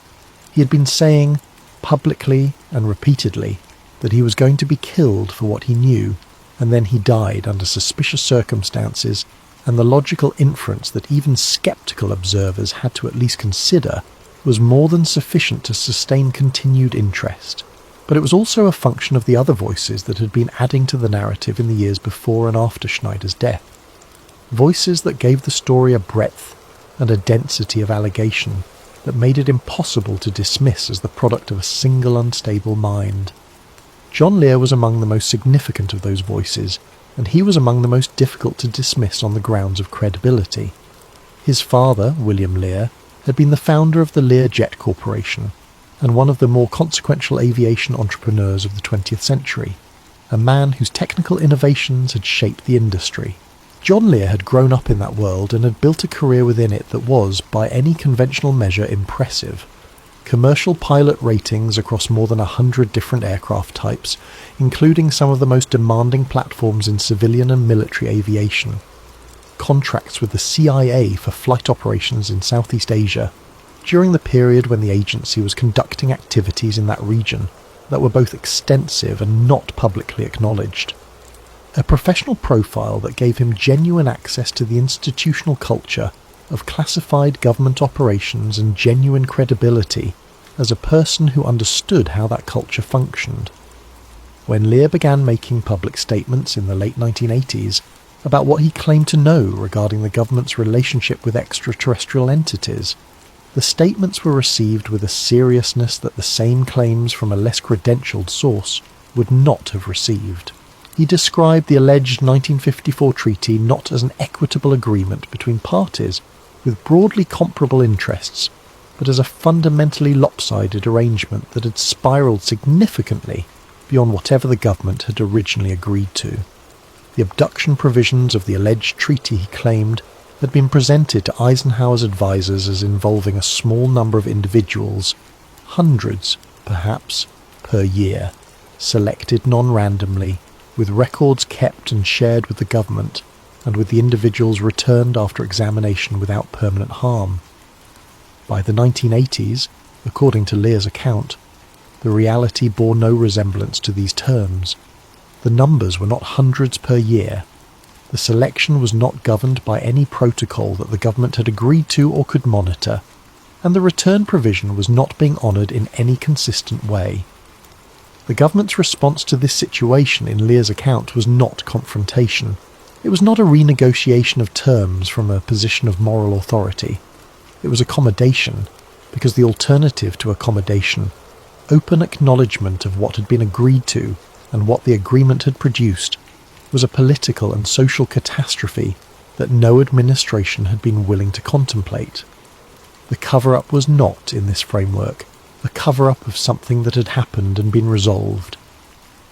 He had been saying, publicly and repeatedly, that he was going to be killed for what he knew, and then he died under suspicious circumstances, and the logical inference that even sceptical observers had to at least consider was more than sufficient to sustain continued interest. But it was also a function of the other voices that had been adding to the narrative in the years before and after Schneider's death. Voices that gave the story a breadth and a density of allegation that made it impossible to dismiss as the product of a single unstable mind. John Lear was among the most significant of those voices, and he was among the most difficult to dismiss on the grounds of credibility. His father, William Lear, had been the founder of the Lear Jet Corporation, and one of the more consequential aviation entrepreneurs of the 20th century, a man whose technical innovations had shaped the industry. John Lear had grown up in that world and had built a career within it that was, by any conventional measure, impressive. Commercial pilot ratings across more than 100 different aircraft types, including some of the most demanding platforms in civilian and military aviation. Contracts with the CIA for flight operations in Southeast Asia, during the period when the agency was conducting activities in that region that were both extensive and not publicly acknowledged. A professional profile that gave him genuine access to the institutional culture of classified government operations and genuine credibility as a person who understood how that culture functioned. When Lear began making public statements in the late 1980s about what he claimed to know regarding the government's relationship with extraterrestrial entities, the statements were received with a seriousness that the same claims from a less credentialed source would not have received. He described the alleged 1954 treaty not as an equitable agreement between parties with broadly comparable interests, but as a fundamentally lopsided arrangement that had spiralled significantly beyond whatever the government had originally agreed to. The abduction provisions of the alleged treaty, he claimed, had been presented to Eisenhower's advisers as involving a small number of individuals, hundreds, perhaps, per year, selected non-randomly, with records kept and shared with the government, and with the individuals returned after examination without permanent harm. By the 1980s, according to Lear's account, the reality bore no resemblance to these terms. The numbers were not hundreds per year. The selection was not governed by any protocol that the government had agreed to or could monitor, and the return provision was not being honoured in any consistent way. The government's response to this situation in Lear's account was not confrontation. It was not a renegotiation of terms from a position of moral authority. It was accommodation, because the alternative to accommodation, open acknowledgement of what had been agreed to and what the agreement had produced, was a political and social catastrophe that no administration had been willing to contemplate. The cover-up was not, in this framework, a cover-up of something that had happened and been resolved.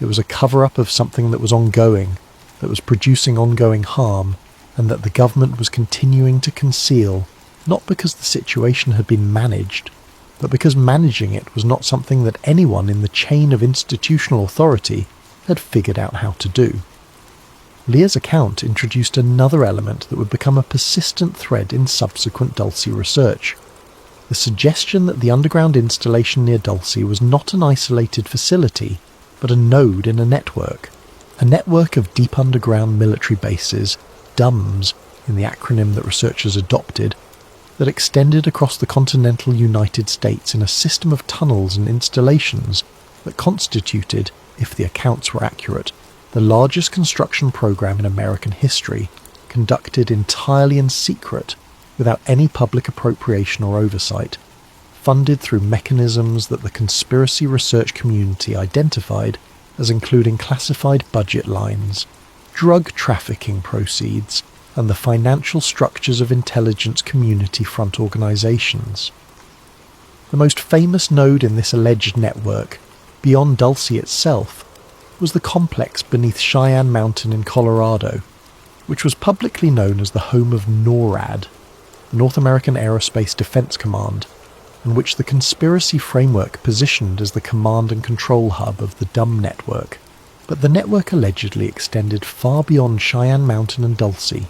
It was a cover-up of something that was ongoing, that was producing ongoing harm, and that the government was continuing to conceal, not because the situation had been managed, but because managing it was not something that anyone in the chain of institutional authority had figured out how to do. Lear's account introduced another element that would become a persistent thread in subsequent Dulce research: the suggestion that the underground installation near Dulce was not an isolated facility, but a node in a network of deep underground military bases, DUMBs in the acronym that researchers adopted, that extended across the continental United States in a system of tunnels and installations that constituted, if the accounts were accurate, the largest construction program in American history, conducted entirely in secret, without any public appropriation or oversight, funded through mechanisms that the conspiracy research community identified as including classified budget lines, drug trafficking proceeds, and the financial structures of intelligence community front organizations. The most famous node in this alleged network, beyond Dulce itself, was the complex beneath Cheyenne Mountain in Colorado, which was publicly known as the home of NORAD, the North American Aerospace Defense Command, and which the conspiracy framework positioned as the command and control hub of the DUM network. But the network allegedly extended far beyond Cheyenne Mountain and Dulce,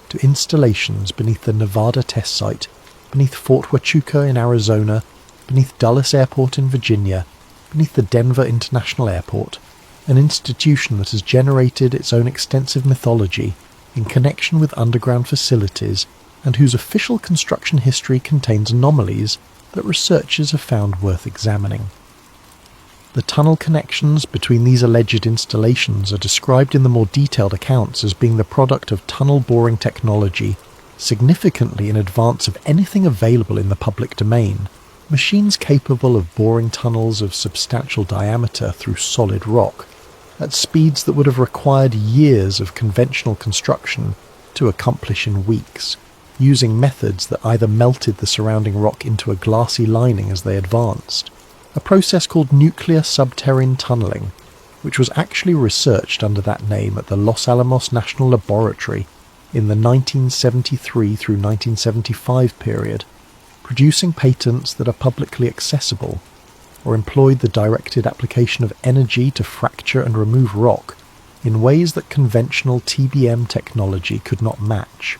to installations beneath the Nevada test site, beneath Fort Huachuca in Arizona, beneath Dulles Airport in Virginia, beneath the Denver International Airport, an institution that has generated its own extensive mythology in connection with underground facilities and whose official construction history contains anomalies that researchers have found worth examining. The tunnel connections between these alleged installations are described in the more detailed accounts as being the product of tunnel boring technology significantly in advance of anything available in the public domain, machines capable of boring tunnels of substantial diameter through solid rock, at speeds that would have required years of conventional construction to accomplish in weeks, using methods that either melted the surrounding rock into a glassy lining as they advanced, a process called nuclear subterranean tunneling, which was actually researched under that name at the Los Alamos National Laboratory in the 1973 through 1975 period, producing patents that are publicly accessible, or employed the directed application of energy to fracture and remove rock in ways that conventional TBM technology could not match.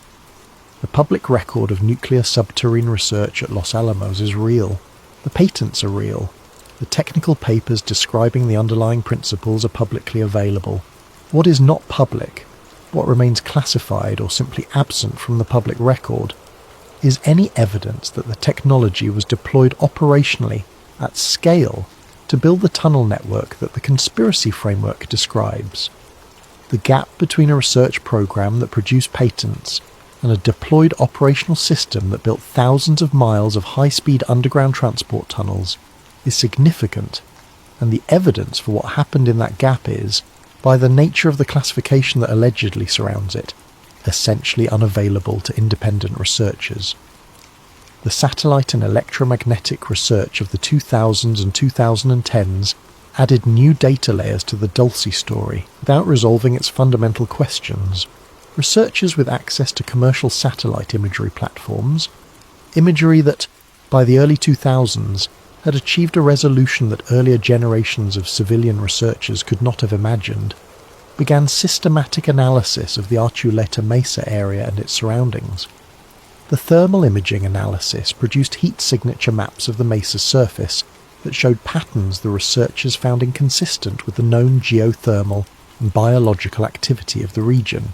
The public record of nuclear subterranean research at Los Alamos is real. The patents are real. The technical papers describing the underlying principles are publicly available. What is not public, what remains classified or simply absent from the public record, is any evidence that the technology was deployed operationally at scale to build the tunnel network that the conspiracy framework describes. The gap between a research program that produced patents and a deployed operational system that built thousands of miles of high-speed underground transport tunnels is significant, and the evidence for what happened in that gap is, by the nature of the classification that allegedly surrounds it, essentially unavailable to independent researchers. The satellite and electromagnetic research of the 2000s and 2010s added new data layers to the Dulce story without resolving its fundamental questions. Researchers with access to commercial satellite imagery platforms, imagery that, by the early 2000s, had achieved a resolution that earlier generations of civilian researchers could not have imagined, began systematic analysis of the Archuleta Mesa area and its surroundings. The thermal imaging analysis produced heat signature maps of the mesa's surface that showed patterns the researchers found inconsistent with the known geothermal and biological activity of the region.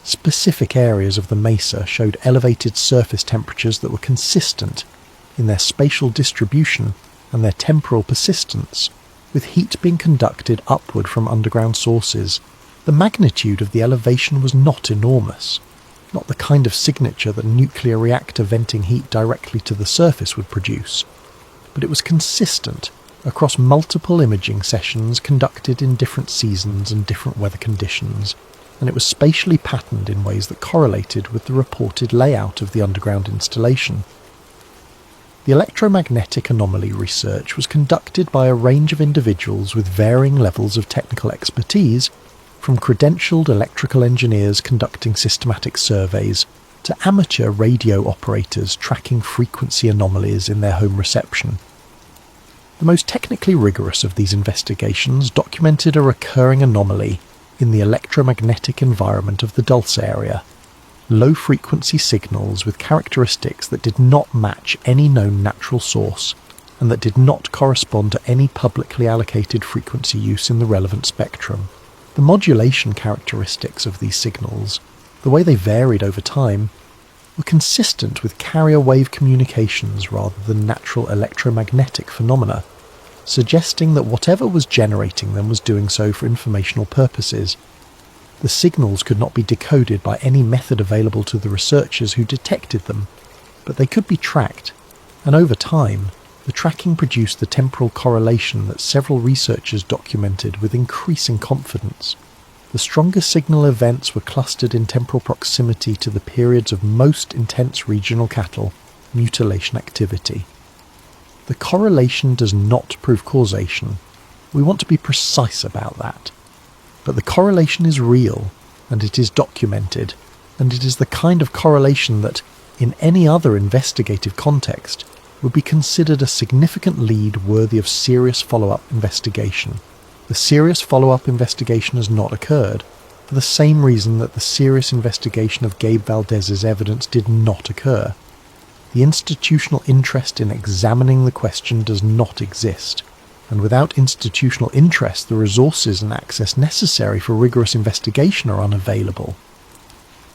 Specific areas of the mesa showed elevated surface temperatures that were consistent in their spatial distribution and their temporal persistence, with heat being conducted upward from underground sources. The magnitude of the elevation was not enormous, not the kind of signature that a nuclear reactor venting heat directly to the surface would produce, but it was consistent across multiple imaging sessions conducted in different seasons and different weather conditions, and it was spatially patterned in ways that correlated with the reported layout of the underground installation. The electromagnetic anomaly research was conducted by a range of individuals with varying levels of technical expertise, from credentialed electrical engineers conducting systematic surveys to amateur radio operators tracking frequency anomalies in their home reception. The most technically rigorous of these investigations documented a recurring anomaly in the electromagnetic environment of the Dulce area, low-frequency signals with characteristics that did not match any known natural source and that did not correspond to any publicly allocated frequency use in the relevant spectrum. The modulation characteristics of these signals, the way they varied over time, were consistent with carrier wave communications rather than natural electromagnetic phenomena, suggesting that whatever was generating them was doing so for informational purposes. The signals could not be decoded by any method available to the researchers who detected them, but they could be tracked, and over time, the tracking produced the temporal correlation that several researchers documented with increasing confidence. The strongest signal events were clustered in temporal proximity to the periods of most intense regional cattle mutilation activity. The correlation does not prove causation. We want to be precise about that. But the correlation is real, and it is documented, and it is the kind of correlation that, in any other investigative context, would be considered a significant lead worthy of serious follow-up investigation. The serious follow-up investigation has not occurred, for the same reason that the serious investigation of Gabe Valdez's evidence did not occur. The institutional interest in examining the question does not exist, and without institutional interest the resources and access necessary for rigorous investigation are unavailable.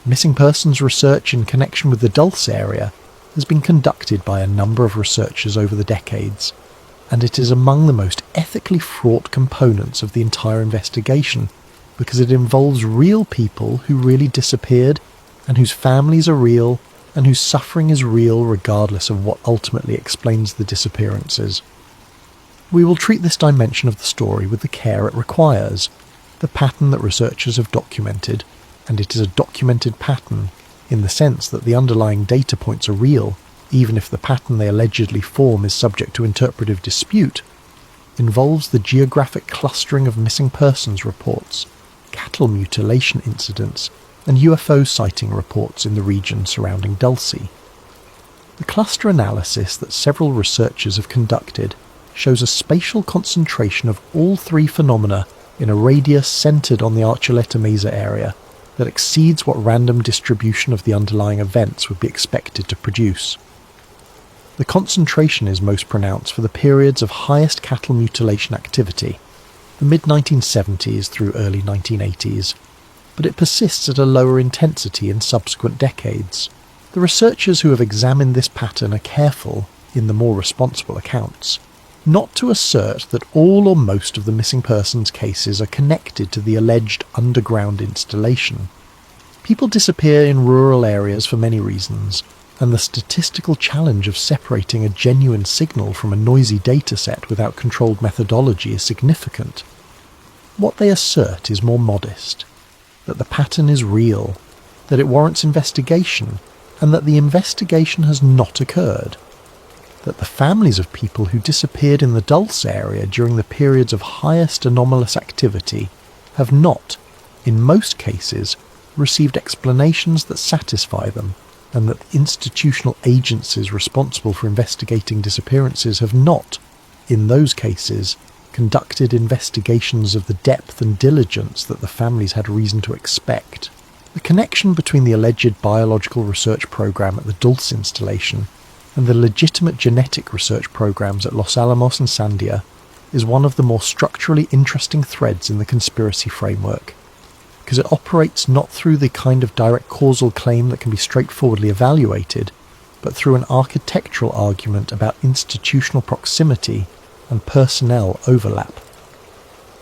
Missing persons research in connection with the Dulce area has been conducted by a number of researchers over the decades, and it is among the most ethically fraught components of the entire investigation because it involves real people who really disappeared and whose families are real and whose suffering is real regardless of what ultimately explains the disappearances. We will treat this dimension of the story with the care it requires, the pattern that researchers have documented, and it is a documented pattern in the sense that the underlying data points are real, even if the pattern they allegedly form is subject to interpretive dispute, involves the geographic clustering of missing persons reports, cattle mutilation incidents, and UFO sighting reports in the region surrounding Dulce. The cluster analysis that several researchers have conducted shows a spatial concentration of all three phenomena in a radius centred on the Archuleta Mesa area that exceeds what random distribution of the underlying events would be expected to produce. The concentration is most pronounced for the periods of highest cattle mutilation activity, the mid-1970s through early 1980s, but it persists at a lower intensity in subsequent decades. The researchers who have examined this pattern are careful, in the more responsible accounts, not to assert that all or most of the missing persons cases are connected to the alleged underground installation. People disappear in rural areas for many reasons, and the statistical challenge of separating a genuine signal from a noisy dataset without controlled methodology is significant. What they assert is more modest, that the pattern is real, that it warrants investigation, and that the investigation has not occurred. That the families of people who disappeared in the Dulce area during the periods of highest anomalous activity have not, in most cases, received explanations that satisfy them, and that the institutional agencies responsible for investigating disappearances have not, in those cases, conducted investigations of the depth and diligence that the families had reason to expect. The connection between the alleged biological research program at the Dulce installation and the legitimate genetic research programs at Los Alamos and Sandia is one of the more structurally interesting threads in the conspiracy framework, because it operates not through the kind of direct causal claim that can be straightforwardly evaluated, but through an architectural argument about institutional proximity and personnel overlap.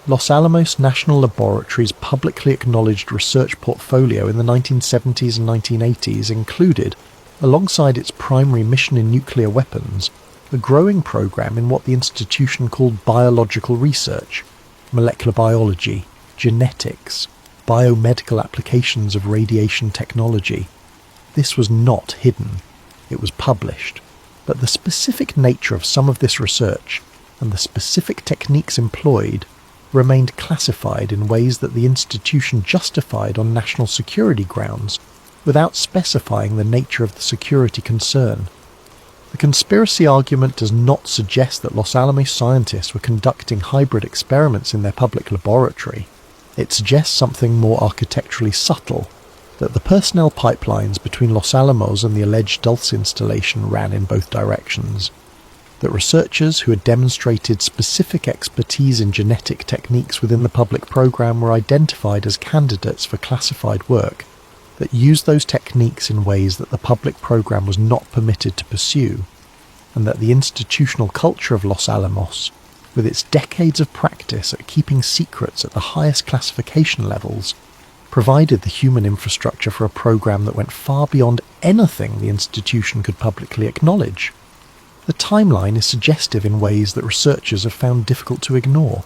Los Alamos National Laboratory's publicly acknowledged research portfolio in the 1970s and 1980s included, alongside its primary mission in nuclear weapons, a growing program in what the institution called biological research, molecular biology, genetics, biomedical applications of radiation technology. This was not hidden, it was published, but the specific nature of some of this research and the specific techniques employed remained classified in ways that the institution justified on national security grounds without specifying the nature of the security concern. The conspiracy argument does not suggest that Los Alamos scientists were conducting hybrid experiments in their public laboratory. It suggests something more architecturally subtle, that the personnel pipelines between Los Alamos and the alleged Dulce installation ran in both directions, that researchers who had demonstrated specific expertise in genetic techniques within the public program were identified as candidates for classified work, that used those techniques in ways that the public program was not permitted to pursue, and that the institutional culture of Los Alamos, with its decades of practice at keeping secrets at the highest classification levels, provided the human infrastructure for a program that went far beyond anything the institution could publicly acknowledge. The timeline is suggestive in ways that researchers have found difficult to ignore.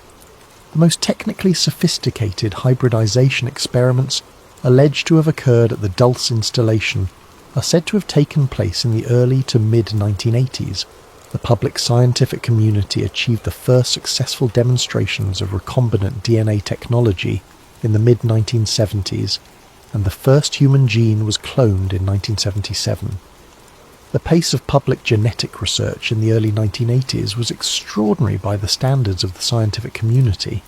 The most technically sophisticated hybridization experiments alleged to have occurred at the Dulce installation are said to have taken place in the early to mid-1980s. The public scientific community achieved the first successful demonstrations of recombinant DNA technology in the mid-1970s, and the first human gene was cloned in 1977. The pace of public genetic research in the early 1980s was extraordinary by the standards of the scientific community,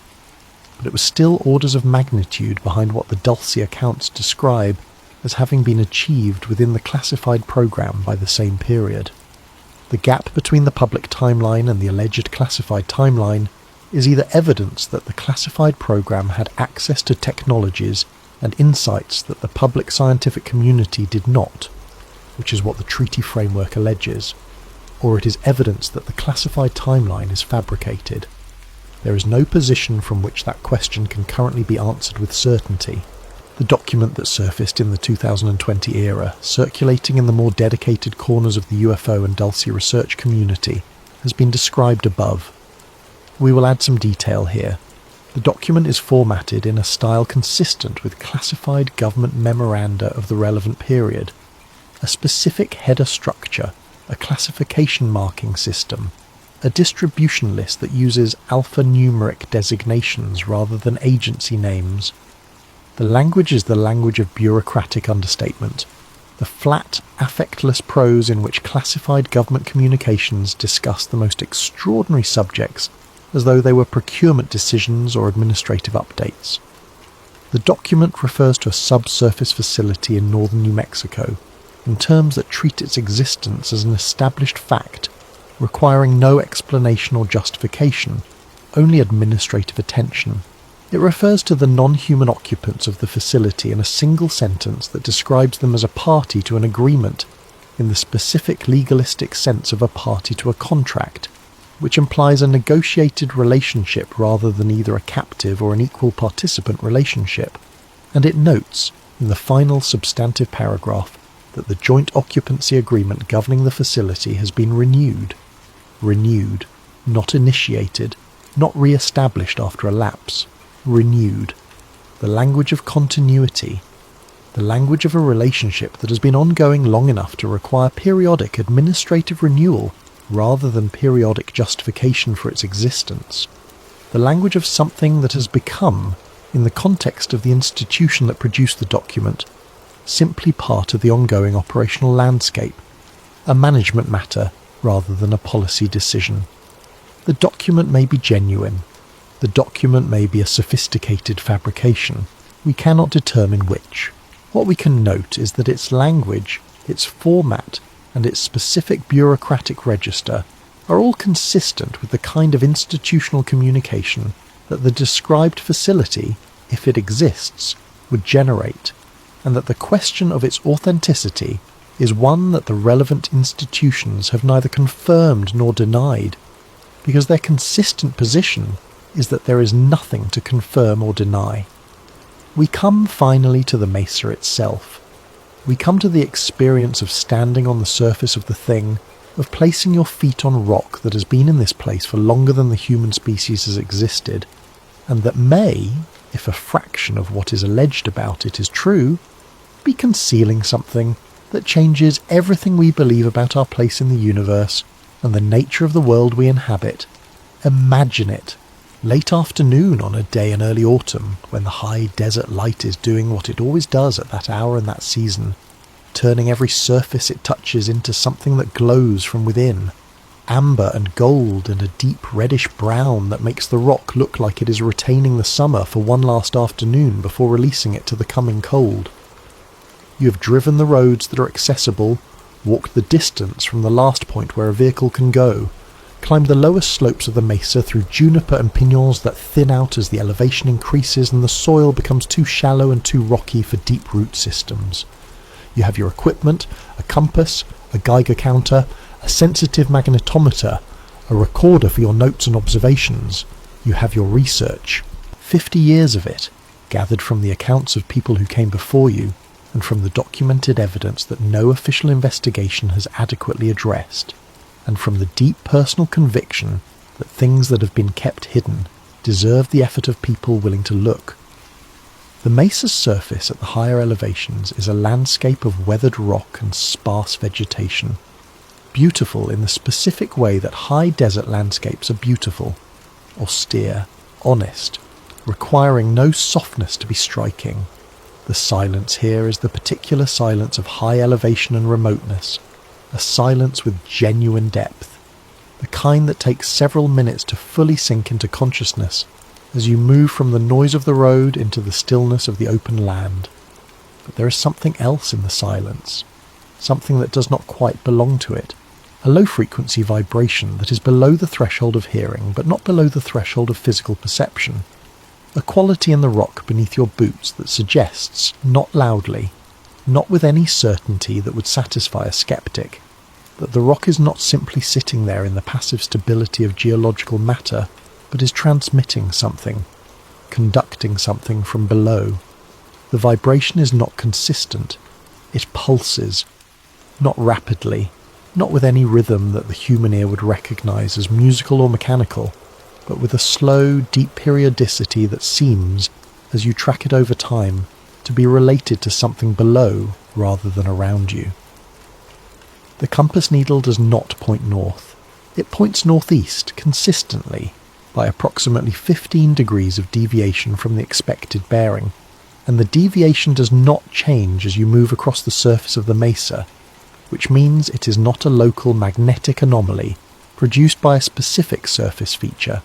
but it was still orders of magnitude behind what the Dulce accounts describe as having been achieved within the classified program by the same period. The gap between the public timeline and the alleged classified timeline is either evidence that the classified program had access to technologies and insights that the public scientific community did not, which is what the treaty framework alleges, or it is evidence that the classified timeline is fabricated. There is no position from which that question can currently be answered with certainty. The document that surfaced in the 2020 era, circulating in the more dedicated corners of the UFO and Dulce research community, has been described above. We will add some detail here. The document is formatted in a style consistent with classified government memoranda of the relevant period. A specific header structure, a classification marking system, a distribution list that uses alphanumeric designations rather than agency names. The language is the language of bureaucratic understatement, the flat, affectless prose in which classified government communications discuss the most extraordinary subjects as though they were procurement decisions or administrative updates. The document refers to a subsurface facility in northern New Mexico in terms that treat its existence as an established fact, requiring no explanation or justification, only administrative attention. It refers to the non-human occupants of the facility in a single sentence that describes them as a party to an agreement in the specific legalistic sense of a party to a contract, which implies a negotiated relationship rather than either a captive or an equal participant relationship. And it notes, in the final substantive paragraph, that the joint occupancy agreement governing the facility has been renewed, not initiated, not re-established after a lapse, renewed. The language of continuity, the language of a relationship that has been ongoing long enough to require periodic administrative renewal rather than periodic justification for its existence. The language of something that has become, in the context of the institution that produced the document, simply part of the ongoing operational landscape, a management matter rather than a policy decision. The document may be genuine. The document may be a sophisticated fabrication. We cannot determine which. What we can note is that its language, its format, and its specific bureaucratic register are all consistent with the kind of institutional communication that the described facility, if it exists, would generate, and that the question of its authenticity is one that the relevant institutions have neither confirmed nor denied, because their consistent position is that there is nothing to confirm or deny. We come finally to the mesa itself. We come to the experience of standing on the surface of the thing, of placing your feet on rock that has been in this place for longer than the human species has existed, and that may, if a fraction of what is alleged about it is true, be concealing something that changes everything we believe about our place in the universe and the nature of the world we inhabit. Imagine it. Late afternoon on a day in early autumn, when the high desert light is doing what it always does at that hour and that season, turning every surface it touches into something that glows from within, amber and gold and a deep reddish brown that makes the rock look like it is retaining the summer for one last afternoon before releasing it to the coming cold. You have driven the roads that are accessible, walked the distance from the last point where a vehicle can go, climbed the lowest slopes of the mesa through juniper and piñons that thin out as the elevation increases and the soil becomes too shallow and too rocky for deep root systems. You have your equipment, a compass, a Geiger counter, a sensitive magnetometer, a recorder for your notes and observations. You have your research, 50 years of it, gathered from the accounts of people who came before you, and from the documented evidence that no official investigation has adequately addressed, and from the deep personal conviction that things that have been kept hidden deserve the effort of people willing to look. The mesa's surface at the higher elevations is a landscape of weathered rock and sparse vegetation, beautiful in the specific way that high desert landscapes are beautiful, austere, honest, requiring no softness to be striking. The silence here is the particular silence of high elevation and remoteness, a silence with genuine depth, the kind that takes several minutes to fully sink into consciousness as you move from the noise of the road into the stillness of the open land. But there is something else in the silence, something that does not quite belong to it, a low-frequency vibration that is below the threshold of hearing but not below the threshold of physical perception. A quality in the rock beneath your boots that suggests, not loudly, not with any certainty that would satisfy a skeptic, that the rock is not simply sitting there in the passive stability of geological matter, but is transmitting something, conducting something from below. The vibration is not consistent, it pulses, not rapidly, not with any rhythm that the human ear would recognize as musical or mechanical, but with a slow, deep periodicity that seems, as you track it over time, to be related to something below rather than around you. The compass needle does not point north. It points northeast consistently, by approximately 15 degrees of deviation from the expected bearing, and the deviation does not change as you move across the surface of the mesa, which means it is not a local magnetic anomaly produced by a specific surface feature,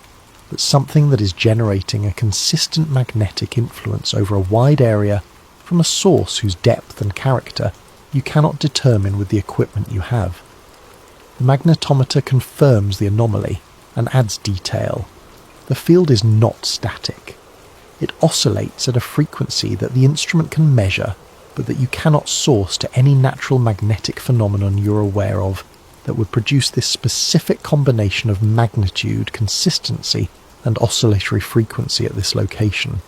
but something that is generating a consistent magnetic influence over a wide area from a source whose depth and character you cannot determine with the equipment you have. The magnetometer confirms the anomaly and adds detail. The field is not static. It oscillates at a frequency that the instrument can measure, but that you cannot source to any natural magnetic phenomenon you're aware of that would produce this specific combination of magnitude, consistency, and oscillatory frequency at this location.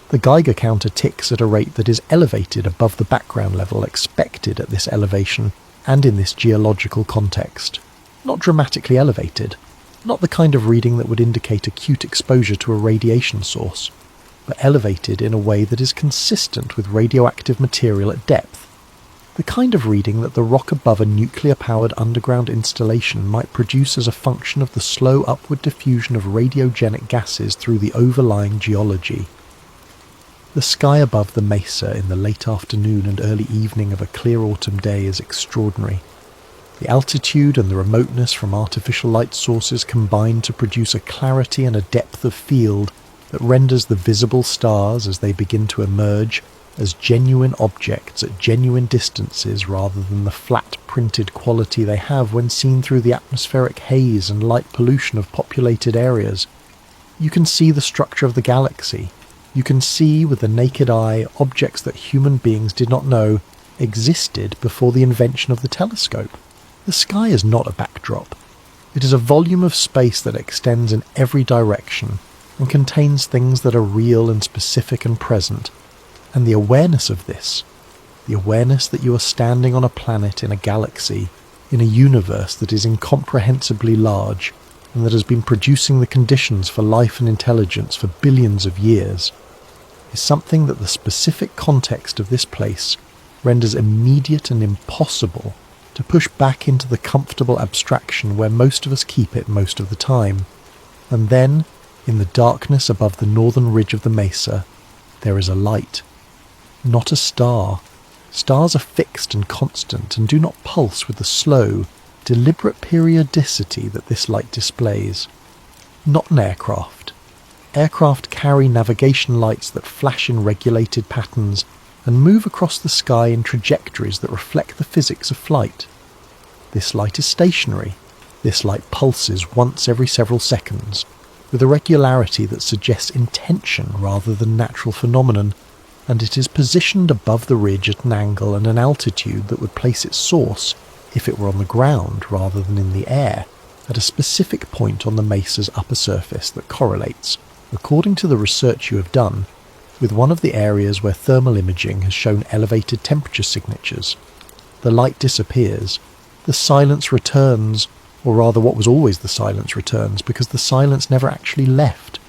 The Geiger counter ticks at a rate that is elevated above the background level expected at this elevation and in this geological context. Not dramatically elevated, not the kind of reading that would indicate acute exposure to a radiation source, but elevated in a way that is consistent with radioactive material at depth. The kind of reading that the rock above a nuclear-powered underground installation might produce as a function of the slow upward diffusion of radiogenic gases through the overlying geology. The sky above the mesa in the late afternoon and early evening of a clear autumn day is extraordinary. The altitude and the remoteness from artificial light sources combine to produce a clarity and a depth of field that renders the visible stars as they begin to emerge as genuine objects at genuine distances rather than the flat printed quality they have when seen through the atmospheric haze and light pollution of populated areas. You can see the structure of the galaxy. You can see with the naked eye objects that human beings did not know existed before the invention of the telescope. The sky is not a backdrop. It is a volume of space that extends in every direction and contains things that are real and specific and present. And the awareness of this, the awareness that you are standing on a planet in a galaxy, in a universe that is incomprehensibly large and that has been producing the conditions for life and intelligence for billions of years, is something that the specific context of this place renders immediate and impossible to push back into the comfortable abstraction where most of us keep it most of the time. And then, In the darkness above the northern ridge of the mesa, there is a light. Not a star. Stars are fixed and constant and do not pulse with the slow, deliberate periodicity that this light displays. Not an aircraft. Aircraft carry navigation lights that flash in regulated patterns and move across the sky in trajectories that reflect the physics of flight. This light is stationary. This light pulses once every several seconds, with a regularity that suggests intention rather than natural phenomenon, and it is positioned above the ridge at an angle and an altitude that would place its source, if it were on the ground rather than in the air, at a specific point on the mesa's upper surface that correlates, according to the research you have done, with one of the areas where thermal imaging has shown elevated temperature signatures. The light disappears. The silence returns, or rather what was always the silence returns, because the silence never actually left.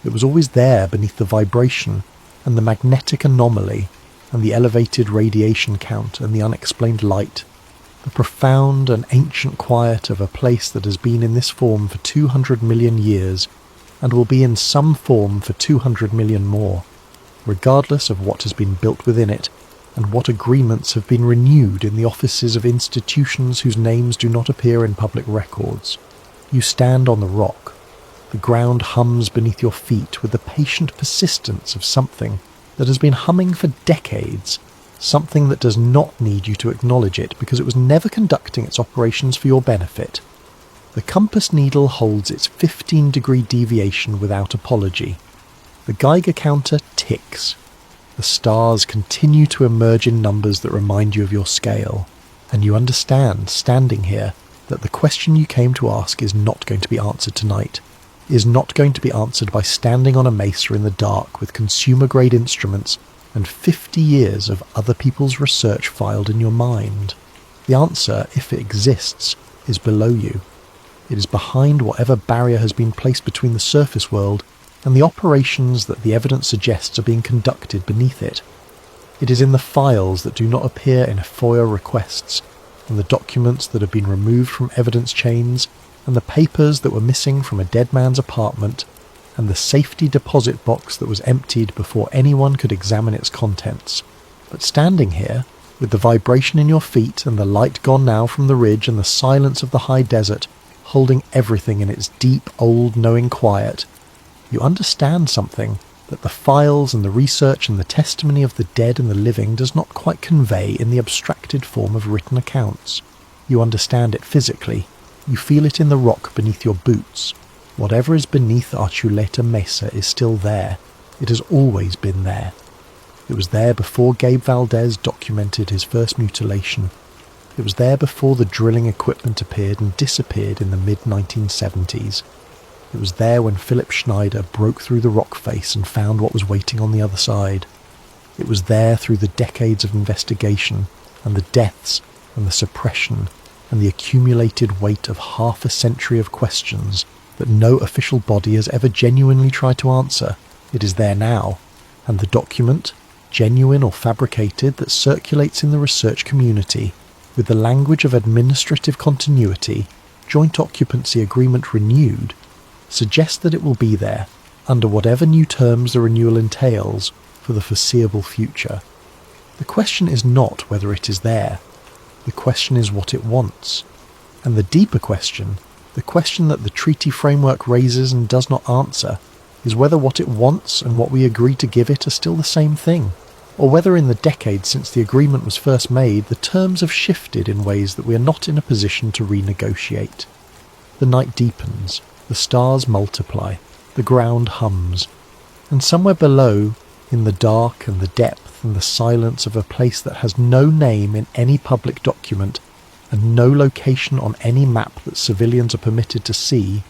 It was always there beneath the vibration and the magnetic anomaly and the elevated radiation count and the unexplained light, the profound and ancient quiet of a place that has been in this form for 200 million years and will be in some form for 200 million more, regardless of what has been built within it and what agreements have been renewed in the offices of institutions whose names do not appear in public records. You stand on the rock. The ground hums beneath your feet with the patient persistence of something that has been humming for decades, something that does not need you to acknowledge it because it was never conducting its operations for your benefit. The compass needle holds its 15-degree deviation without apology. The Geiger counter ticks. The stars continue to emerge in numbers that remind you of your scale, and you understand, standing here, that the question you came to ask is not going to be answered tonight, is not going to be answered by standing on a mesa in the dark with consumer-grade instruments and 50 years of other people's research filed in your mind. The answer, if it exists, is below you. It is behind whatever barrier has been placed between the surface world and the operations that the evidence suggests are being conducted beneath it. It is in the files that do not appear in FOIA requests, and the documents that have been removed from evidence chains, and the papers that were missing from a dead man's apartment, and the safety deposit box that was emptied before anyone could examine its contents. But standing here, with the vibration in your feet and the light gone now from the ridge and the silence of the high desert, holding everything in its deep, old, knowing quiet, you understand something that the files and the research and the testimony of the dead and the living does not quite convey in the abstracted form of written accounts. You understand it physically. You feel it in the rock beneath your boots. Whatever is beneath Archuleta Mesa is still there. It has always been there. It was there before Gabe Valdez documented his first mutilation. It was there before the drilling equipment appeared and disappeared in the mid-1970s. It was there when Philip Schneider broke through the rock face and found what was waiting on the other side. It was there through the decades of investigation and the deaths and the suppression and the accumulated weight of half a century of questions that no official body has ever genuinely tried to answer. It is there now, and the document, genuine or fabricated, that circulates in the research community with the language of administrative continuity, joint occupancy agreement renewed, suggests that it will be there, under whatever new terms the renewal entails, for the foreseeable future. The question is not whether it is there. The question is what it wants. And the deeper question, the question that the treaty framework raises and does not answer, is whether what it wants and what we agree to give it are still the same thing, or whether in the decades since the agreement was first made, the terms have shifted in ways that we are not in a position to renegotiate. The night deepens. The stars multiply, the ground hums, and somewhere below, in the dark and the depth and the silence of a place that has no name in any public document and no location on any map that civilians are permitted to see,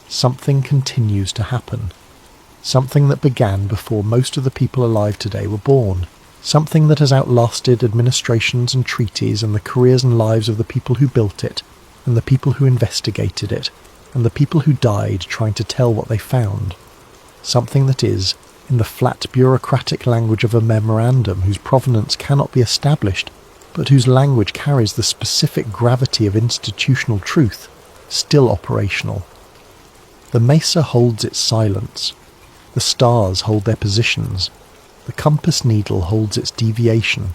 something continues to happen. Something that began before most of the people alive today were born. Something that has outlasted administrations and treaties and the careers and lives of the people who built it, and the people who investigated it, and the people who died trying to tell what they found. Something that is, in the flat bureaucratic language of a memorandum whose provenance cannot be established, but whose language carries the specific gravity of institutional truth, still operational. The mesa holds its silence. The stars hold their positions. The compass needle holds its deviation.